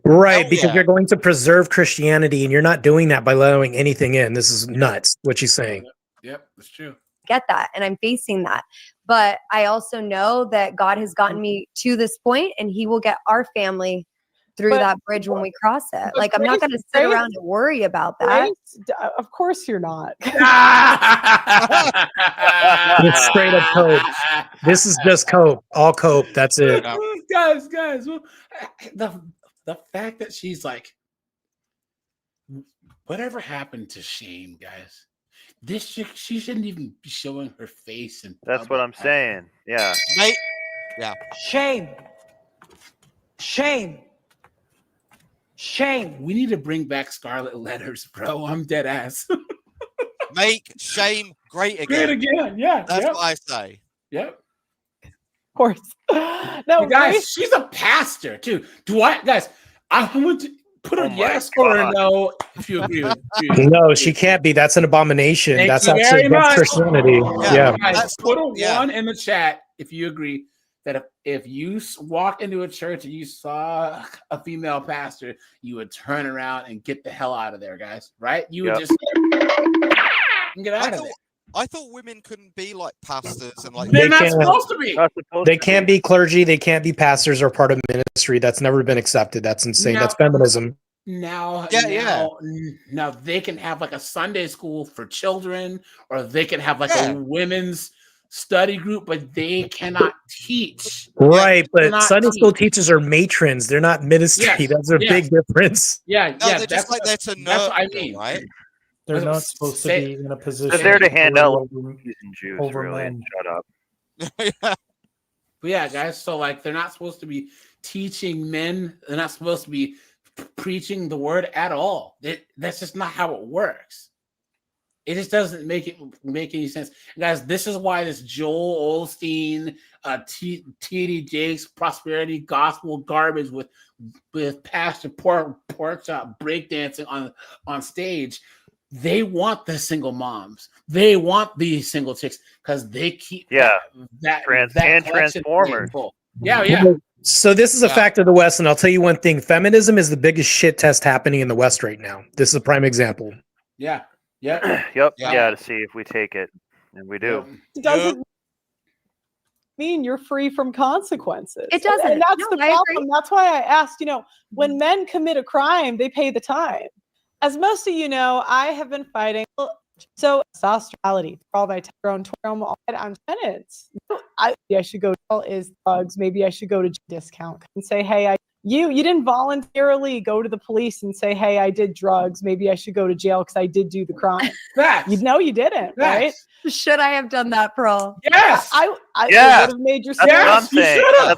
Right, because you're going to preserve Christianity and you're not doing that by allowing anything in. This is nuts, what she's saying. Yep, that's true. Get that, and I'm facing that. But I also know that God has gotten me to this point, and he will get our family through that bridge when we cross it. Like, I'm not going to sit around and worry about that. Of course you're not. It's straight up cope. This is just cope. All cope. That's it. Guys, the fact that she's like, whatever happened to shame, guys? She shouldn't even be showing her face. And that's what I'm saying. Yeah. Mate. Yeah. Shame. We need to bring back scarlet letters, bro. I'm dead ass. Make shame great again. Great again. Yeah. That's what I say. Yep. Of course. No, guys, she's a pastor too. I want to put a yes or a no if you agree with me. No, she can't be. That's an abomination. That's actually against Christianity. Yeah. Guys, put a 1 in the chat if you agree that if you walk into a church and you saw a female pastor, you would turn around and get the hell out of there, guys. Right? You would just get out of there. I thought women couldn't be like pastors and like they're not supposed to be. They can't be clergy. They can't be pastors or part of ministry. That's never been accepted. That's insane. That's feminism. Now they can have like a Sunday school for children, or they can have like a women's study group, but they cannot teach. Right, but cannot Sunday teach. school teachers are matrons. They're not ministry. Yes, That's a big difference. Yeah, No, yeah, they're just like there to that's what I nurture, mean. right? They're not supposed to be in a position They're to to hand rule out over, P's and Jews, over really. men. Shut up. But yeah, guys, so like they're not supposed to be teaching men. They're not supposed to be preaching the word at all. That's just not how it works. It just doesn't make any sense. Guys, this is why this Joel Osteen, T.D. Jakes, prosperity gospel garbage with Pastor Porkchop breakdancing on stage. They want the single moms. They want these single chicks because they keep that Transformers. Full. Yeah. So this is a fact of the West, and I'll tell you one thing: feminism is the biggest shit test happening in the West right now. This is a prime example. Yeah. Yep. Yeah, to see if we take it, and we do. It doesn't mean you're free from consequences. It doesn't. And that's No, the I problem. agree. That's why I asked, when men commit a crime, they pay the time. As most of you know, I have been fighting. So, testosterone, all by grown on penance. Maybe I should go to drugs. Maybe I should go to discount and say, hey, you didn't voluntarily go to the police and say, hey, I did drugs. Maybe I should go to jail because I did do the crime. You know you didn't, right? Should I have done that, Pearl? Yes. I would have made your That's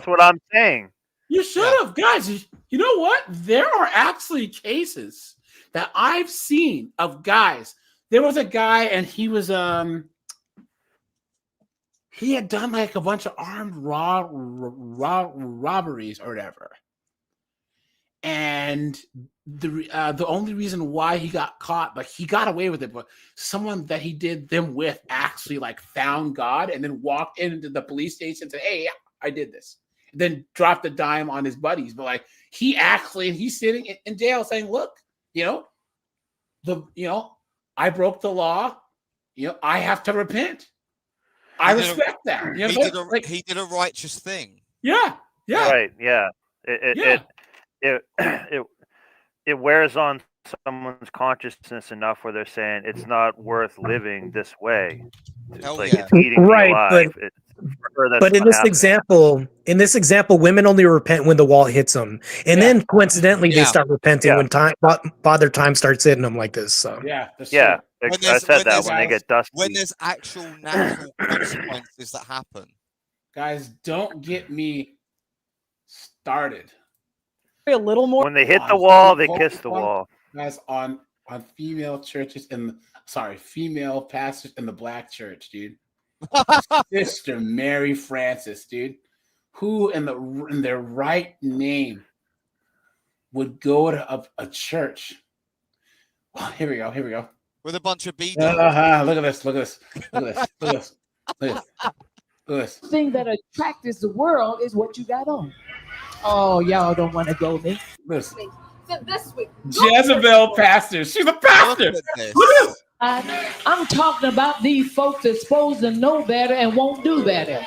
what I'm saying. You should have, guys. You know what? There are actually cases that I've seen of guys. There was a guy, and he was he had done like a bunch of armed robberies or whatever. And the only reason why he got caught, like he got away with it, but someone that he did them with actually like found God and then walked into the police station and said, hey, I did this. And then dropped a dime on his buddies. But like he's sitting in jail saying, look, I broke the law. I have to repent. I respect that. He did a righteous thing. Yeah. Right. Yeah. It wears on someone's consciousness enough where they're saying it's not worth living this way. It's it's eating me alive. But in this example, women only repent when the wall hits them, and then coincidentally they start repenting when Father Time starts hitting them like this. So I said that when they get dusty. When there's actual natural consequences that happen. Guys, don't get me started. A little more. When they hit the wall, they kiss the wall. Guys, on female churches female pastors in the black church, dude. Sister Mary Francis, dude, who in their right name would go to a church. Oh, here we go. With a bunch of beaters. Look at this. Look at this. Thing that attracts the world is what you got on. Oh, y'all don't want to go there. Listen. So this week, Jezebel pastor. She's a pastor. Look at this. I'm talking about these folks that's supposed to know better and won't do better.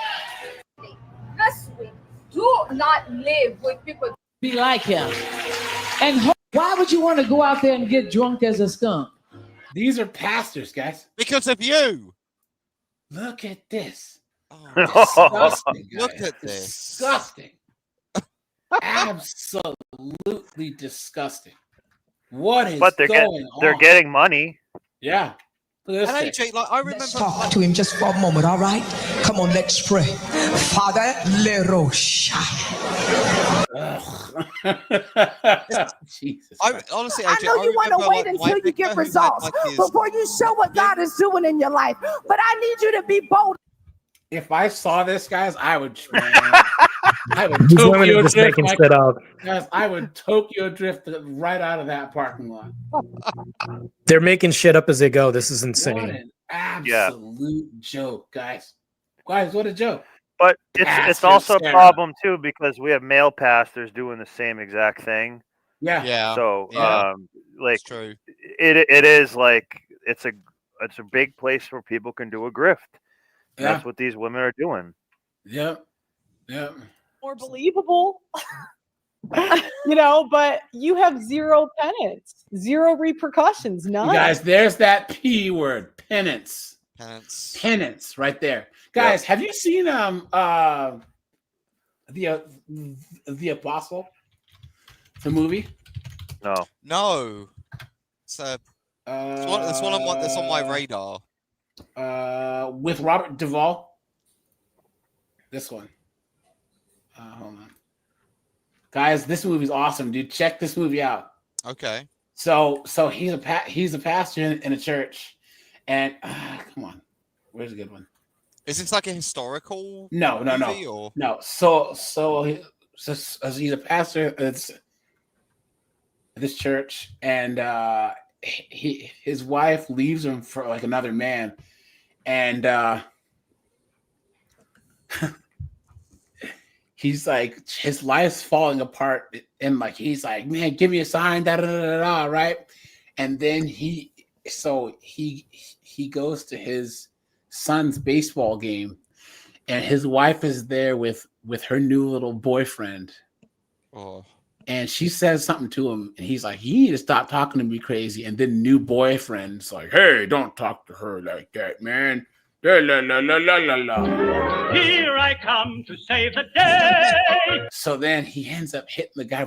This week, do not live with people be like him. And why would you want to go out there and get drunk as a skunk? These are pastors, guys. Because of you. Look at this. Disgusting, guys. Look at this. Disgusting. Absolutely disgusting. What is going on? They're getting money. Yeah. And AJ, I remember. Let's talk to him just for a moment, all right? Come on, let's pray. Father, Lerosha. Jesus. Honestly, AJ, I know you want to wait until you get results before you show what God is doing in your life. But I need you to be bold. If I saw this, guys, I would Tokyo drift. Guys, I would Tokyo drift right out of that parking lot. They're making shit up as they go. This is insane. What an absolute joke, guys. Guys, what a joke. But it's also a problem too because we have male pastors doing the same exact thing. Yeah. So That's true. It is like it's a big place where people can do a grift. Yeah. That's what these women are doing. Yep. More believable. But you have zero penance, zero repercussions, none. You guys, there's that P word, penance. Penance right there. Guys, have you seen the Apostle, the movie? No. It's one on my radar. With Robert Duvall. This one. Hold on. Guys, this movie's awesome, dude. Check this movie out. Okay. So he's a pastor in a church, and come on, where's a good one? Is this like a historical? No. So he's a pastor at this church, and his wife leaves him for like another man, and he's like, his life's falling apart, and like he's like, man, give me a sign, right? And then he goes to his son's baseball game, and his wife is there with her new little boyfriend. Oh. And she says something to him, and he's like, you need to stop talking to me crazy. And then new boyfriend's like, hey, don't talk to her like that, man. La, la, la, la, la, la, la. Here I come to save the day. So then he ends up hitting the guy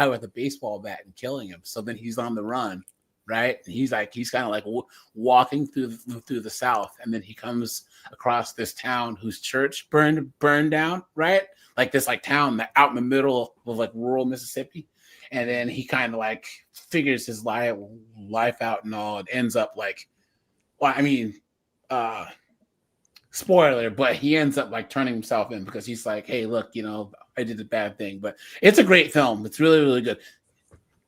with a baseball bat and killing him. So then he's on the run, right? And he's kind of like walking through the South, and then he comes across this town whose church burned down, right? Like this like town that out in the middle of like rural Mississippi. And then he kind of like figures his life out and all. It ends up like, well, I mean, spoiler, but he ends up like turning himself in because he's like, hey, look, you know, I did a bad thing. But it's a great film. It's really, really good.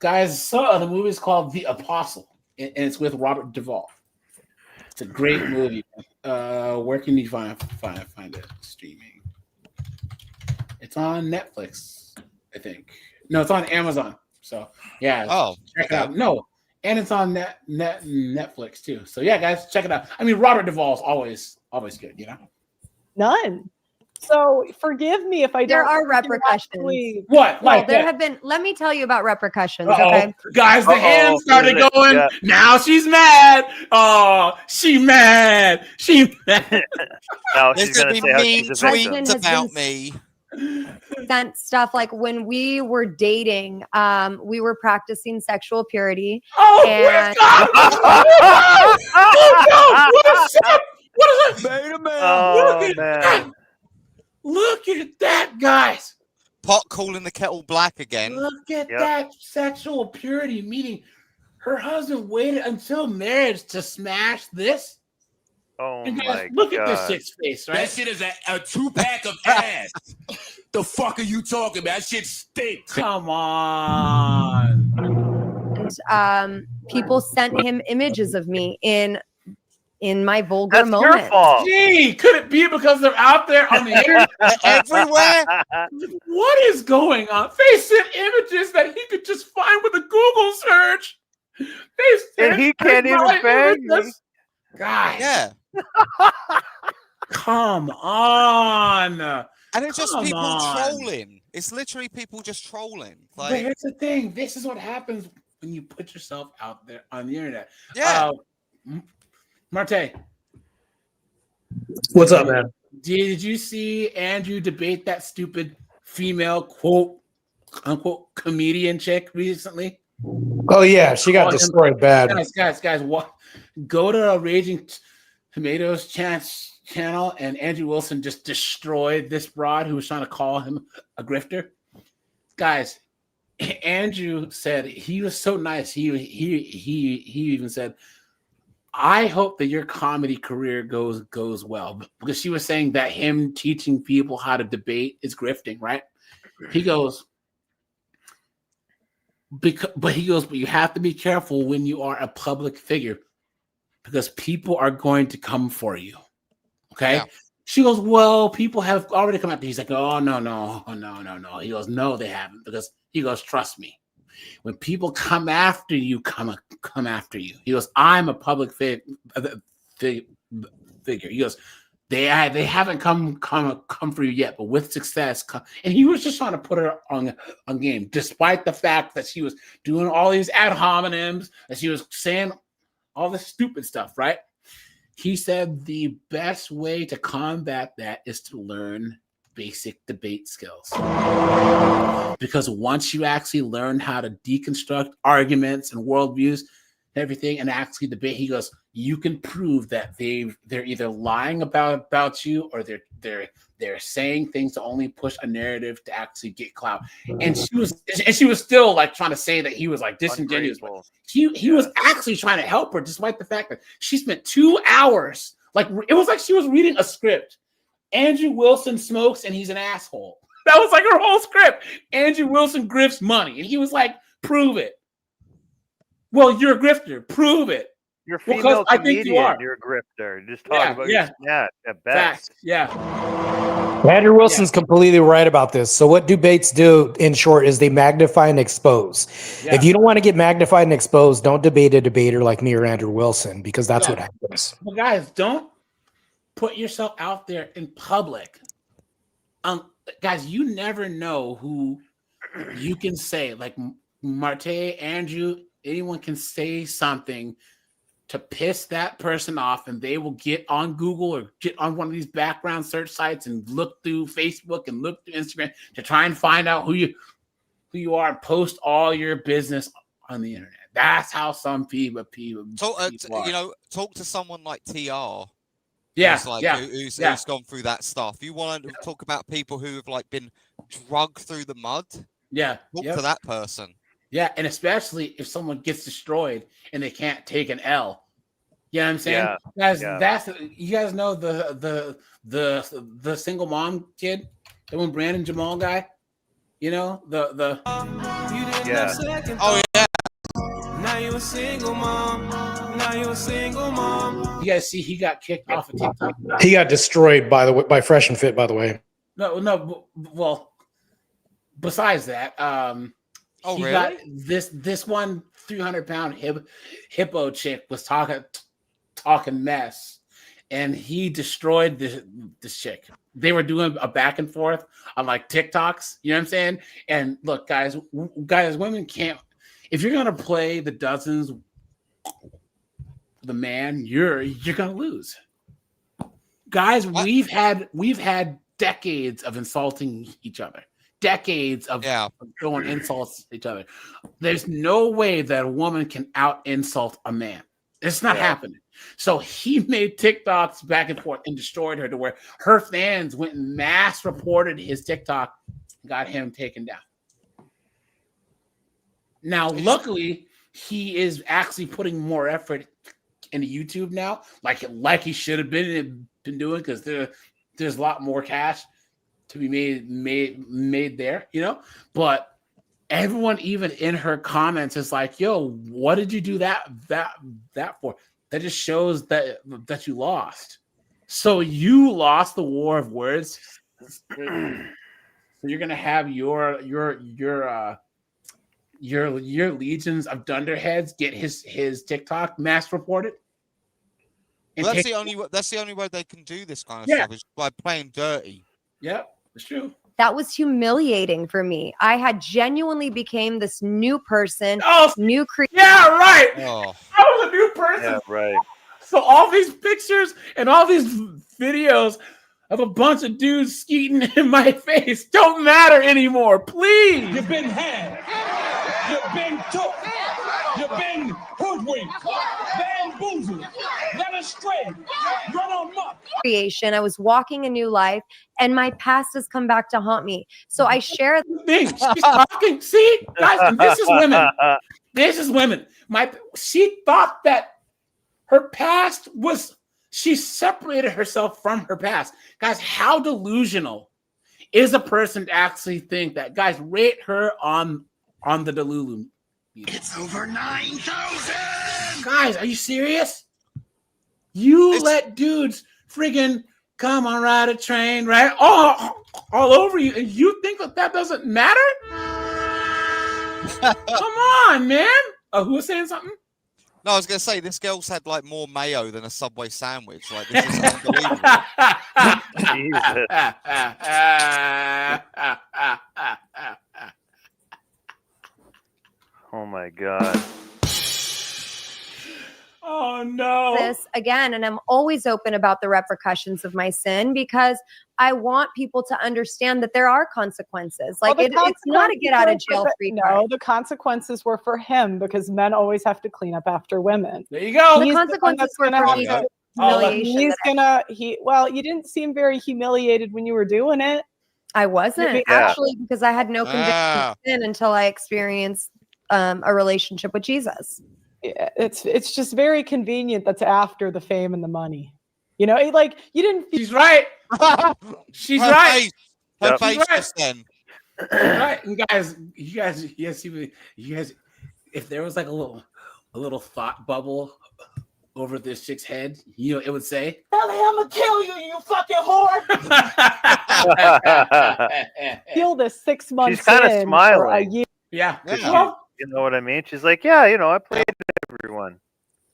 Guys, so the movie is called The Apostle, and it's with Robert Duvall. It's a great movie. Where can you find it? Streaming. It's on Netflix, I think. No, it's on Amazon. So yeah. Oh, check it out. No, and it's on Netflix too. So yeah, guys, check it out. I mean, Robert Duvall's always good, you know. None. So forgive me if I don't. There are repercussions. What? Well, Like there that? have been. Let me tell you about repercussions. Uh-oh. Okay, Guys, the hands started going. Yeah. Now she's mad. Oh, she mad. She mad. No, There's she's gonna be say how mean she's a victim. tweets about me. sent stuff like when we were dating, we were practicing sexual purity. Oh, and what is it? Beta man. That. Look at that, guys. Pot calling the kettle black again. Look at that sexual purity, meaning her husband waited until marriage to smash this. Oh and guys, my look God. at this shit's face, right? That shit is a 2-pack of ass. The fuck are you talking about? That shit stinks. Come on. And people sent him images of me in my vulgar That's moment. your fault. Gee, could it be because they're out there on the internet everywhere? What is going on? They sent images that he could just find with a Google search. And he can't even bang me. Guys. Yeah. Come on. And it's just Come people on. trolling. It's literally people just trolling. But Like, here's the thing. This is what happens when you put yourself out there on the internet. yeah. Marte. What's up, man? Did you see Andrew debate that stupid female quote unquote comedian chick recently? Oh yeah, she got destroyed bad. Guys, what? Go to Raging Tomatoes channel, and Andrew Wilson just destroyed this broad who was trying to call him a grifter. Guys, Andrew said he was so nice. He even said, I hope that your comedy career goes well, because she was saying that him teaching people how to debate is grifting, right? He goes, but you have to be careful when you are a public figure, because people are going to come for you. Okay. Yeah. She goes, well, people have already come after you. He's like, oh, no. He goes, no, they haven't. Because he goes, trust me. When people come after you, come after you. He goes, I'm a public figure. He goes, they haven't come for you yet, but with success, and he was just trying to put her on game, despite the fact that she was doing all these ad hominems, that she was saying all this stupid stuff, right? He said the best way to combat that is to learn basic debate skills. Because once you actually learn how to deconstruct arguments and worldviews and everything and actually debate, he goes, you can prove that they're either lying about you or they're saying things to only push a narrative to actually get clout. And she was still like trying to say that he was like disingenuous. He was actually trying to help her, despite the fact that she spent 2 hours. Like it was like she was reading a script. Andrew Wilson smokes and he's an asshole. That was like her whole script. Andrew Wilson grifts money. And he was like, prove it. Well, you're a grifter. Prove it. You're a female comedian. You're a grifter. Just talk about your at best. Facts. Yeah. Andrew Wilson's completely right about this. So what debates do, in short, is they magnify and expose. Yeah. If you don't want to get magnified and exposed, don't debate a debater like me or Andrew Wilson, because that's what happens. Well, guys, don't put yourself out there in public. Guys, you never know who you can say. Like Marte, Andrew, anyone can say something to piss that person off, and they will get on Google or get on one of these background search sites and look through Facebook and look through Instagram to try and find out who you are and post all your business on the internet. That's how some people are. You know, talk to someone like TR. Yeah, who's gone through that stuff. You want to talk about people who have like been drugged through the mud? Yeah, talk to that person. Yeah, and especially if someone gets destroyed and they can't take an L. You know what I'm saying? Guys, you guys know the single mom kid, the one Brandon Jamal guy. You know the. Oh yeah. Now you a single mom. Now you a single mom. You guys see he got kicked off of TikTok. He got destroyed by Fresh and Fit, by the way. No. Well, besides that, he really? got this one 300-pound hippo chick was talking mess, and he destroyed this chick. They were doing a back and forth on like TikToks. You know what I'm saying? And look, guys, women can't. If you're gonna play the dozens, the man, you're gonna lose. Guys, we've had decades of insulting each other, decades of throwing insults at each other. There's no way that a woman can out insult a man. It's not happening. So he made TikToks back and forth and destroyed her to where her fans went and mass reported his TikTok and got him taken down. Now, luckily, he is actually putting more effort into YouTube now, like he should have been doing, because there's a lot more cash to be made there, you know. But everyone, even in her comments, is like, "Yo, what did you do that for?" That just shows that you lost. So you lost the war of words. So you're gonna have your legions of dunderheads get his TikTok mass reported. Well, that's the only way they can do this kind of stuff is by playing dirty. Yep, it's true. That was humiliating for me. I had genuinely became this new person, new creature. Yeah, right. I was a new person. Yeah, right. So all these pictures and all these videos of a bunch of dudes skeeting in my face don't matter anymore. Please. You've been had. You've been took. You've been hoodwinked. Bamboozled. Led astray. Run amok. Creation. I was walking a new life, and my past has come back to haunt me. So I share. She's talking. See, guys, and this is women. This is women. She thought that her past was. She separated herself from her past. Guys, how delusional is a person to actually think that? Guys, rate her on the Delulu. It's over 9,000. Guys, are you serious? You let dudes friggin' come on, ride a train, right? All over you, and you think that doesn't matter? Come on, man. Oh, who was saying something? No, I was going to say, this girl's had like more mayo than a Subway sandwich. Like, this is unbelievable. Oh my God. Oh no. this again, and I'm always open about the repercussions of my sin because I want people to understand that there are consequences. Like it's not a get out of jail free card. No, the consequences were for him because men always have to clean up after women. There you go. The consequences were for me. Well, you didn't seem very humiliated when you were doing it. I wasn't actually, because I had no conviction of sin until I experienced a relationship with Jesus. Yeah, it's just very convenient that's after the fame and the money. You know, like you didn't. She's right. She's right. Her She's face right. just then. Right, and you guys, if there was like a little thought bubble over this chick's head, you know, it would say, Ellie, I'm gonna kill you, you fucking whore. Feel this 6 months. She's kind of in smiling. for a year. Yeah. You know what I mean? She's like, yeah, you know, I played everyone.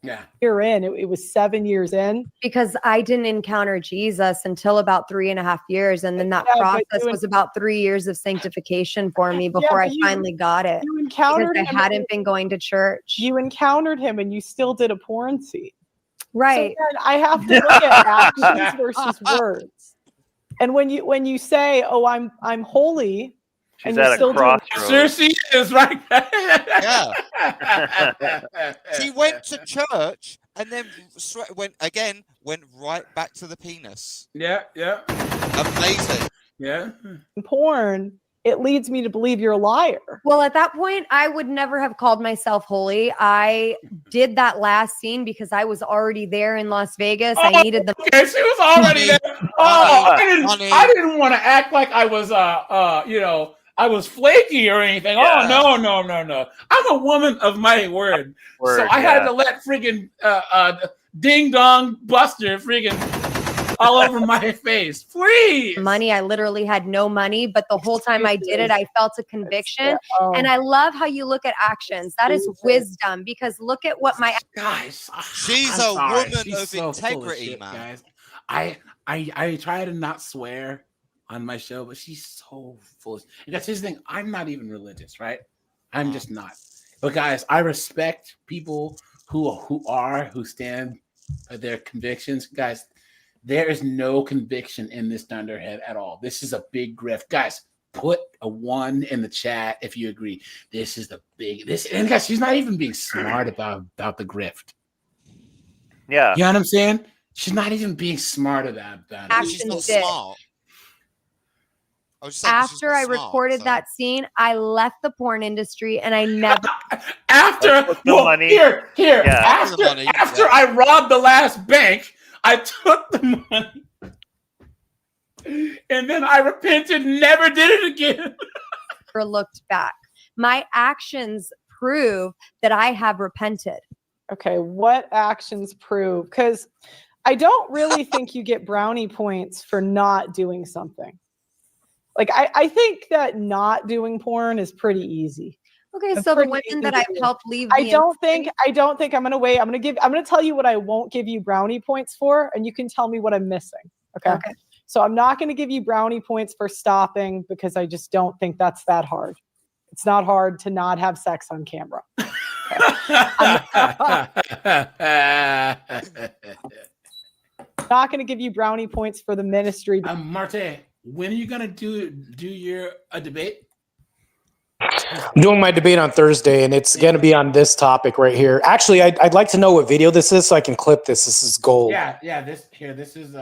Yeah. Year in, it was 7 years in. Because I didn't encounter Jesus until about 3.5 years. And then that process was about 3 years of sanctification for me before I finally got it. You encountered because I hadn't been going to church. You encountered him and you still did a porn scene. Right. So then I have to look at actions versus words. And when you say, "Oh, I'm holy," she's and you're at a still crossroads. Sure, she is right. Yeah. She went to church and then went right back to the penis. Yeah. Amazing. Yeah. Porn, it leads me to believe you're a liar. Well, at that point, I would never have called myself holy. I did that last scene because I was already there in Las Vegas. I needed the. Okay, she was already there. I didn't want to act like I was, I was flaky or anything. Yeah. Oh no. I'm a woman of my word. So I had to let friggin' Ding Dong Buster friggin' all over my face. Please. Money. I literally had no money, but the whole time I did it, I felt a conviction. And I love how you look at actions. That is wisdom, because look at what my guys. She's I'm a sorry. woman She's of so full integrity, shit, man. guys. I try to not swear on my show, but she's so foolish. And that's his thing. I'm not even religious, right? I'm just not. But guys, I respect people who stand by their convictions. Guys, there is no conviction in this Thunderhead at all. This is a big grift. Guys, put a 1 in the chat if you agree. This is and guys, she's not even being smart about the grift. Yeah. You know what I'm saying? She's not even being smart about it. She's not smart. After I recorded that scene, I left the porn industry and I never. After I robbed the last bank, I took the money and then I repented, never did it again. Or looked back. My actions prove that I have repented. Okay, what actions prove? Because I don't really think you get brownie points for not doing something. Like I think that not doing porn is pretty easy. Okay, so the women that I've helped leave. I don't think I'm gonna wait. I'm gonna tell you what I won't give you brownie points for, and you can tell me what I'm missing. Okay. So I'm not gonna give you brownie points for stopping because I just don't think that's that hard. It's not hard to not have sex on camera. I'm not gonna give you brownie points for the ministry. Marte, when are you gonna do your debate? I'm doing my debate on Thursday, and it's going to be on this topic right here. Actually, I'd like to know what video this is so I can clip this. This is gold. Yeah. This is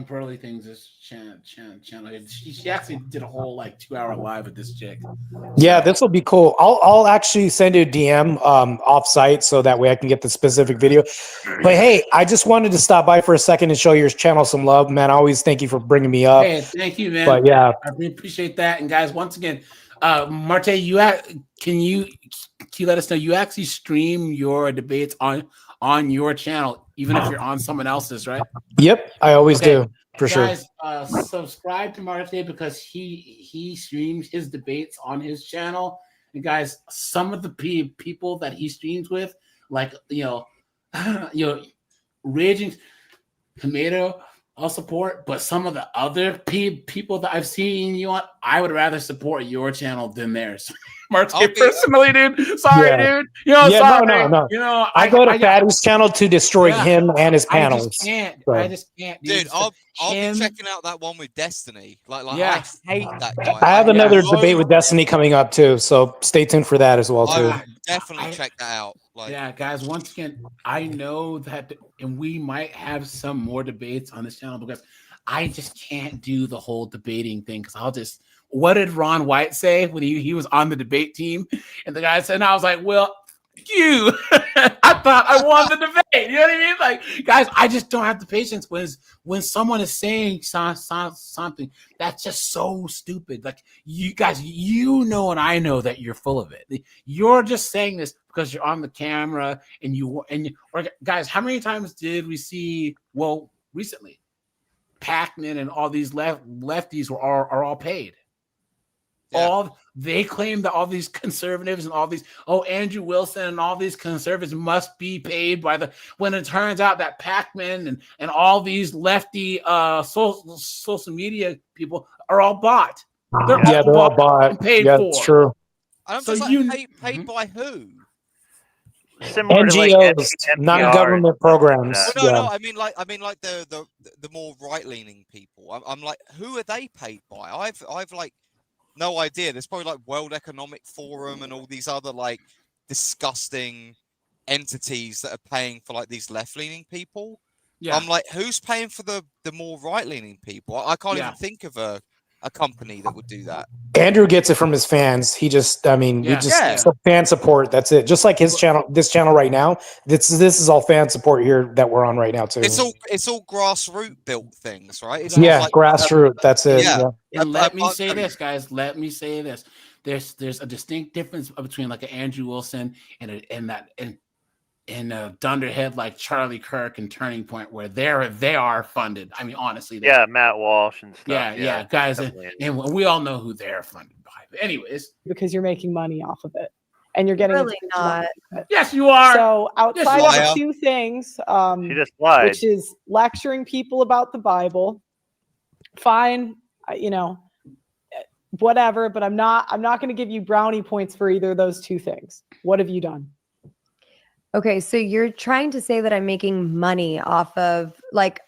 Pearly Things. This channel. She actually did a whole 2-hour live with this chick. Yeah, this will be cool. I'll actually send you a DM off site so that way I can get the specific video. But hey, I just wanted to stop by for a second and show your channel some love, man. I always thank you for bringing me up. Hey, thank you, man. But yeah, I really appreciate that. And guys, once again, Marte, can you let us know you actually stream your debates on your channel, even if you're on someone else's, right? Yep, I always do, for guys, sure. Subscribe to Marte because he streams his debates on his channel. And guys, some of the people that he streams with, Raging Tomato, I'll support, but some of the other people that I've seen you on I would rather support your channel than theirs. Marty, personally, dude. Sorry, dude. You know, sorry. No. You know, I go to Fatty's channel to destroy him and his panels. I just can't, dude. I'll be checking out that one with Destiny. Like Yeah. I hate that guy. I have another debate with Destiny coming up too, so stay tuned for that as well too. Definitely check that out. Like, yeah, guys. Once again, I know that, and we might have some more debates on this channel because I just can't do the whole debating thing because I'll just. What did Ron White say when he was on the debate team? And the guy said, and I was like, well, you, I thought I won the debate. You know what I mean? Like, guys, I just don't have the patience when someone is saying something that's just so stupid. Like, you guys, you know, and I know that you're full of it. You're just saying this because you're on the camera or guys, how many times did we see, well, recently, Pac-Man and all these lefties are all paid. Yeah. They claim that all these conservatives and all these Andrew Wilson and all these conservatives must be paid by when it turns out that Pac-Man and all these lefty social media people are all bought. They're all bought and paid for. It's true. I'm just like, paid by who? Similar NGOs, to like non-government programs. No. I mean like the more right-leaning people. I'm like, who are they paid by? I've like no idea. There's probably like World Economic Forum and all these other like disgusting entities that are paying for like these left-leaning people. Yeah. I'm like, who's paying for the more right-leaning people? I can't even think of a company that would do that. Andrew gets it from his fans. He just, we just fan support. That's it. Just like his channel, this channel right now. This is all fan support here that we're on right now too. It's all grassroots built things, right? It's like, grassroots. That's it. Yeah. And let me say this, guys. Let me say this. There's a distinct difference between like an Andrew Wilson and a dunderhead like Charlie Kirk and Turning Point, where they are funded. I mean, honestly, Matt Walsh and stuff. Yeah, guys, and we all know who they're funded by. But anyways, because you're making money off of it, and you're getting really not. Yes, you are. So outside of two things, she just lied. Which is lecturing people about the Bible. Fine, whatever. But I'm not going to give you brownie points for either of those two things. What have you done? Okay, so you're trying to say that I'm making money off of like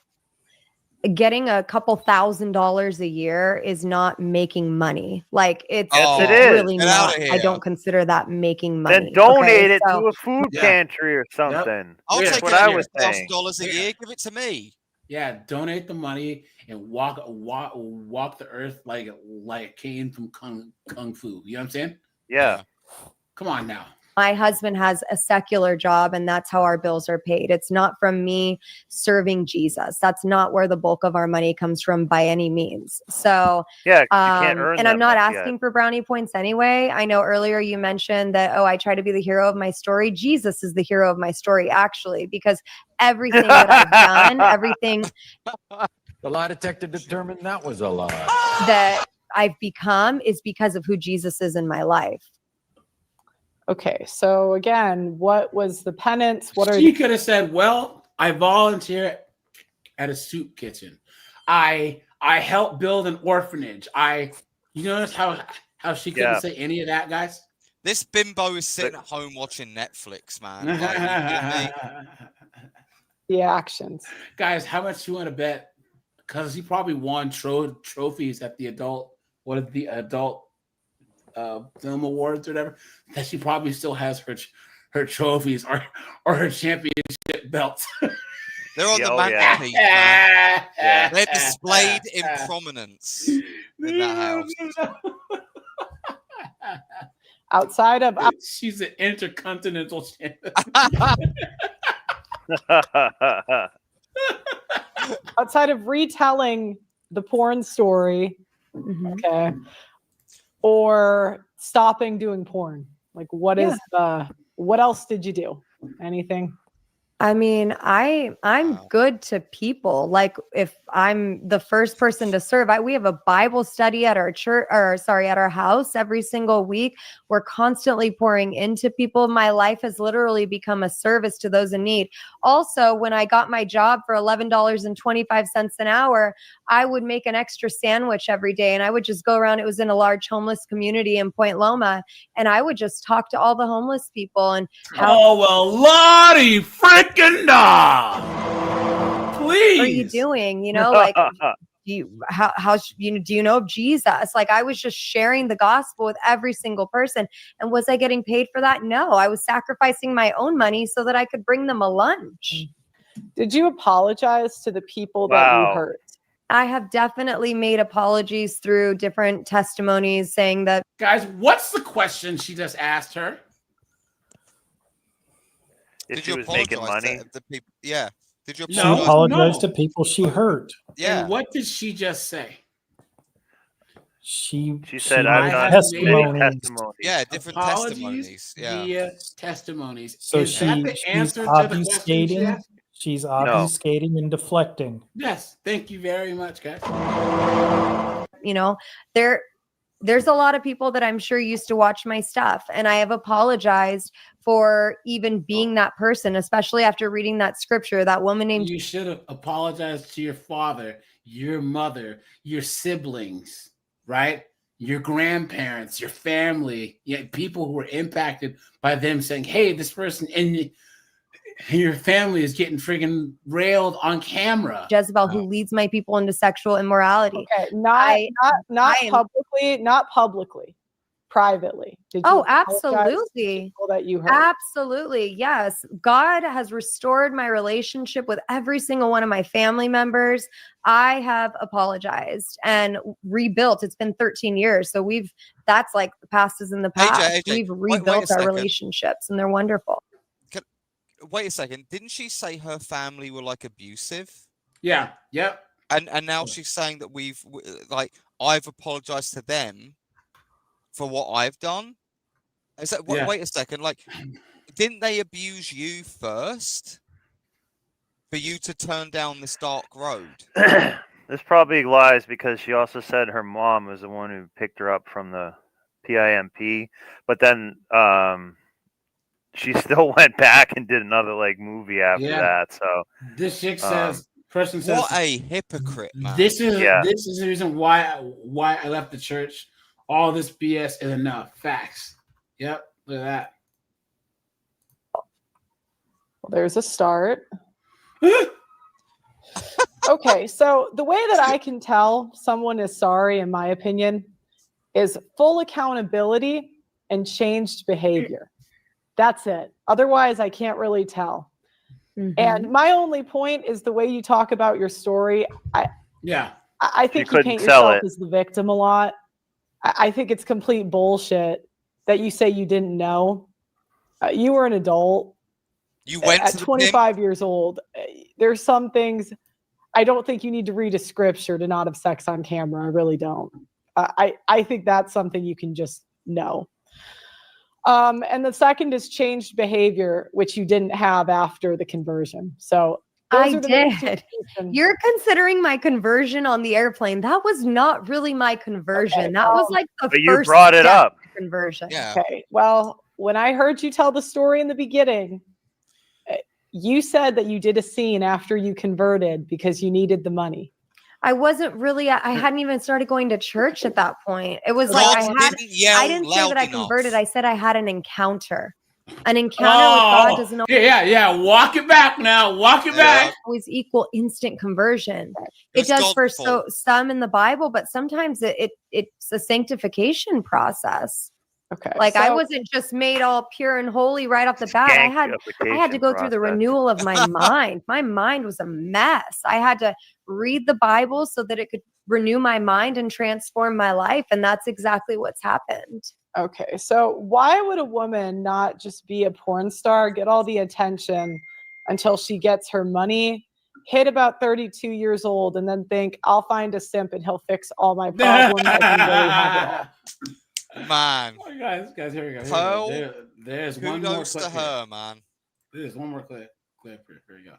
getting a couple $1,000s a year is not making money. Like it's really not. I don't consider that making money. Then donate it to a food pantry or something. I'll take what I was saying. $1,000 a year. Give it to me. Yeah, donate the money and walk the earth like Caine from Kung Fu. You know what I'm saying? Yeah. Come on now. My husband has a secular job and that's how our bills are paid. It's not from me serving Jesus. That's not where the bulk of our money comes from by any means. So, yeah, you can't earn and I'm not asking for brownie points anyway. I know earlier you mentioned that, I try to be the hero of my story. Jesus is the hero of my story, actually, because everything that I've done, everything. The lie detector determined that was a lie. That I've become is because of who Jesus is in my life. Okay, so again, what was the penance? She could have said, well, I volunteer at a soup kitchen. I help build an orphanage. You notice how she couldn't say any of that, guys? This bimbo is sitting at home watching Netflix, man. Like, the actions. Guys, how much you want to bet? Because he probably won trophies at the adult film awards or whatever, that she probably still has her trophies or her championship belts. They're on the mantelpiece, man. Yeah. They're displayed in prominence in that house. Outside of she's an intercontinental champion. Outside of retelling the porn story, okay, or stopping doing porn, like what else did you do? Anything? I mean, I'm good to people. Like if I'm the first person to serve, we have a Bible study at our church, or sorry, at our house every single week. We're constantly pouring into people. My life has literally become a service to those in need. Also, when I got my job for $11.25 an hour, I would make an extra sandwich every day, and I would just go around. It was in a large homeless community in Point Loma, and I would just talk to all the homeless people and how. Oh well, Lottie freaking da! Please. What are you doing? You know, like, do you know of Jesus? Like, I was just sharing the gospel with every single person. And was I getting paid for that? No, I was sacrificing my own money so that I could bring them a lunch. Did you apologize to the people that you hurt? I have definitely made apologies through different testimonies saying that. Guys, what's the question she just asked her? If she was making money? Yeah. Did you She apologized to people she hurt. And what did she just say? She said, made "I've done testimonies. Yeah, different testimonies. Yeah. Via testimonies. So Is that the she's answer to the question she obfuscating. asked? She's obfuscating and deflecting. Yes. Thank you very much, guys. You know, there's a lot of people that I'm sure used to watch my stuff, and I have apologized for even being that person, especially after reading that scripture. That woman named. You should have apologized to your father, your mother, your siblings, right? Your grandparents, your family, people who were impacted by them saying, "Hey, this person in your family is getting friggin' railed on camera." Jezebel, who leads my people into sexual immorality. Okay, not publicly, privately. Did you apologize to absolutely. people that you hurt? Absolutely. Yes. God has restored my relationship with every single one of my family members. I have apologized and rebuilt. It's been 13 years. So that's like the past is in the past. AJ, We've wait rebuilt a our second. relationships and they're wonderful. Wait a second. Didn't she say her family were like abusive? Yeah. Yep. And now she's saying that I've apologized to them for what I've done. Is that wait a second? Like, didn't they abuse you first for you to turn down this dark road? This probably lies because she also said her mom was the one who picked her up from the PIMP, but then she still went back and did another movie after that. So this chick person says, "What a hypocrite, man!" This is the reason why I left the church. All this BS is enough. Facts. Yep. Look at that. Well, there's a start. Okay, so the way that I can tell someone is sorry, in my opinion, is full accountability and changed behavior. That's it. Otherwise, I can't really tell. Mm-hmm. And my only point is the way you talk about your story. I think you paint yourself as the victim a lot. I think it's complete bullshit that you say you didn't know. You were an adult. You went at 25 years old. There's some things I don't think you need to read a scripture to not have sex on camera. I really don't. I think that's something you can just know. And the second is changed behavior, which you didn't have after the conversion. So I did. You're considering my conversion on the airplane. That was not really my conversion. Okay, that was like the first you brought it up. Conversion. Yeah. Okay. Well, when I heard you tell the story in the beginning, you said that you did a scene after you converted because you needed the money. I wasn't really, I hadn't even started going to church at that point. It was like I didn't say that I converted. I said I had an encounter. An encounter with God doesn't always. Yeah. Walk it back now. Walk it back. Always equal instant conversion. It does for some in the Bible, but sometimes it's a sanctification process. Okay. Like I wasn't just made all pure and holy right off the bat. I had to go through the renewal of my mind. My mind was a mess. I had to read the Bible so that it could renew my mind and transform my life. And that's exactly what's happened. Okay. So why would a woman not just be a porn star, get all the attention until she gets her money, hit about 32 years old, and then think, I'll find a simp and he'll fix all my problems? I can really have it all. Man. Oh, guys, here we go. Pearl, There's one more clip. to her, man. There's one more clip. clip. Here we go.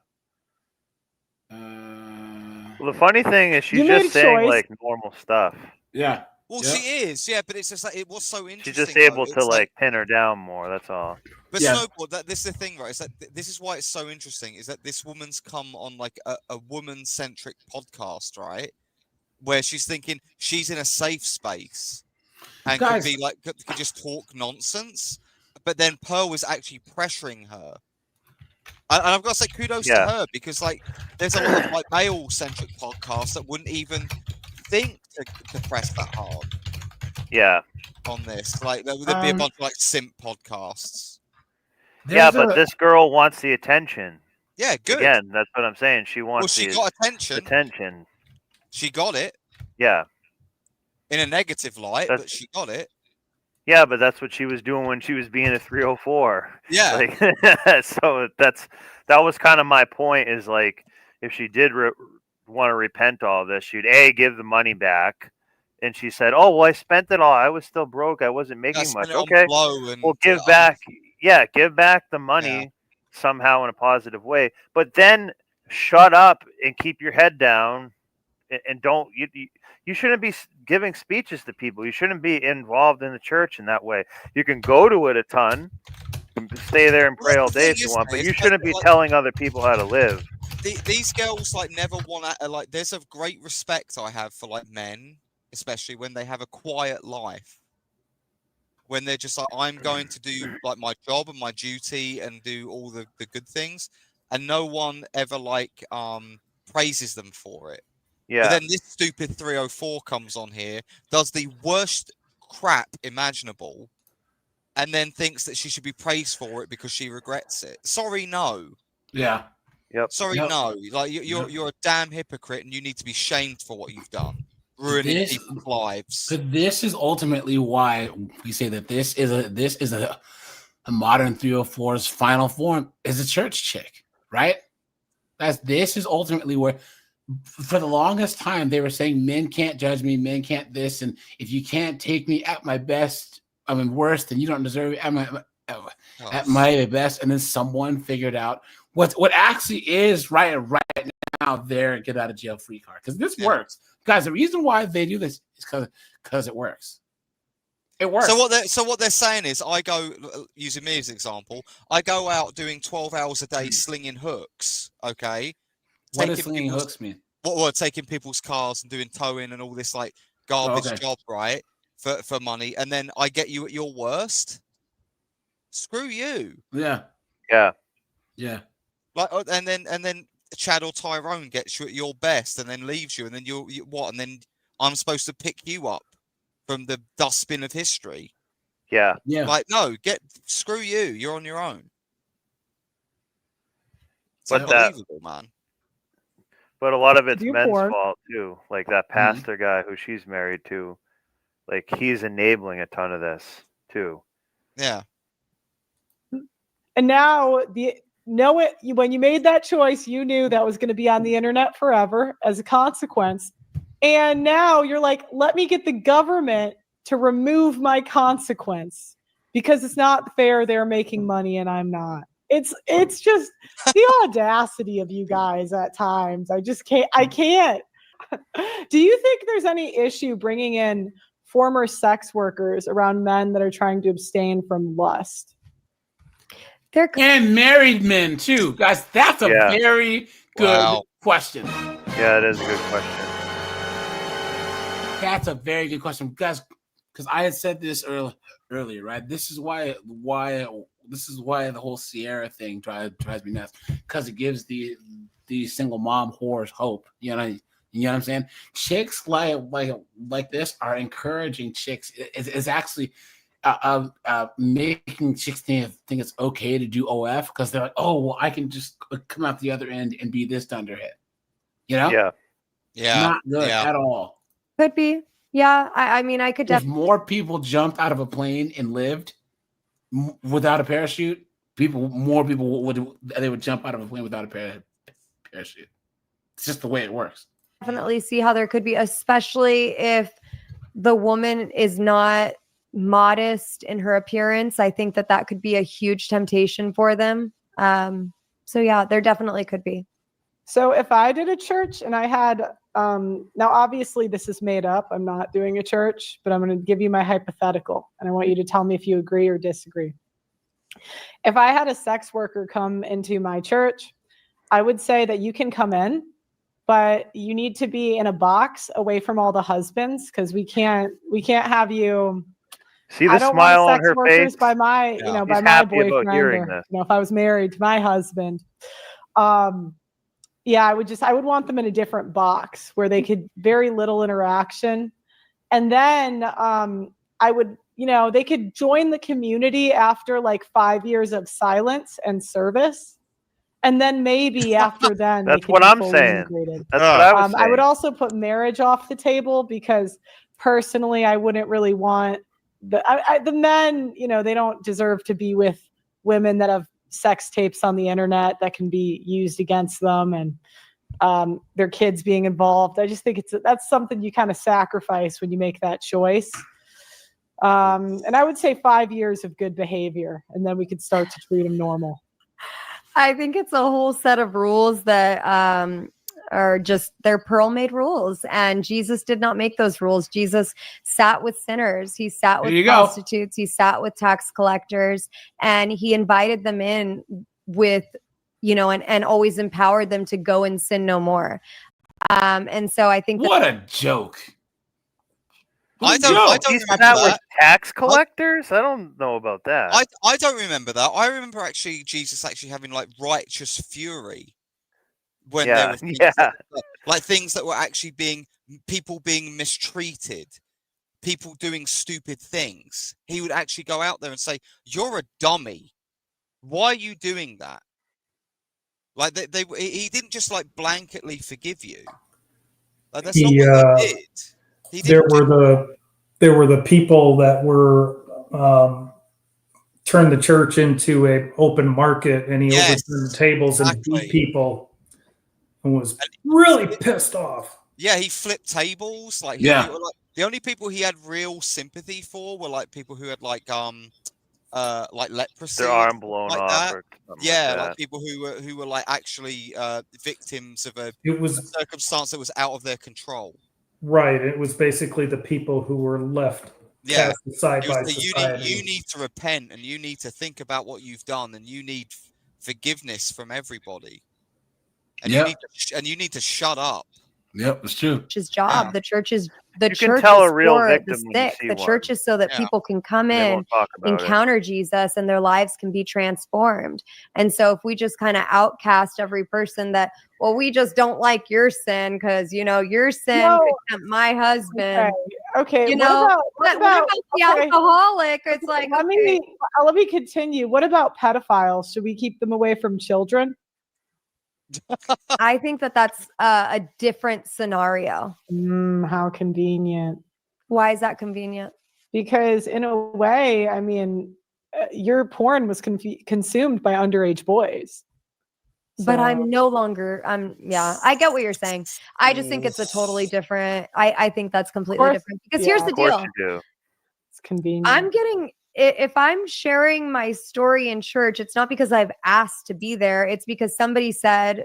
Well, the funny thing is she's You made just a saying choice. like normal stuff. Yeah. Well, she is, yeah, but it's just like it was so interesting. She's just though. able to It's like pin her down more. That's all. But Yeah. Snowball, this is the thing, right? Is that this is why it's so interesting. Is that this woman's come on like a woman-centric podcast, right? Where she's thinking she's in a safe space and Guys. could be like could just talk nonsense, but then Pearl was actually pressuring her. And I've got to say kudos to her because like there's a lot of like male-centric podcasts that wouldn't even think to press that hard. Yeah. On this, like there'd be a bunch of like simp podcasts. Yeah, but this girl wants the attention. Yeah, good. Again, that's what I'm saying. She wants she the got attention. Attention. She got it. Yeah. In a negative light, but she got it. Yeah, but that's what she was doing when she was being a 304. Yeah. Like, so that was kind of my point. Is like if she did want to repent all of this, she'd give the money back. And she said, "Oh, well, I spent it all. I was still broke. I wasn't making much." Okay, well, give back. Yeah, give back the money somehow in a positive way. But then shut up and keep your head down, and don't you shouldn't be giving speeches to people. You shouldn't be involved in the church in that way. You can go to it a ton, stay there and pray all day if you want, but you shouldn't be telling other people how to live. These girls like never want to like. There's a great respect I have for like men. Especially when they have a quiet life, when they're just like, I'm going to do like my job and my duty and do all the good things, and no one ever like praises them for it. Yeah. But then this stupid 304 comes on here, does the worst crap imaginable, and then thinks that she should be praised for it because she regrets it. Sorry, no. Yeah. Yep. Sorry, no. Like you're a damn hypocrite, and you need to be shamed for what you've done. Ruining people's lives. But this is ultimately why we say that this is a modern 304's final form is a church chick, right? This is ultimately where for the longest time they were saying men can't judge me, men can't this, and if you can't take me at my best, I mean worst, then you don't deserve it at my best. And then someone figured out what actually is right now their get out of jail free card, because this works. Guys, the reason why they do this is because it works. It works. So what they're saying is, I go using me as an example. I go out doing 12 hours a day slinging hooks. Okay. What does slinging hooks mean? What taking people's cars and doing towing and all this like garbage job, right? For money, and then I get you at your worst. Screw you. Yeah. Yeah. Yeah. Like and then Chad or Tyrone gets you at your best and then leaves you, and then you what? And then I'm supposed to pick you up from the dustbin of history. Yeah. Yeah. Like, no, screw you. You're on your own. It's But unbelievable, man. But a lot of it's You're men's poor. fault too. Like that pastor guy who she's married to, like he's enabling a ton of this too. Yeah. And now when you made that choice, you knew that was going to be on the internet forever as a consequence. And now you're like, let me get the government to remove my consequence because it's not fair. They're making money and I'm not. It's just the audacity of you guys at times. I just can't. Do you think there's any issue bringing in former sex workers around men that are trying to abstain from lust? And married men too, guys. That's a very good question. Yeah, it is a good question. That's a very good question, guys. Because I had said this earlier, right? This is why the whole Sierra thing drives me nuts. Because it gives the single mom whores hope. You know what I'm saying? Chicks like this are encouraging chicks. It's actually making chicks think it's okay to do OF because they're like, oh, well, I can just come out the other end and be this dunderhead. You know? Yeah. Not good at all. Could be. Yeah. I mean, I could If definitely. more people jumped out of a plane and lived without a parachute, more people would jump out of a plane without a parachute. It's just the way it works. Definitely see how there could be, especially if the woman is not modest in her appearance. I think that could be a huge temptation for them. So yeah, there definitely could be. So if I did a church and I had, now obviously this is made up, I'm not doing a church, but I'm going to give you my hypothetical and I want you to tell me if you agree or disagree. If I had a sex worker come into my church, I would say that you can come in, but you need to be in a box away from all the husbands, because we can't have you. See the I don't smile want on sex her workers face? by my, Yeah. by She's my happy about boyfriend, hearing or this. if I was married to my husband. Yeah, I would want them in a different box where they could very little interaction. And then I would, they could join the community after like 5 years of silence and service. And then maybe after then, That's they could what be I'm fully saying. integrated. That's what I was I would saying. also put marriage off the table, because personally, I wouldn't really want the men, they don't deserve to be with women that have sex tapes on the internet that can be used against them, and their kids being involved. I just think that's something you kind of sacrifice when you make that choice. And I would say 5 years of good behavior, and then we could start to treat them normal. I think it's a whole set of rules that are just, they're pearl-made rules. And Jesus did not make those rules. Jesus sat with sinners. He sat with prostitutes. He sat with tax collectors, and he invited them in with, and always empowered them to go and sin no more. And so I think what a joke. I don't He remember sat that. with tax collectors? I don't know about that. I don't remember that. I remember actually Jesus actually having like righteous fury when there were things like things that were actually people being mistreated, people doing stupid things. He would actually go out there and say, "You're a dummy. Why are you doing that?" Like he didn't just like blanketly forgive you. Like that's not what he did. There were the people that were turned the church into a open market, and he overturned the tables and beat people, and was really pissed off. Yeah, he flipped tables. Like the only people he had real sympathy for were like people who had like leprosy, Their arm blown like off, that. or something Yeah, like like that. people who were like actually victims of a It was circumstance that was out of their control. Right. It was basically the people who were left cast aside by society. You need to repent, and you need to think about what you've done, and you need forgiveness from everybody. And you need to shut up. Yep, it's true. Church's job. The church is You can tell a real for victim the when you sick. see The one. church is so that people can come And they in, won't talk about it. encounter Jesus, and their lives can be transformed. And so if we just kind of outcast every person that, well, we just don't like your sin because your sin could tempt my husband. Okay. What about the alcoholic? It's like, let me continue. What about pedophiles? Should we keep them away from children? I think that's a different scenario. How convenient. Why is that convenient? Because in a way, I mean, your porn was consumed by underage boys. But I'm no longer, I get what you're saying. I just think it's a totally different, I think that's completely different. Because here's the deal. It's convenient. I'm getting, if I'm sharing my story in church, it's not because I've asked to be there. It's because somebody said,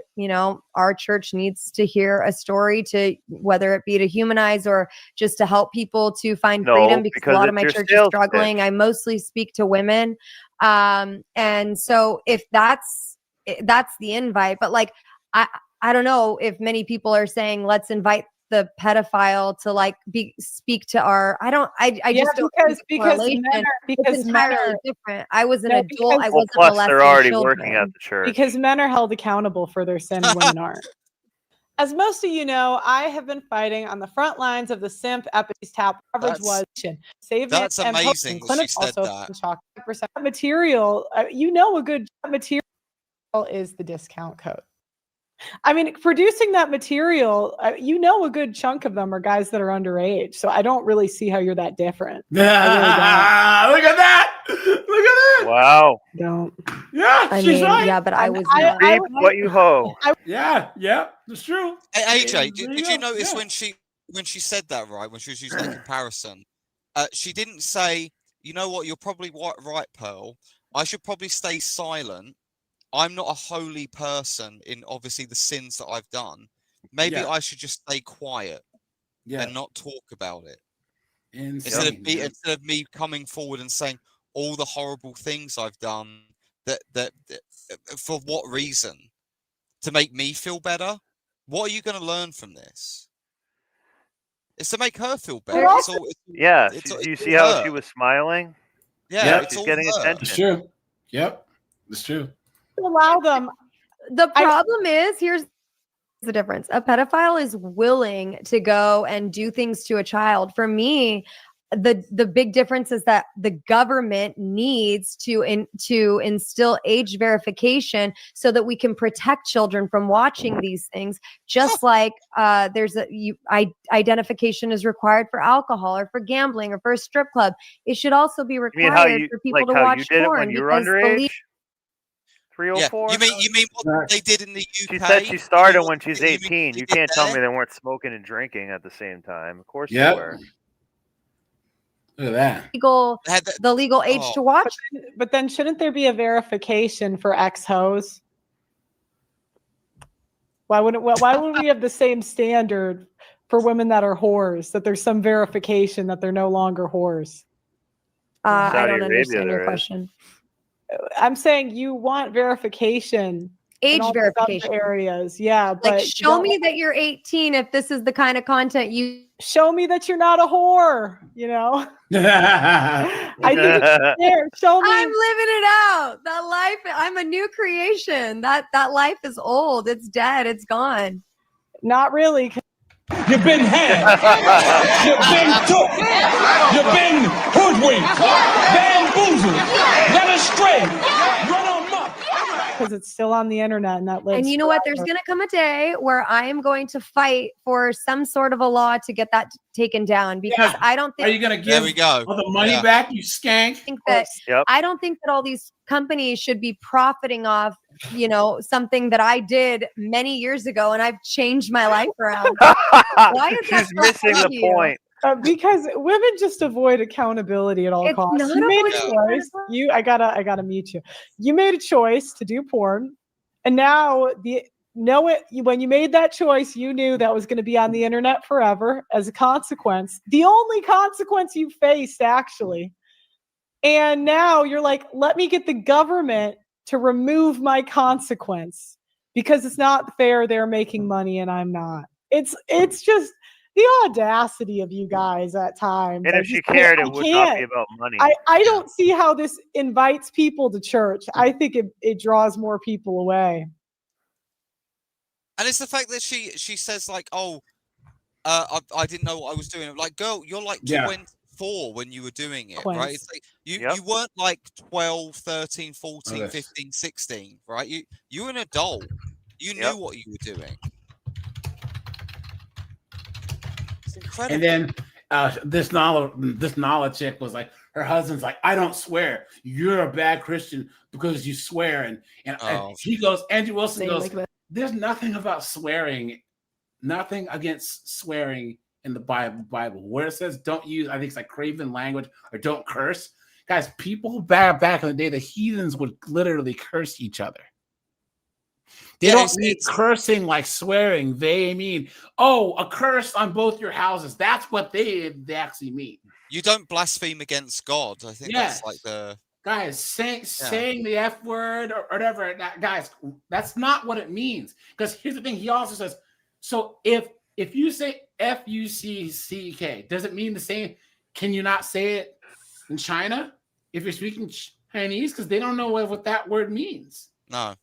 our church needs to hear a story, to whether it be to humanize or just to help people to find freedom, because a lot of my church is struggling. I mostly speak to women. And so if that's the invite, but like, I don't know if many people are saying, let's invite the pedophile to speak to our, I just don't because it's entirely different. I was an adult. I wasn't plus molesting they're already children. working at the church. Because men are held accountable for their sin and women aren't. As most of you know, I have been fighting on the front lines of the simp epidemic. Coverage was saving. That's amazing that she said that. Material, a good material is the discount code. I mean, producing that material, a good chunk of them are guys that are underage. So I don't really see how you're that different. Look at that! Look at that! Wow. Don't. Yeah, she's right. Yeah, but I was reap what you hoe. Yeah, that's true. Hey, AJ, did you notice when she said that, right? When she was using that comparison, she didn't say, "You know what? You're probably right, Pearl. I should probably stay silent I'm not a holy person in obviously the sins that I've done. Maybe I should just stay quiet and not talk about it. Instead of me coming forward and saying all the horrible things I've done, that for what reason? To make me feel better? What are you going to learn from this? It's to make her feel better. You see how she was smiling? Yeah, she's getting attention. It's true. Yep, it's true. Allow them. The problem is, here's the difference. A pedophile is willing to go and do things to a child. For me, the big difference is that the government needs to instill age verification so that we can protect children from watching these things. Just like there's identification is required for alcohol or for gambling or for a strip club. It should also be required for people to watch porn. You were underage? 304? Yeah. You mean what they did in the UK? She said she started when she's 18. You can't tell me they weren't smoking and drinking at the same time. Of course they were. Look at that. The legal age to watch. But then shouldn't there be a verification for ex-hoes? Why wouldn't we have the same standard for women that are whores, that there's some verification that they're no longer whores? I don't understand your question. I'm saying you want verification. Age verification areas. Yeah. Like, but show me that you're 18 if this is the kind of content you show me that you're not a whore, you know? I think it's fair. Show me. I'm living it out. That life, I'm a new creation. That life is old. It's dead. It's gone. Not really. You've been had. You've been took. You've been hoodwinked. Bamboozled. Led astray. Run amok. Because it's still on the internet and that lives. And you know what? There's going to come a day where I am going to fight for some sort of a law to get that taken down, because I don't think. Are you going to give all the money back, you skank? I don't think that all these companies should be profiting off, something that I did many years ago, and I've changed my life around. Why is that She's missing the point. Because women just avoid accountability at all costs. You made a choice. I gotta mute you. You made a choice to do porn, and now when you made that choice, you knew that was going to be on the internet forever as a consequence. The only consequence you faced, actually. And now you're like, let me get the government to remove my consequence because it's not fair. They're making money and I'm not. It's just the audacity of you guys at times. And if she cared, it would not be about money. I don't see how this invites people to church. I think it draws more people away. And it's the fact that she says like, I didn't know what I was doing. Like, girl, you're like 24 when you were doing it, right? It's like you weren't like 12, 13, 14, 15, 16, right? You were an adult. You knew what you were doing. It's incredible. And then this Nala chick was like, her husband's like, I don't swear. You're a bad Christian because you swear. And he goes, Andrew Wilson goes, there's nothing about swearing, nothing against swearing in the Bible. Where it says don't use, I think it's like craven language or don't curse. Guys, people back in the day, the heathens would literally curse each other. They don't mean cursing like swearing. They mean, a curse on both your houses. That's what they actually mean. You don't blaspheme against God. I think that's like the... Guys, saying the F word or whatever, guys, that's not what it means. Because here's the thing, he also says, so if you say F-U-C-C-K, does it mean the same? Can you not say it in China if you're speaking Chinese? Because they don't know what that word means. No.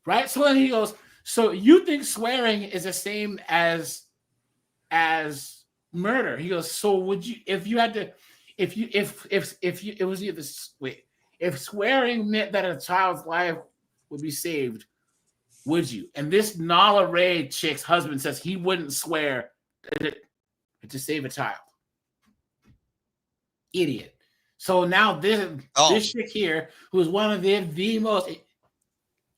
Right? So then he goes, so you think swearing is the same as murder? He goes, so would you, if swearing meant that a child's life would be saved, would you? And this Nala Ray chick's husband says he wouldn't swear to save a child. Idiot. So now this chick here, who is one of the most,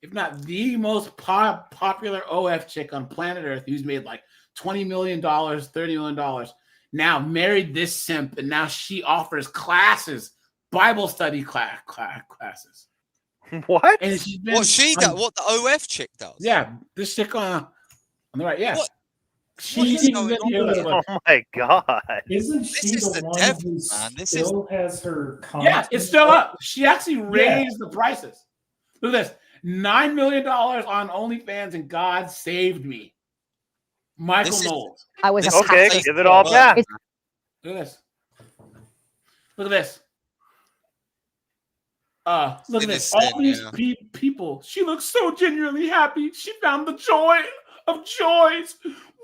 if not the most popular OF chick on planet Earth, who's made like $20 million, $30 million, now married this simp, and now she offers classes, Bible study classes. What? And she's been What she does? What the OF chick does? Yeah, this chick on the right. Yeah. What? She's is going on? Oh my god! Isn't she is the the one devil, who man. This still has her Yeah, content? it's still up. She actually raised the prices. Look at this. $9 million on OnlyFans, and God saved me. Michael Knowles. I was a Okay, pastor's give it all kid. back. Look at this. Look at this. Look at this. All these people. She looks so genuinely happy. She found the joy of joys.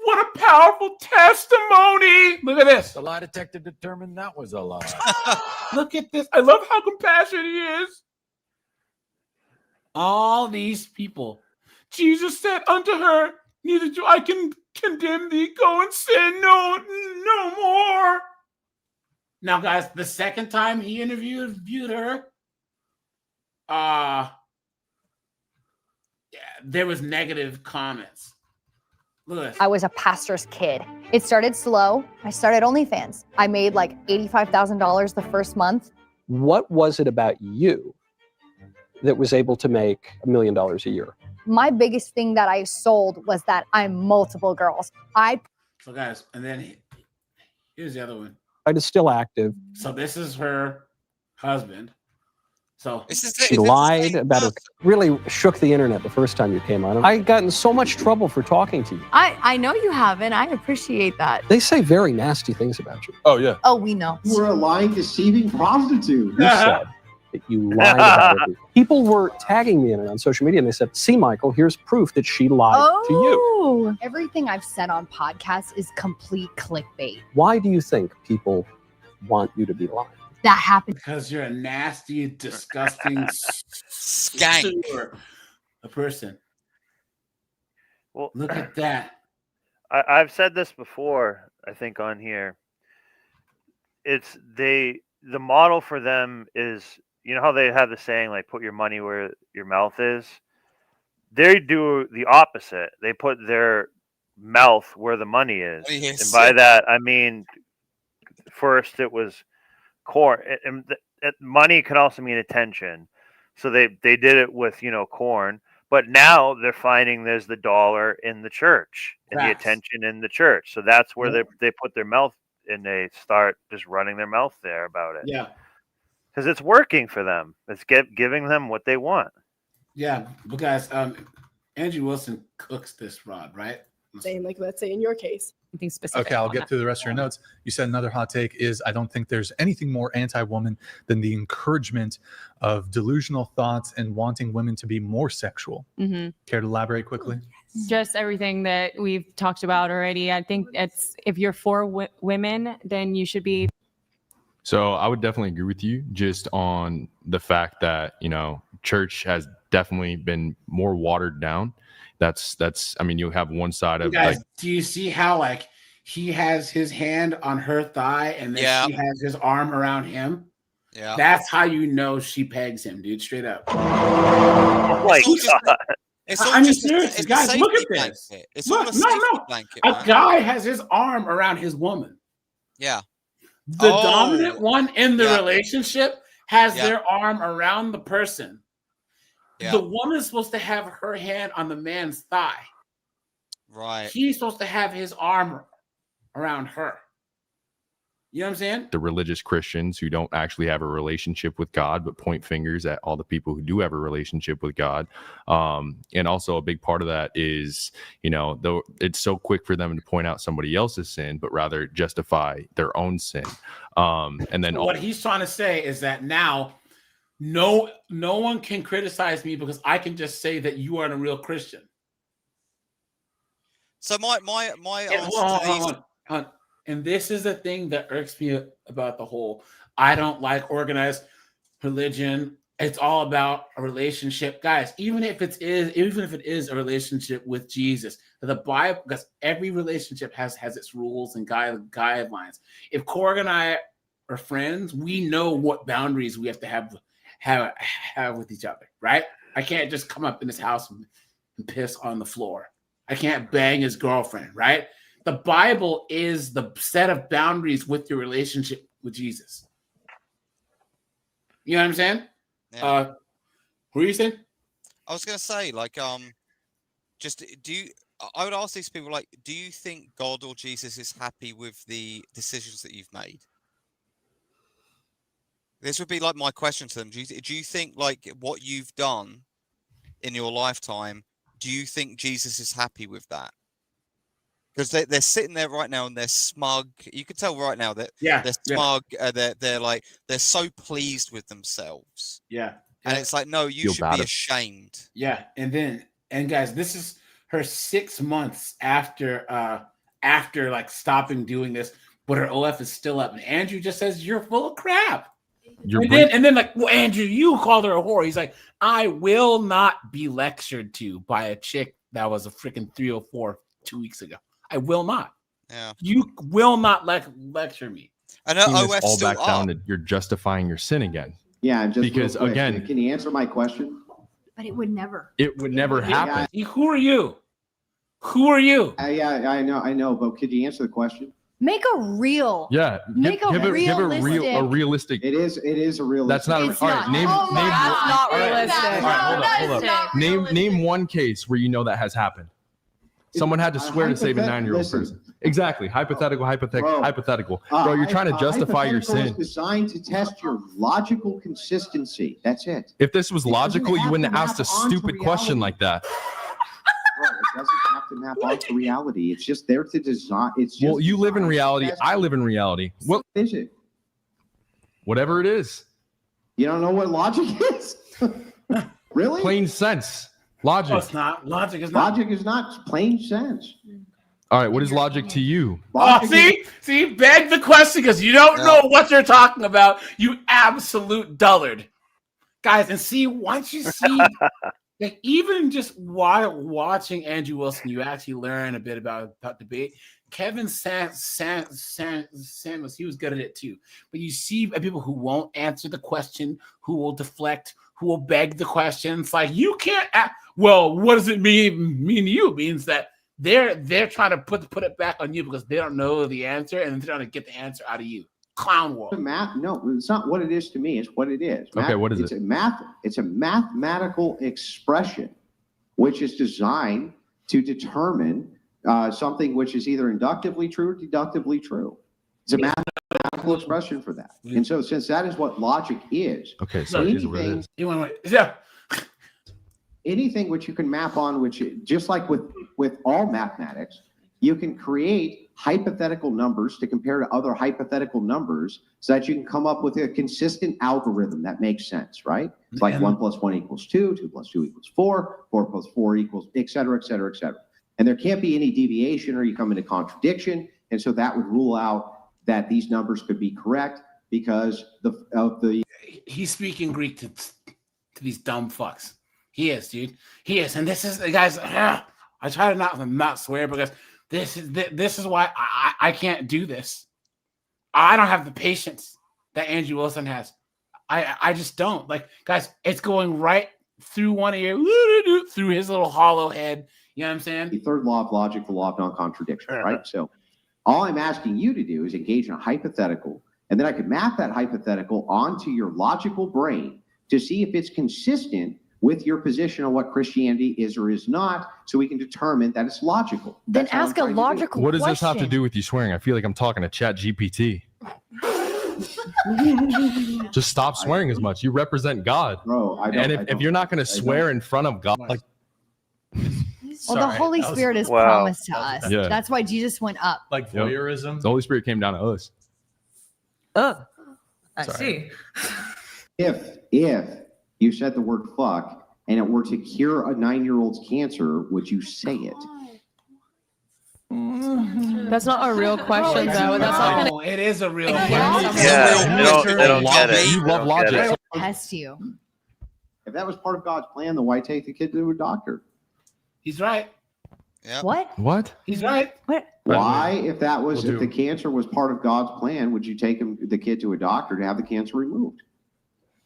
What a powerful testimony. Look at this. The lie detector determined that was a lie. Look at this. I love how compassionate he is. All these people. Jesus said unto her, neither do I condemn thee. Go and sin no more. Now, guys, the second time he interviewed her, there was negative comments. Look at this. I was a pastor's kid. It started slow. I started OnlyFans. I made like $85,000 the first month. What was it about you that was able to make $1 million a year? My biggest thing that I sold was that I'm multiple girls. So, guys, and then here's the other one. It is still active. So this is her husband. So She lied about it. Really shook the internet the first time you came on. I got in so much trouble for talking to you. I know you haven't. I appreciate that. They say very nasty things about you. Oh, yeah. Oh, we know. You were a lying, deceiving prostitute. You said that you lied about everything. People were tagging me in it on social media, and they said, see, Michael, here's proof that she lied to you. Everything I've said on podcasts is complete clickbait. Why do you think people want you to be lying? That happened because you're a nasty, disgusting skank. A person. Well, look at that. I've said this before, I think, on here. It's the model for them is, you know how they have the saying, like, put your money where your mouth is? They do the opposite. They put their mouth where the money is. Yes. And by that, I mean, first it was corn. And money can also mean attention. So they did it with, corn. But now they're finding there's the dollar in the church and the attention in the church. So that's where they put their mouth, and they start just running their mouth there about it. Yeah. Because it's working for them. It's giving them what they want. Yeah, but guys, Andrew Wilson cooks this rod, right? Saying like, let's say in your case. Okay, I'll get through the rest of your notes. You said another hot take is, I don't think there's anything more anti-woman than the encouragement of delusional thoughts and wanting women to be more sexual. Mm-hmm. Care to elaborate quickly? Just everything that we've talked about already. I think it's, if you're for women, then you should be. So I would definitely agree with you just on the fact that, church has definitely been more watered down. That's I mean, you have one side of guys, do you see how he has his hand on her thigh and then she has his arm around him? Yeah. That's how you know she pegs him, dude, straight up. Oh my God. I'm just serious, guys. Look at this. Look, no. A guy has his arm around his woman. Yeah. The dominant one in the relationship has their arm around the person. Yeah. The woman's supposed to have her hand on the man's thigh. Right. He's supposed to have his arm around her. You know what I'm saying? The religious Christians who don't actually have a relationship with God, but point fingers at all the people who do have a relationship with God. And also a big part of that is, though it's so quick for them to point out somebody else's sin, but rather justify their own sin. And then what he's trying to say is that now no one can criticize me because I can just say that you aren't a real Christian. So my hold on. And this is the thing that irks me about the whole, I don't like organized religion. It's all about a relationship. Guys, even if it is a relationship with Jesus, the Bible, because every relationship has its rules and guidelines. If Corg and I are friends, we know what boundaries we have to have with each other, right? I can't just come up in his house and piss on the floor. I can't bang his girlfriend, right? The Bible is the set of boundaries with your relationship with Jesus. You know what I'm saying? Yeah. Who are you saying? I was gonna say, like, just do you? I would ask these people, like, do you think God or Jesus is happy with the decisions that you've made? This would be like my question to them. Do you think, like, what you've done in your lifetime, do you think Jesus is happy with that? Because they're sitting there right now and they're smug. You can tell right now that they're smug. They're so pleased with themselves. Yeah. And it's like, no, you Feel should bad be of- ashamed. Yeah, and guys, this is her 6 months after like stopping doing this, but her OF is still up. And Andrew just says you're full of crap. And then like, well, Andrew, you called her a whore. He's like, I will not be lectured to by a chick that was a freaking 304 2 weeks ago. I will not. Yeah. You will not lecture me. I know Bring this OF's all still back up. down to you're justifying your sin again. Yeah, just because real quick, again, can you answer my question? But it would never. it would never happen. Who are you? Who are you? Yeah, I know, but could you answer the question? Make a real. Yeah, Make give a a realistic. It is a realistic. That's not It's all not. right. Name Oh my name. God, all not right, realistic. all right, hold up. Realistic. Name one case where you know that has happened. Someone had to swear to save a 9-year-old person. Exactly. Hypothetical. Bro, you're trying to justify your sin. It's designed to test your logical consistency. That's it. If this was logical, you wouldn't have asked a map onto stupid question like that. Bro, it doesn't have to map onto reality. It's just there to design. It's just Well, you live in reality. I live in reality. What is it? Whatever it is. You don't know what logic is? Really? Plain sense. Logic. No, it's not. Logic is not. Logic is not plain sense. All right, what is logic to you? Oh, see, beg the question because you don't know what you're talking about, you absolute dullard, guys. And see, once you see, like, even just while watching Andrew Wilson, you actually learn a bit about debate. Kevin Samuels, he was good at it too. But you see people who won't answer the question, who will deflect, who will beg the question. It's like, you can't. Well, what does it mean to you? It means that they're trying to put it back on you because they don't know the answer and they're trying to get the answer out of you. Clown world. No, it's not what it is to me. It's what it is. Okay, what is it? It's a mathematical expression which is designed to determine something which is either inductively true or deductively true. It's a mathematical expression for that. And so since that is what logic is, okay, so it is what it is. Yeah. Anything which you can map on, which just like with all mathematics, you can create hypothetical numbers to compare to other hypothetical numbers so that you can come up with a consistent algorithm that makes sense, right? It's like 1 + 1 = 2, 2 + 2 = 4, 4 + 4 = et cetera, et cetera, et cetera. And there can't be any deviation or you come into contradiction. And so that would rule out that these numbers could be correct because he's speaking Greek to these dumb fucks. He is, dude. He is. And this is, guys, I try to not swear because this is why I can't do this. I don't have the patience that Andrew Wilson has. I just don't. Like, guys, it's going right through one ear, through his little hollow head. You know what I'm saying? The third law of logic, the law of non-contradiction, right? So all I'm asking you to do is engage in a hypothetical, and then I could map that hypothetical onto your logical brain to see if it's consistent with your position on what Christianity is or is not, so we can determine that it's logical. Then That's all I'm ask a trying to do. logical What does question. this have to do with you swearing? I feel like I'm talking to Chat GPT. Just stop swearing as much. You represent God. Bro, and if you're not going to swear in front of God, like, Well, the Holy Spirit is Wow. promised to us. Yeah. That's why Jesus went up. Like voyeurism. The Holy Spirit came down to us. Oh, I Sorry. see. If you said the word fuck and it were to cure a 9-year-old's cancer, would you say it? That's not a real question, though. That's not No, it is a real Yeah, question. they don't get it. You love logic. Test you. If that was part of God's plan, then why take the kid to a doctor? He's right. Yeah. What? He's right. What? Why, if that was, We'll if do. the cancer was part of God's plan, would you take the kid to a doctor to have the cancer removed?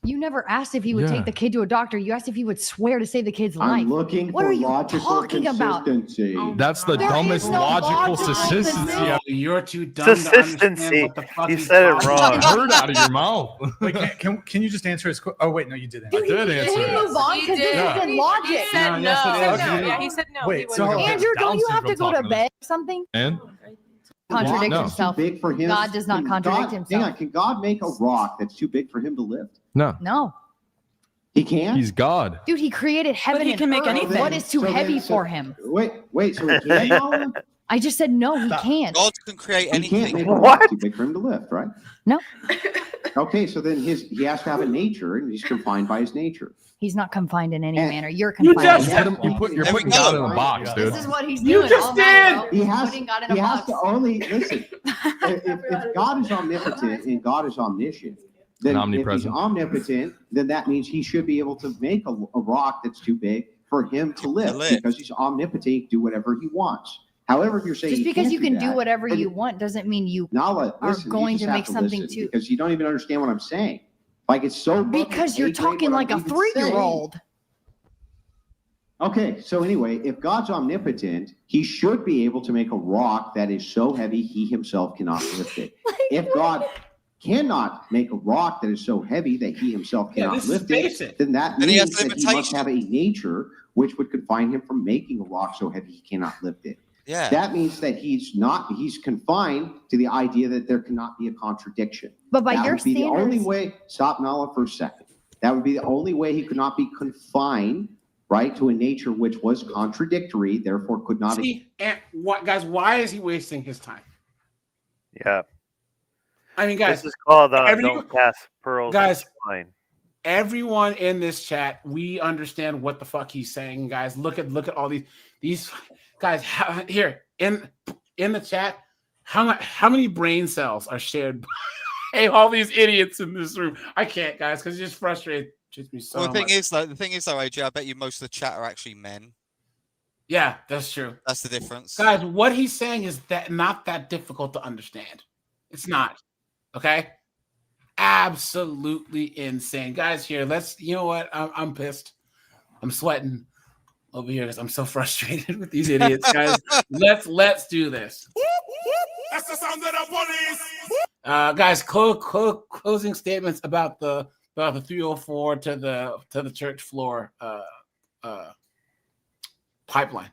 You never asked if he would Yeah. take the kid to a doctor. You asked if he would swear to save the kid's life. I'm looking What for are you logical talking about? consistency. That's the There dumbest is no logical logical consistency. Oh, you're too dumb to understand Consistency. what the fuck You he's said it talking wrong. about. I heard out of your mouth. Wait, can you just answer his question? Oh wait, no, you didn't. I did answer Can we it. move on? Because this Yeah. isn't logic. He said No, no. yes, it is. No, Okay. yeah, he said no. Wait, he so wouldn't. okay. Andrew, don't you Down have to go to syndrome bed or something? And Contradict No. himself. Too big for him. God does not Can contradict God- himself. Hang on, can God make a rock that's too big for him to lift? no, No. He can't. he's God. Dude, he created heaven he and can make earth. anything. What is too So then- heavy so- for him? Wait, so he can't? Noah? I just said no, he can't. God can create He can't anything. make a rock too big for him to lift, right? No. Okay, so then he has to have a nature, and he's confined by his nature. He's not confined in any And- manner. You're You confined. just- in You're There we putting go. God in a box, dude. This is what he's You doing. just all night, did. bro. He has, Putting God in he a has box. to only listen. If God is omnipotent and God is omniscient, then And if he's omnipresent. omnipotent, then that means he should be able to make a rock that's too big for him to lift, lift. because he's omnipotent, he can do whatever he wants. However, if you're saying Just because can't you can do that, whatever then you want doesn't mean you Nala, are listen, you going just to have make something listen too. because you don't even understand what I'm saying. Like it's so above Because your you're pay grade talking what like I'm a even saying. 3-year-old. Okay, so anyway, if God's omnipotent, he should be able to make a rock that is so heavy he himself cannot lift it. If God cannot make a rock that is so heavy that he himself Yeah, cannot this is lift basic. it, then that Then he has means that he must limitations. have a nature which would confine him from making a rock so heavy he cannot lift it. Yeah. That means that he's confined to the idea that there cannot be a contradiction. But by That your would be the only standards, way, stop Nala for a second. That would be the only way he could not be confined, right, to a nature which was contradictory, therefore could not. See, and what, guys? Why is he wasting his time? Yeah. I mean, guys, This is called every- don't cast pearls. guys, Fine. everyone in this chat, we understand what the fuck he's saying, guys. Look at all these guys here in the chat. How many brain cells are shared by all these idiots in this room? I can't, guys, because it just frustrates me so Well, the thing much. is, though, AJ, I bet you most of the chat are actually men. Yeah, that's true. That's the difference. Guys, what he's saying is that not that difficult to understand. It's not. Okay? Absolutely insane. Guys, here, you know what? I'm pissed. I'm sweating over here because I'm so frustrated with these idiots, guys. Let's do this. That's the sound of the police. Guys, closing statements about the 304 to the church floor pipeline.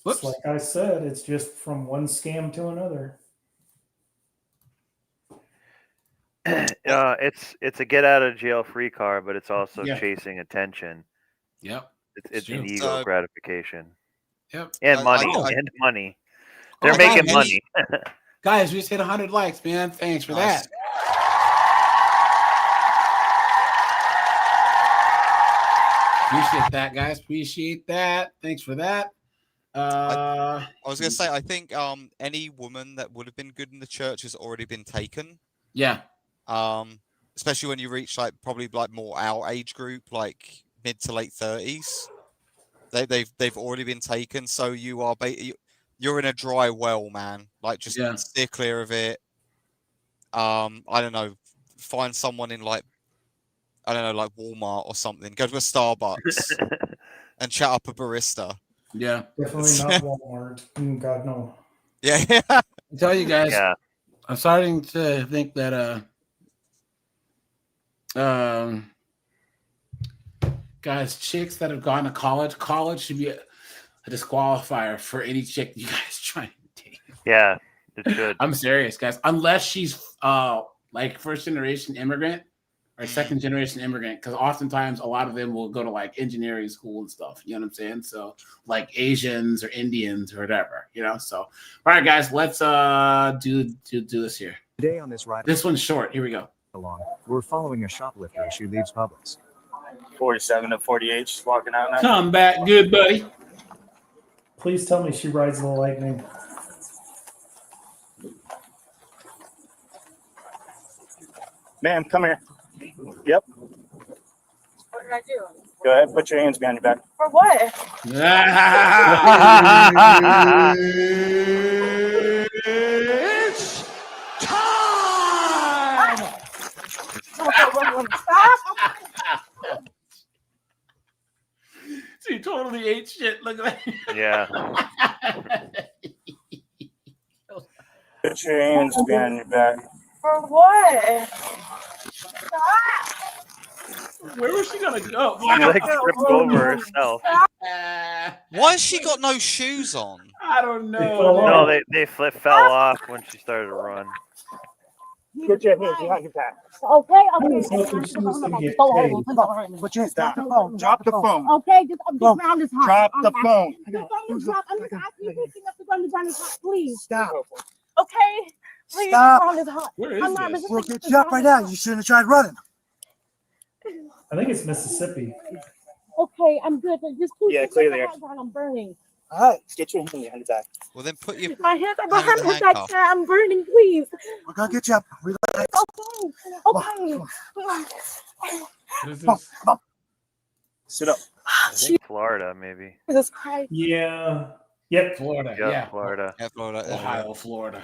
It's like I said, it's just from one scam to another. It's a get out of jail free card, but it's also Yeah. chasing attention. Yep. It's an true. ego gratification. Yep. And money. Oh. And money. They're Oh, making guys, money. Guys, we just hit 100 likes, man. Thanks for that. Appreciate that, guys. Appreciate that. Thanks for that. I was gonna say, I think any woman that would have been good in the church has already been taken. Yeah. Especially when you reach probably more our age group, like mid to late 30s. They've already been taken, so you are you're in a dry well, man. Like just steer clear of it. I don't know, find someone in like Walmart or something. Go to a Starbucks and chat up a barista. Yeah. Definitely not Walmart. God, no. Yeah. I tell you guys, I'm starting to think that guys, chicks that have gone to college should be a disqualifier for any chick you guys trying to date. Yeah, it should. I'm serious, guys. Unless she's like first generation immigrant or second generation immigrant, because oftentimes a lot of them will go to like engineering school and stuff. You know what I'm saying? So like Asians or Indians or whatever, you know. So all right, guys, let's do this here. Today on this ride, This one's short. Here we go. along, we're following a shoplifter as she leaves Publix. 47 to 48, just walking out now. Come back, good buddy. Please tell me she rides the lightning. Ma'am, come here. Yep. What did I do? Go ahead, put your hands behind your back. For what? It's time! She totally ate shit. Look at that. Yeah. Put your hands behind your back. For what? Where was she gonna go? She like tripped over herself. Why has she got no shoes on? I don't know. No, they fell off when she started to run. Put your hands behind your back. Okay. Put your hands down. Drop the phone. Okay, just ground is hot. Drop the phone. I'm just asking you to pick up the gun. The gun is hot, please. Stop. Okay. Please, Stop. the ground is hot. Where is I'm not this? We'll get you up right now. You shouldn't have tried running. I think it's Mississippi. Okay, I'm good. But just please. Yeah, pick up clear the there. hot ground. I'm burning. All right, get your hands behind your back. Well, then put your My hands are hand behind in my the back. handcuff. Sir. I'm burning. Please. We're gonna get you up. Relax. Okay. What is Come on, this? come on. Sit up. I think Florida, maybe. Jesus Christ. Yeah. Yep. Florida. Yeah, Yeah. Florida. Yeah, Florida. Ohio, Florida.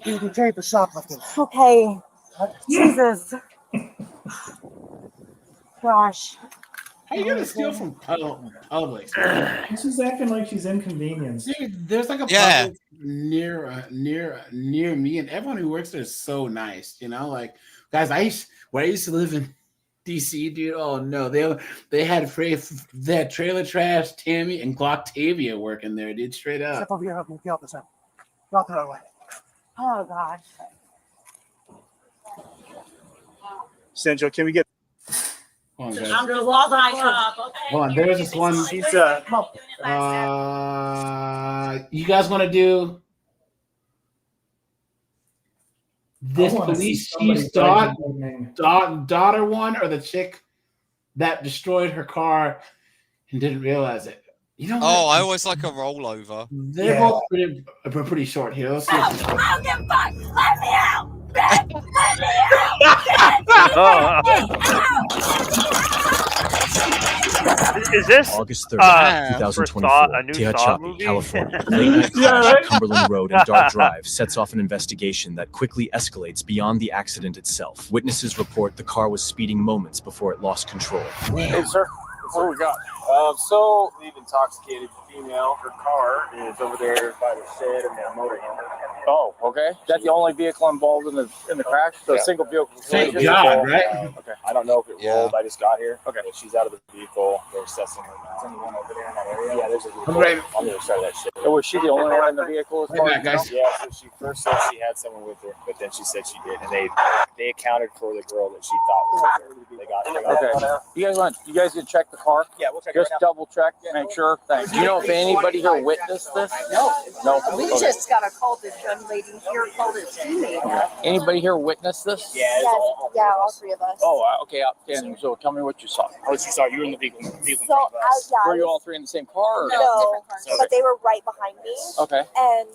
You can take the shoplifting. Okay. Jesus. Gosh. How you gonna steal from Publix? She's acting like she's inconvenienced. Dude, there's like a Yeah. Publix near me, and everyone who works there is so nice. You know, like guys, where I used to live in DC, dude. Oh no, they had Trailer Trash, Tammy, and Glocktavia working there, dude. Straight up. Step over here. Help me get out this out. Go out the other way. Oh gosh. Central, can we get? Hold on, guys. I'm gonna walk my shop. Okay. Hold on, there's this one. She's You guys want to do this I wanna see police somebody chief's fight the lightning. daughter one, or the chick that destroyed her car and didn't realize it? You know what? Oh, I always like a rollover. They're both pretty short here. Let's see. I'll get fucked. Let me out. Let me Is this August 30th, for 2024, Saw, a new Saw Tehachapi, movie? California. Late night crash at Cumberland Road and Dart Drive sets off an investigation that quickly escalates beyond the accident itself. Witnesses report the car was speeding moments before it lost control. Hey, sir. What do we got? So we've intoxicated female. Her car is over there by the shed and the motor inn. Oh, okay. Is that the only vehicle involved in the crash? So Yeah. single vehicle. Thank God, right? Okay. I don't know if it Yeah. rolled. I just got here. Okay. But she's out of the vehicle. They're assessing her now. There's anyone over there in that area? Yeah, there's a vehicle Right. on the other side of that shit. So was she the only one in the vehicle? Wait back, guys. Yeah, so she first said she had someone with her, but then she said she did, and they accounted for the girl that she thought was with her. They got Okay. You guys can check the car? Yeah, we'll check Just it right now. double check, make sure. Thanks. Do you know if anybody here witnessed this? No. We Okay. just got a call. This young lady here called her teammate. Anybody here witnessed this? Yeah, it's all all three of us. Oh, okay. Outstanding. So tell me what you saw. Oh, she saw you were in the vehicle. So, Were you all three in the same car? Or? No, but they were right behind me. Okay. And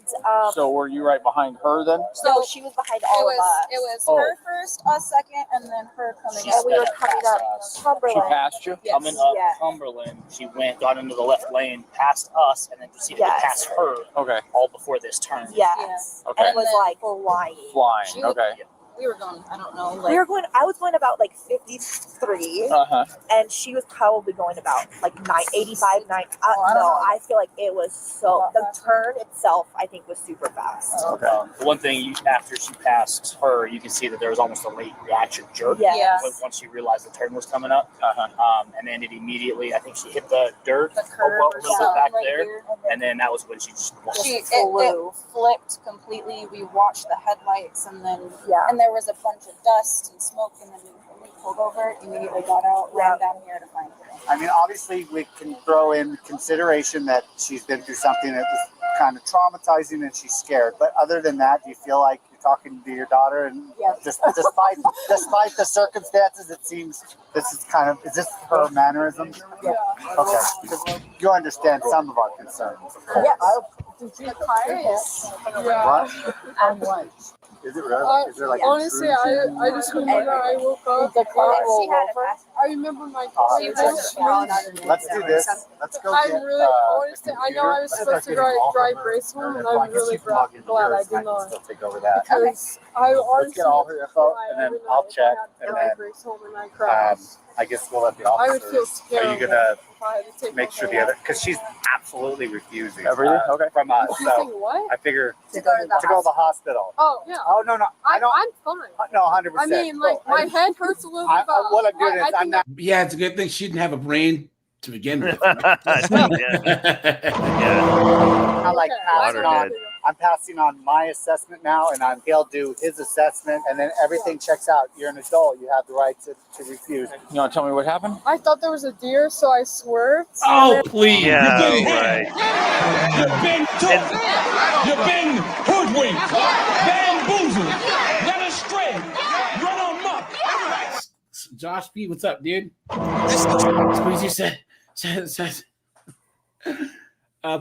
So were you right behind her then? so she was behind all of us. It was Oh. her first, us second, and then her coming And we were coming up She Cumberland. passed you? Yes. Coming up Yeah. Cumberland, she got into the left lane past us, and then proceeded Yes. to pass her Okay. all before this turn. Yes. Okay. And it was like flying. Flying. Okay. we were going, I don't know, We were going. I was going about like 53, Uh-huh. and she was probably going about like 85, 9. I don't No, know. I feel like it was so. The turn itself, I think, was super fast. Okay. One thing, after she passed her, you can see that there was almost a late reaction jerk. Yes. Once she realized the turn was coming up. Uh-huh. And then it immediately, I think she hit the dirt The curb a or little bit back something right there. here. And then that was when she just It flew. flipped completely. We watched the headlights, and then Yeah. and there was a bunch of dust and smoke, and then we pulled over, immediately got out, ran down here to find her. I mean, obviously, we can throw in consideration that she's been through something that was kind of traumatizing and she's scared. But other than that, do you feel like you're talking to your daughter and despite the circumstances, it seems is this her mannerism? Yeah. Okay. You understand some of our concerns, of course. The car is. What? I'm white. Is it really? Is there like honestly, intrusion? I just remember I woke up. The car rolled over. I remember my grade. Let's do this. Let's go I'm get, really honestly. I know I was supposed to drive race home, and I'm really glad I did not. Still take over that. Because I Let's honestly. get all her info, and then I'll check, and drive then race home and I crashed. I guess we'll let the I would officers. feel scared. Are you gonna if I had to take make sure the other? Because she's absolutely refusing. Everything? Okay. From us. Refusing So what? I figure To go to the hospital. Oh yeah. Oh no, I don't. I'm fine. No, 100%. I mean, like my head hurts a little bit. But what I'm doing is I'm not. Yeah, it's a good thing she didn't have a brain to begin with. I like passing on. Waterhead. I'm passing on my assessment now, and he'll do his assessment, and then everything checks out. You're an adult. You have the right to refuse. You want to tell me what happened? I thought there was a deer, so I swerved. Oh, please. Yeah, You've been right. You've been took. You've been hoodwinked, bamboozled, led astray, run amok. Josh P, what's up, dude? Squeezy says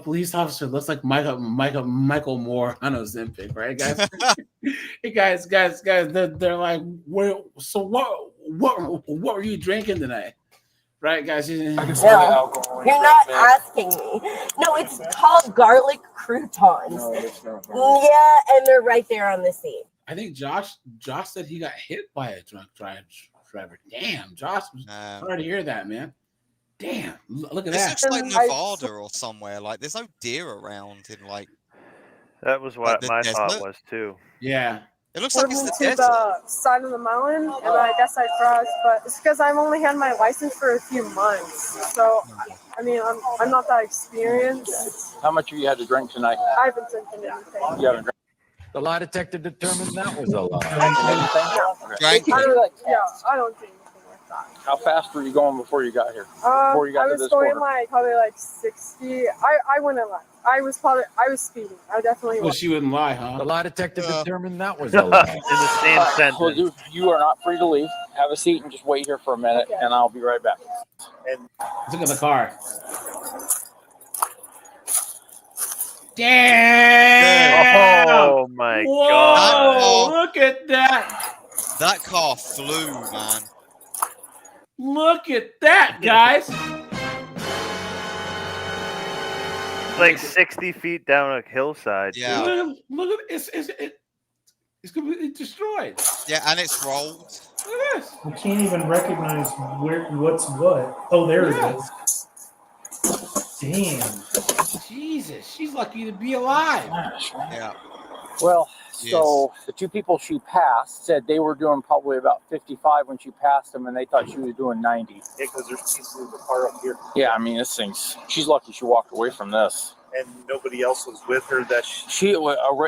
police officer looks like Michael Moore on Ozempic, right, guys? Hey, guys, they're like, so what were you drinking tonight? Right, guys? No, you're not asking me. No, it's called garlic croutons. Yeah, and they're right there on the scene. I think Josh said he got hit by a drunk driver. Damn, Josh, sorry to hear that, man. Damn, look at that. This looks like Nevada or somewhere. Like, there's no deer around in like. That was what the my desert. thought was too. Yeah. It looks like Pulled it's me the to desert. the side of the mountain, and I guess I crashed. But it's because I've only had my license for a few months, so I mean I'm not that experienced. How much have you had to drink tonight? I haven't drinking anything. You haven't drank. The lie detector determined that was a lie. Drank I it? don't, yeah, I don't do anything like that. How fast were you going before you got here? Before you got I to was this going corner? probably 60. I wouldn't lie. I was speeding. I definitely Well, was. she wouldn't lie, huh? The lie detector determined that was a lie. In the same sentence. Well, you are not free to leave. Have a seat and just wait here for a minute, and I'll be right back. And look at the car. Damn! Oh my Whoa, god! look at that! That car flew, man. Look at that, guys! It's like 60 feet down a hillside. Yeah. Too. Look at it's completely destroyed. Yeah, and it's rolled. Look at this. I can't even recognize what's what. Oh, there it is. Damn. Jesus, she's lucky to be alive. Yeah. Well, so the two people she passed said they were doing probably about 55 when she passed them, and they thought she was doing 90. Yeah, because there's pieces of the car up here, Yeah, I mean, this thing's. She's lucky she walked away from this. and nobody else was with her. That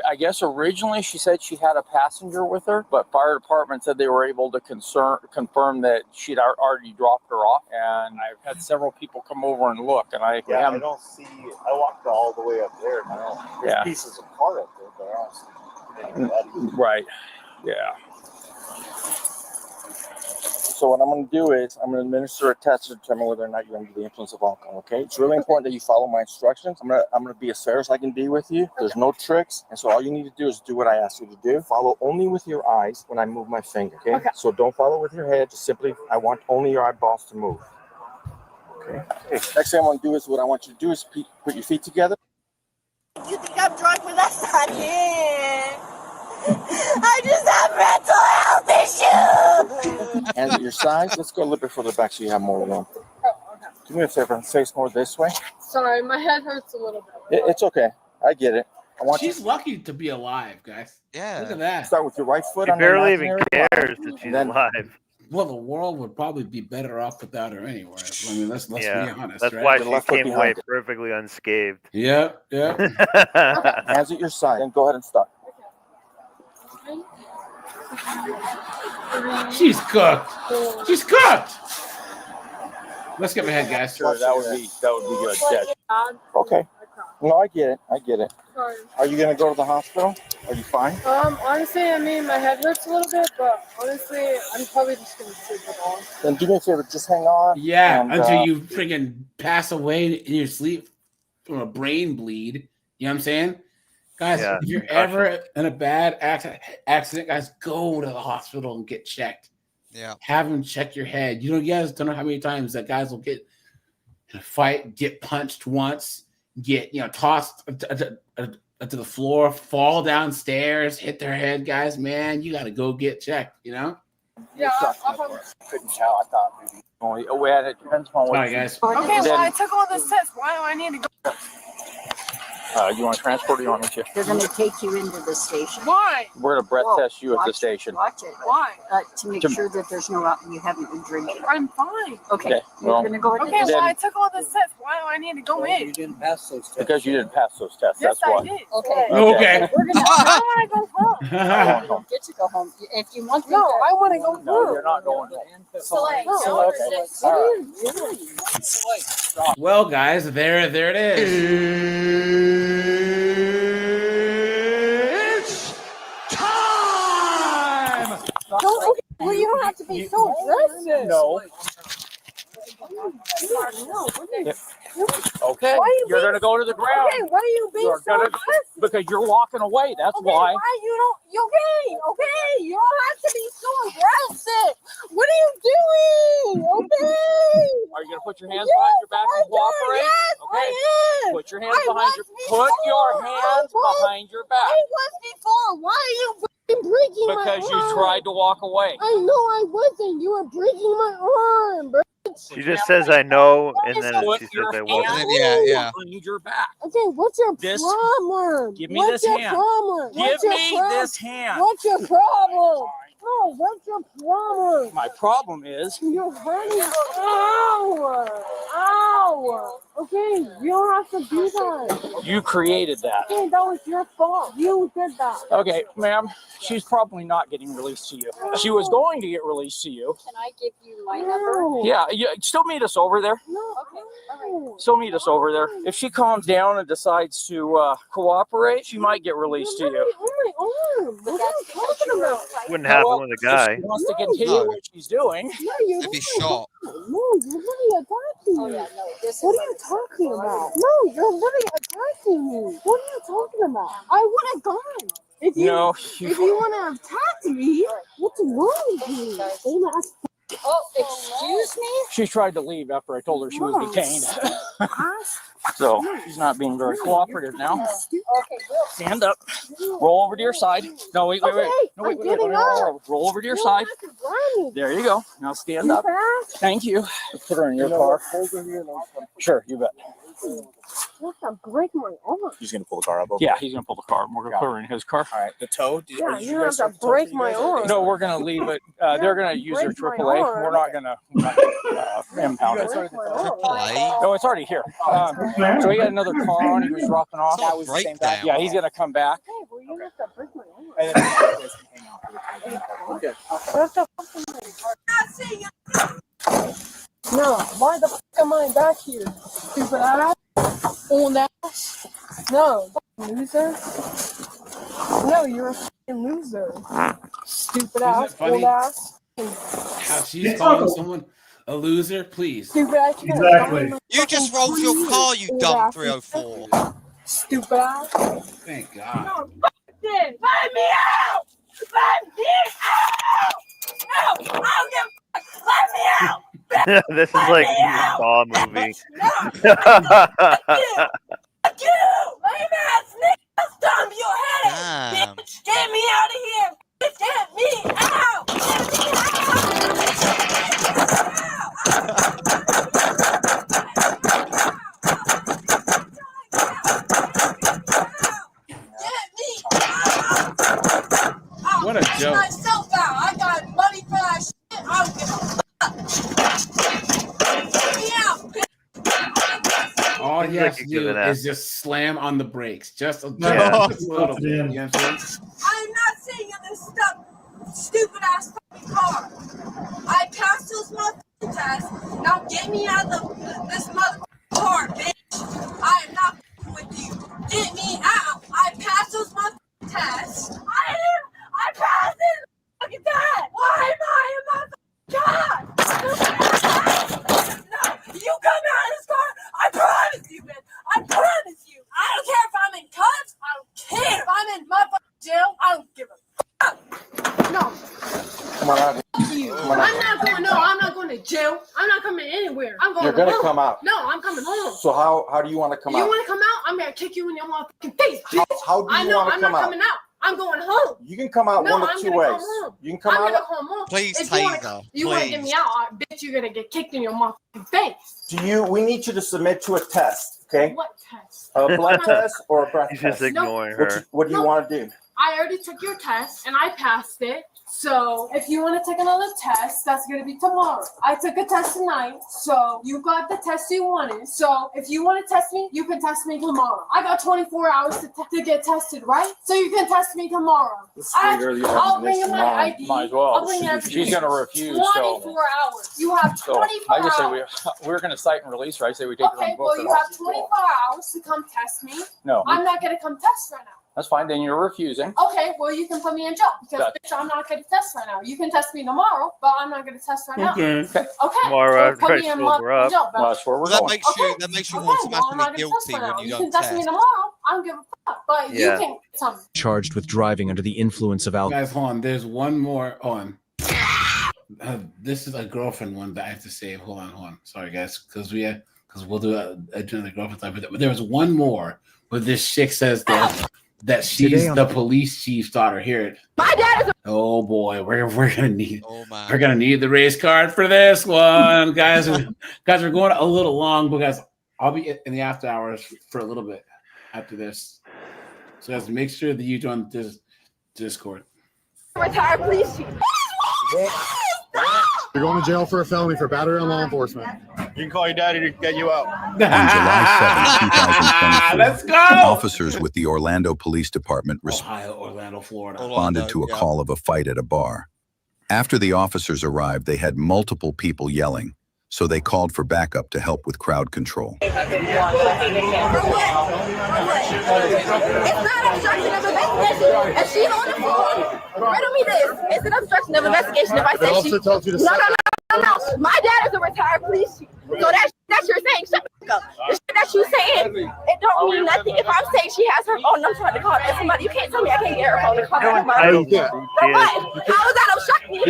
I guess originally she said she had a passenger with her, but fire department said they were able to confirm that she'd already dropped her off. And I've had several people come over and look, and I don't see. I walked all the way up there. And there's Yeah. pieces of car up there, but I don't see anybody. Right. Yeah. So what I'm going to do is I'm going to administer a test to determine whether or not you're under the influence of alcohol. Okay. It's really important that you follow my instructions. I'm going to be as fair as I can be with you. There's no tricks, and so all you need to do is do what I ask you to do. Follow only with your eyes when I move my finger. Okay. So don't follow with your head. Just simply, I want only your eyeballs to move. Okay. Next thing I'm going to do is what I want you to do is put your feet together. You think I'm drunk, but that's not it. I just have mental health issues. Hands at your sides. Let's go a little bit further back so you have more room. Do me a favor and face more this way. Sorry, my head hurts a little bit. It's okay. I get it. I want She's lucky to be alive, guys. Yeah. Look at that. Start with your right foot She on the barely even imaginary cares line. that she's Then- alive. Well, the world would probably be better off without her anyway. I mean, let's be honest. That's right? why The she left foot came away behind it. perfectly unscathed. Yeah. Hands at your side. And go ahead and start. She's cooked. She's cooked. Let's get ahead, guys. Sure, that would be good. Yeah. Okay. No, I get it. Sorry. Are you gonna go to the hospital? Are you fine? Honestly, I mean, my head hurts a little bit, but honestly, I'm probably just gonna sleep it off. Then do me a favor. Just hang on. Yeah, and, until you freaking pass away in your sleep from a brain bleed. You know what I'm saying? Guys, Yeah, if you're ever in a bad accident, guys, go to the hospital and get checked. Yeah. Have them check your head. You guys don't know how many times that guys will get in a fight, get punched once, get tossed to the floor, fall downstairs, hit their head. Guys, man, you got to go get checked. Yeah, I couldn't tell. I thought maybe. Oh, yeah, it depends on what. All right, guys. Okay, well, I took all this tests. Why do I need to go? You want to transport or you want me to? They're going to take you into the station. Why? We're going to breath test you at the station. Watch it. Why? To make sure that there's you haven't been drinking. I'm fine. Okay. You're going to go into Okay, the well, I took all this tests. Why do I need to go in? You didn't pass those tests. Because you didn't pass those tests. Yes, That's why. I did. Okay. Okay. We're going to. I want to go home. You don't get to go home. If you want to. No, I want to go home. No, you're not going home. Select. What are you doing? Well, guys, there it is. Time! Well, you don't have to be so aggressive. No. Okay, you're going to go to the ground. Okay, why are you being so aggressive? Because you're walking away. That's why. Why you don't? Okay, you don't have to be so aggressive. What are you doing? Okay. Are you going to put your hands behind your back and cooperate? Yes, Okay. I am. Put your hands behind your behind your back. I was before. Why are you breaking my arm? Because you tried to walk away. I know I wasn't. You were breaking my arm, bro. She just says I know, and then Put she says your I hand wasn't. Yeah. behind your back. Okay, what's your This- problem? Give me What's this your hand. problem? Give What's your me problem? this hand. What's your problem? No, what's your problem? My problem is You're hurting. Ow! Okay, you don't have to do that. you created that. Okay, that was your fault. You did that. Okay, ma'am, she's probably not getting released to you. She was going to get released to you. Can I give you my number? Yeah, still meet us over there. No. Still meet us over there. If she calms down and decides to cooperate, she might get released to you. Oh my arm. What are you talking about? Wouldn't happen Well, with a if guy. she wants to continue what she's doing. No, you're They'd be shot. No, you're literally attacking me. Oh, yeah, no. What are you talking about? No, you're literally attacking me. What are you talking about? I would have gone. If you No, if you want to attack me, what's wrong with you? Oh, excuse me? She tried to leave after I told her she was detained. So she's not being very cooperative now. Okay, Stand up. Roll over to your side. No, wait. No, wait. Roll over to your side. There you go. Now stand up. Thank you. Put her in your car. Sure, you bet. You have to break my arm. He's going to pull the car up. Yeah, he's going to pull the car. We're going to put her in his car. All right. The tow? Yeah, you have to break my arm. No, we're going to leave it. They're going to use their AAA. We're not going to impound it. No, it's already here. So he got another car on. He was dropping off. Yeah, he's going to come back. Hey, well, you have to break my arm. No, why the fuck am I back here? Stupid ass. Old ass. No, loser. No, you're a fucking loser. Stupid ass. Old ass. How she's calling someone a loser, please. Stupid ass. Exactly. You just rolled your car, you dumb 304. Stupid ass. Thank God. No, fuck this. Let me out. Let me out. No, I don't give a fuck. Let me out. This is like a Saw movie. Fuck you! Lame ass nigga! Stomp your head! Damn. Bitch! Get me out of here! Bitch, get me out! Get me out! What a joke. Myself out! I got money for that shit! I don't give a fuck! Get me out! All he has to do is just slam on the brakes. Just a little bit. You know what I'm saying? I'm not sitting in this stupid ass fucking car. I passed those motherfucking tests. Now get me out of this motherfucking car, bitch. I am not with you. Get me out. I passed those motherfucking tests. I passed it. Fucking test. Why am I in my car? No, you come out of this car. I promise you, bitch. I promise you. I don't care if I'm in cuffs. I don't care if I'm in motherfucking jail. I don't give a fuck. No. Come on out. Fuck you. I anywhere. I'm going You're gonna home. come out. No, I'm coming home. So how do you want to come You out? want to come out? I'm gonna kick you in your motherfucking face, bitch. How do you I know. want to I'm come not out? coming out. I'm going home. You can come out No, one of I'm two gonna ways. come home. You can come I'm out. gonna come home. Please, If you want Taser, to get me out, I bet you're gonna get kicked in your motherfucking face. We need you to submit to a test, okay? What test? A blood test or a breath He's test? just ignoring What her. what do you want to do? I already took your test and I passed it. So if you want to take another test, that's gonna be tomorrow. I took a test tonight, so you got the test you wanted. So if you want to test me, you can test me tomorrow. I got 24 hours to get tested, right? So you can test me tomorrow. I'll bring you my ID. Might as well. I'll bring everything. She's gonna refuse. 24 hours. You have 24 I just say hours. we're gonna cite and release her. I say we take her Okay, on both. well, you have 24 hours to come test me. No. I'm not gonna come test right now. That's fine. Then you're refusing. Okay, well, you can put me in jail because Gotcha. bitch, I'm not going to test right now. You can test me tomorrow, but I'm not going to test right now. Okay. Okay. Tomorrow so after I put me in sober up. jail, Well, that's where we're Well, that going. makes you well, I'm not automatically gonna test guilty right now. when you You don't can test me test. tomorrow. I don't give a fuck, but Yeah. you can tell me. Charged with driving under the influence of alcohol. Guys, hold on. There's one more on. This is a girlfriend one that I have to save. Hold on. Sorry, guys, because we'll do another girlfriend type. But there was one more where this chick says that she's the police chief's daughter. Hear it. My dad is a Oh boy, we're gonna need the race card for this one, guys. Guys, we're going a little long because I'll be in the after hours for a little bit after this. So guys, make sure that you join this Discord. retired police chief. You're going to jail for a felony for battery on law enforcement. You can call your daddy to get you out. On July 7, 2023, Let's go! officers with the Orlando Police Department Ohio, Orlando, Florida. responded to a call of a fight at a bar. After the officers arrived, they had multiple people yelling, so they called for backup to help with crowd control. It's not obstruction of investigation. If she's on the floor, riddle me this. It's an obstruction of investigation if I say she... No. My dad is a retired police chief. So that's you're saying, shut the fuck up. The shit that you saying, it don't mean nothing. If I'm saying she has her phone and I'm trying to call somebody, you can't tell me I can't get her phone to call somebody. For what? How is that obstructing?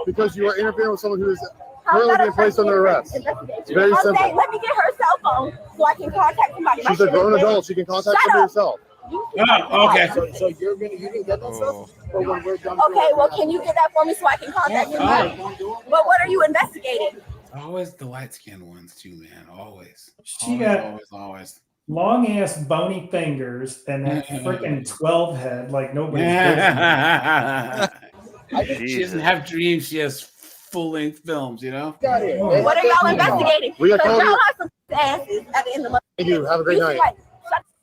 Because you are interfering with someone who is currently being placed under arrest. It's very I'm simple. saying, let me get her cell phone so I can contact somebody. She's a grown adult. She can contact somebody herself. Okay. So you didn't get that stuff? Or when we're done Okay, well, can you get that for me so I can contact somebody? But what are you investigating? Always the light skinned ones too, man. Always. She got always. long ass bony fingers and that freaking 12 head like nobody's She doesn't have dreams. She has full length films. You know. What are y'all investigating? We got Because called y'all have some asses at the end of the month. Thank you. Have a great night. Shut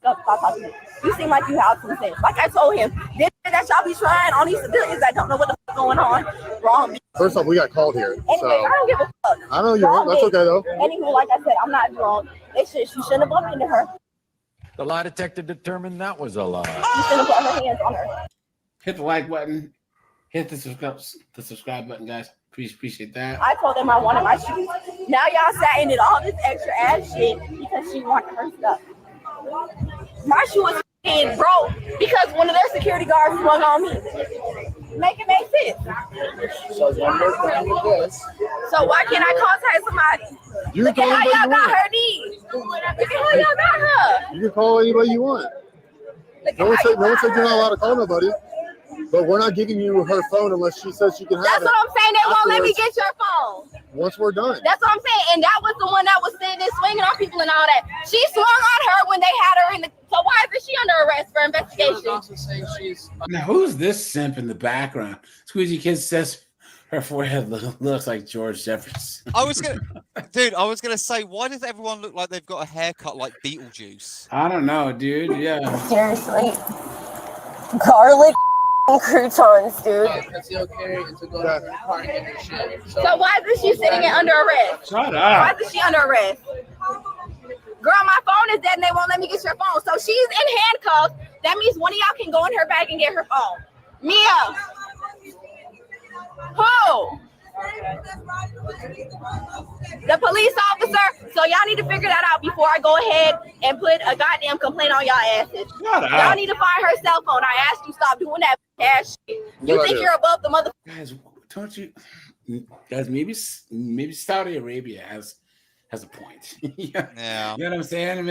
up, stop talking to me. You seem like you have some sense. Like I told him, this that y'all be trying on these civilians that don't know what the fuck going on. Wrong. First off, we got called here. Anyway, So I don't give a fuck. I know you won't. That's okay though. Anywho, like I said, I'm not drunk. She shouldn't have bumped into her. The lie detector determined that was a lie. She shouldn't have put her hands on her. Hit the like button. Hit the subscribe button, guys. Please appreciate that. I told them I wanted my shoes. Now y'all sat and did all this extra ass shit because she wanted her stuff. My shoe was broke because one of their security guards swung on me. Make it make sense. So why can't I contact somebody? Look at how y'all got her knees. Look at how y'all got her. You can call anybody you want. No one said you're not allowed to call nobody. But we're not giving you her phone unless she says she can have That's it. what I'm saying. They won't let me afterwards. get your phone. Once we're done. That's what I'm saying. And that was the one that was sitting and swinging on people and all that. She swung on her when they had her in the. So why isn't she under arrest for investigation? Now, who's this simp in the background? Squeezy Kid says her forehead looks like George Jefferson. I was gonna say, why does everyone look like they've got a haircut like Beetlejuice? I don't know, dude. Yeah. Seriously. Garlic croutons, dude. So why isn't she sitting under arrest? Shut up. Why isn't she under arrest? Girl, my phone is dead and they won't let me get your phone. So she's in handcuffs. That means one of y'all can go in her bag and get her phone. Mia. Who? The police officer. So y'all need to figure that out before I go ahead and put a goddamn complaint on y'all asses. Y'all need to find her cell phone. I asked you stop doing that ass shit. You think you're above the mother? Guys, don't you? guys, maybe Saudi Arabia has a point. Yeah. You know what I'm saying?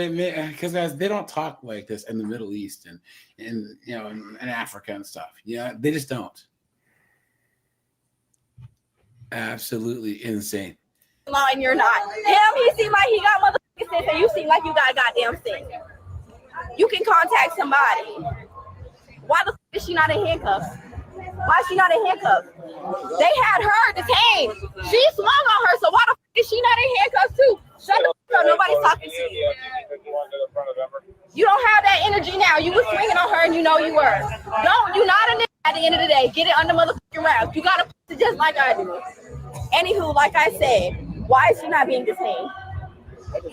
Because guys, they don't talk like this in the Middle East and you know in Africa and stuff. Yeah, they just don't. Absolutely insane. And you're not. Him, he seemed like he got motherfucking sense, and you seem like you got goddamn sense. You can contact somebody. Why the fuck is she not in handcuffs? Why is she not in handcuffs? They had her detained. She swung on her, so why the fuck is she not in handcuffs too? Shut the fuck up. Nobody's talking to you. You don't have that energy now. You were swinging on her and you know you were. You're not a nigga at the end of the day. Get it under motherfucking wraps. You gotta put it just like I do. Anywho, like I said, why is she not being detained? But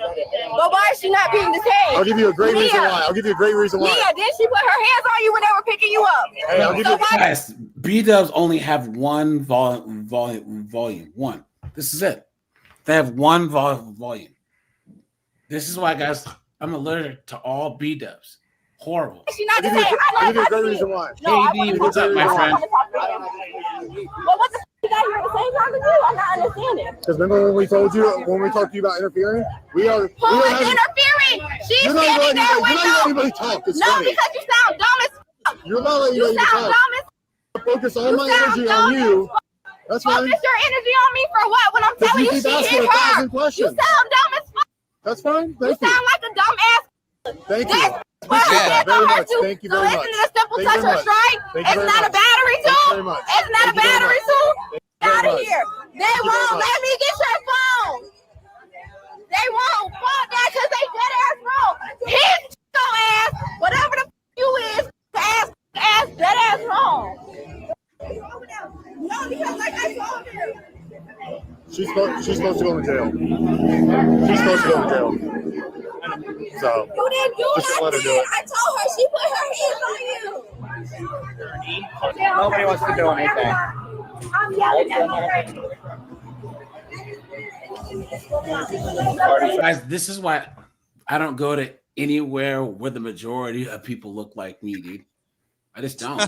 why is she not being detained? I'll give you a great reason why. I'll give you a great reason why. Mia, did she put her hands on you when they were picking you up? Hey, I'll give you guys, B-dubs only have one volume. One. This is it. They have one volume. This is why, guys, I'm allergic to all B-dubs. Horrible. She not detained. I'll give you a great reason why. KD, what's up, my friend? Well, what the you got here at the same time as you? I'm not understanding. Because remember when we talked to you about interfering? Who is interfering? She's standing there with You're not letting anybody talk. It's no, funny. because you sound dumb as fuck. You're not letting you anybody sound talk. dumb as fuck. Focus all my energy on you. That's fine. Focus your energy on me for what? When I'm telling you she hit her. You sound dumb as fuck. That's fine. You sound like a dumb ass. Thank you. Yeah. Very much. Thank you very much. So isn't it a simple touch or strike? Isn't that a battery tool? Isn't that a battery tool? Get out of here. They won't let me get your phone. They won't. Fuck that because they dead ass wrong. His ass, whatever the you is, ass dead ass wrong. No, because like I told you. She's supposed to go to jail. She's supposed to go to jail. So You didn't do just let her do nothing. it. I told her she put her hands on you. Nobody wants to do anything. I'm yelling at her. Guys, this is why I don't go to anywhere where the majority of people look like me, dude. I just don't.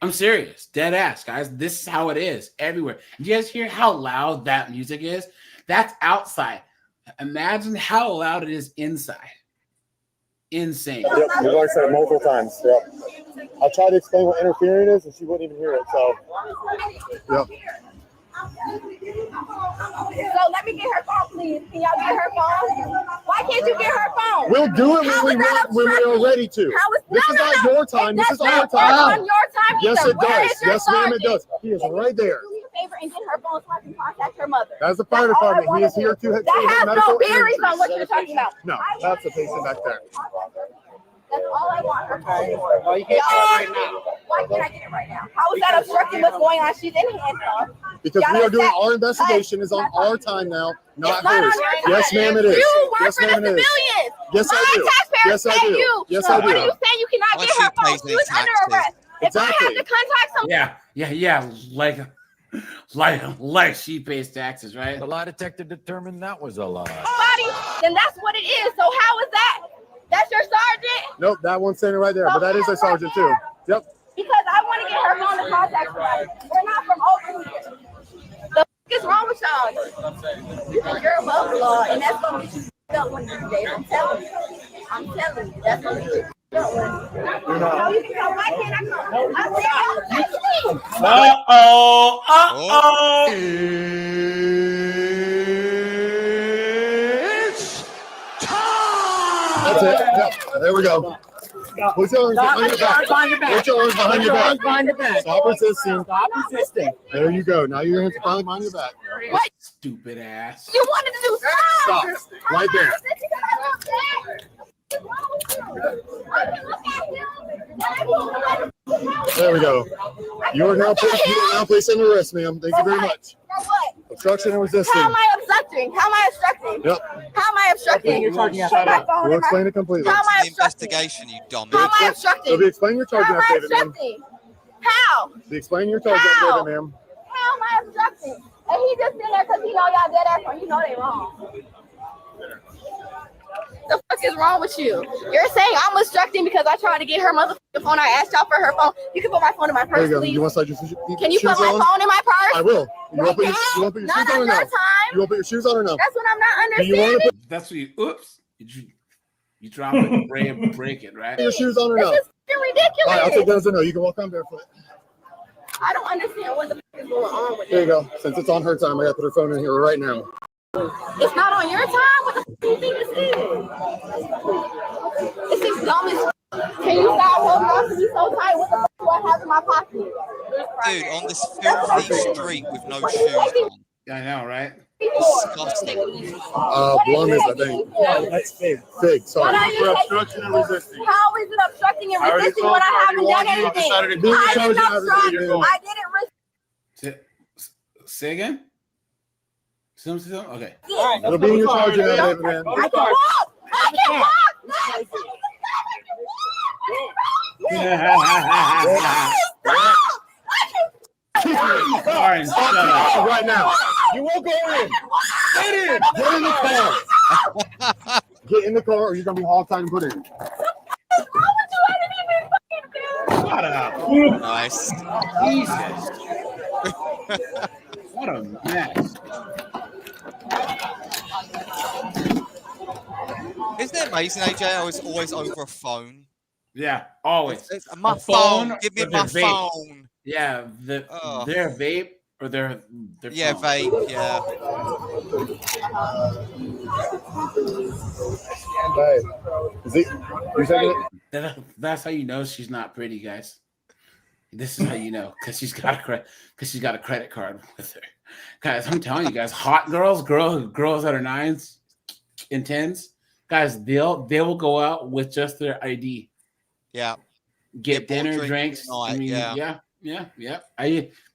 I'm serious. Dead ass, guys. This is how it is everywhere. Do you guys hear how loud that music is? That's outside. Imagine how loud it is inside. Insane. Yep, we've already said it multiple times. Yep. I tried to explain what interfering is, and she wouldn't even hear it. So, yep. So let me get her phone, please. Can y'all get her phone? Why can't you get her phone? We'll do it when we are ready to. This is not your time. This is our time. On your time Yes, either. it Where does. is your Yes, ma'am, it sergeant? does. He is right there. Do me a favor and get her phone so I can contact her mother. That's the fire department. He is here to That has no bearings on what you're talking about. No, that's the patient back there. That's all I want. Her phone. Well, you can't get it right now. Why can't I get it right now? How is that obstructing what's going on? She's in handcuffs. Because Y'all we are doing upset. our investigation is on our time now, not It's not hers. on your time. Yes, ma'am, it is. You work Yes, for the ma'am, it is. civilians. Yes, I My do. taxpayers Yes, I pay do. you. Yes, So I what are do. you saying? You cannot Why get she her phone. pays She was their under taxes? arrest. If I have Exactly. to contact someone, Like she pays taxes, right? The lie detector determined that was a lie. then that's what it is. So how is that? That's your sergeant? Nope, that one's standing right there, but that is a sergeant too. Yep. Because I want to get her phone to contact somebody. We're not from over here. The f is wrong with y'all? You think you're above the law, and that's going to get you up one of these days. I'm telling you. I'm telling you. That's going to get you up one of these days. No, you can come. Why can't I come? I said, That's it. Yep. There we go. Put your arms behind your back. Put your arms behind your back. Stop resisting. Stop resisting. There you go. Now your hands are finally behind your back. What? Stupid ass. You wanted to do Stop. Right there. There we go. You are now placed under arrest, ma'am. Thank you very much. For what? Obstruction and resisting. How am I obstructing? How am I obstructing? Yep. How am I obstructing? Shut up. We'll explain it completely. How am I The obstructing? investigation, you dummy. How am I obstructing? So be explain your charge How am I updated, ma'am. obstructing? How? Be explain your charge How? updated, ma'am. How am I obstructing? And he just sitting there because he know y'all dead ass or you know they wrong. The fuck is wrong with you? You're saying I'm obstructing because I tried to get her motherfucking phone. I asked y'all for her phone. You can put my phone in my purse, please. You want to Can you put my phone in my purse? I will. You want to put your shoes Not on or at no? that time. You want to put your shoes on or no? That's what I'm not Do you want understanding. to put That's what you. Oops. You drop it, break it, right? your shoes on or no? This is fucking ridiculous. All right, I'll take that as a no. You can walk on barefoot. I don't understand what the fuck is going on with There you this. go. Since it's on her time, I got to put her phone in here right now. It's not on your time. What the fuck do you think this is? This is dumb as fuck. Can you stop holding on to me so tight? What the fuck do I have in my pocket? Dude, on this filthy street with no shoes on. I know, right? Disgusting. Blum is, I think. That's fig. Fig, What sorry. are you obstruction and resisting. How is it obstructing and resisting when I haven't done anything? I didn't resist. Say again? Something? Okay. It'll be in your charge and everything, man. I can walk! I can walk! Sorry, shut up. Right now. You won't go in. Get in. Get in the car. Get in the car or you're going to be hog tied and put in. Shut up. Nice. Jesus. What a mess. Isn't it amazing, AJ? I was always over a phone. Yeah, always. My A phone. Give me or their my vape. phone. Yeah, their vape or their Yeah, phone. vape. Yeah. Is it? You're taking it? That's how you know she's not pretty, guys. This is how you know, because she's got a credit card with her. Guys, I'm telling you guys, hot girls that are 9s and 10s, guys, they will go out with just their ID. Yeah. Get dinner, drinks. I mean, yeah.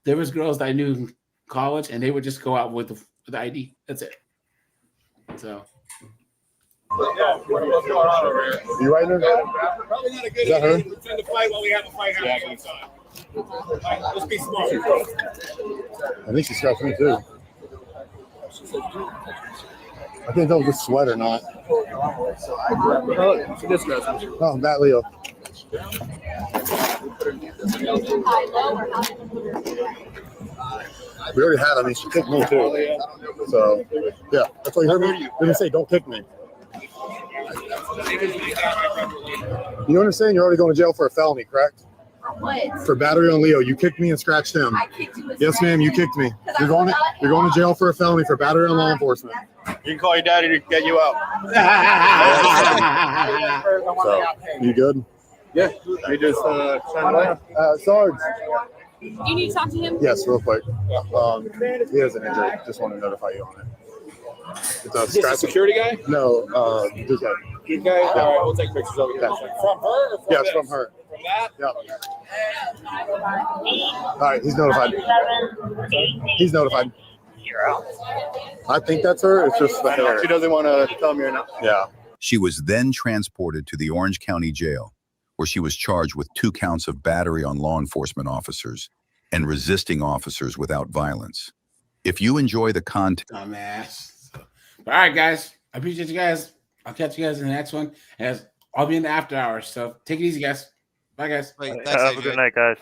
There was girls that I knew in college, and they would just go out with the ID. That's it. So. You right there? Probably not a good Is that her? idea to pretend to fight while we have a fight happening outside. Let's be smart. I think she scratched me too. I can't tell if it's sweat or not. Oh, she did scratch me. Oh, Matt Leo. We already had. I mean, she kicked me too. So, yeah, that's why you heard me. Let me say, don't kick me. You understand? You're already going to jail for a felony, correct? What? For battery on Leo, you kicked me and scratched him. I kicked you. Yes, ma'am, you kicked me. You're going to jail for a felony for battery on law enforcement. You can call your daddy to get you out. So, you good? Yeah. You just signed away. Sarge. You need to talk to him? Yes, real quick. He has an injury. Just want to notify you on it. It's a Is this a security guy? No, this guy. Good guy? Yeah. All right, we'll take pictures of it. Yeah. From her or from Yeah, it's this? from her. From that? Yeah. All right, he's notified. He's notified. I think that's her. It's just the hair. She doesn't want to tell me or not. Yeah. She was then transported to the Orange County Jail, where she was charged with 2 counts of battery on law enforcement officers and resisting officers without violence. If you enjoy the content... Dumbass. All right, guys. I appreciate you guys. I'll catch you guys in the next one. I'll be in the after hours, so take it easy, guys. Bye, guys. Have a good night, guys.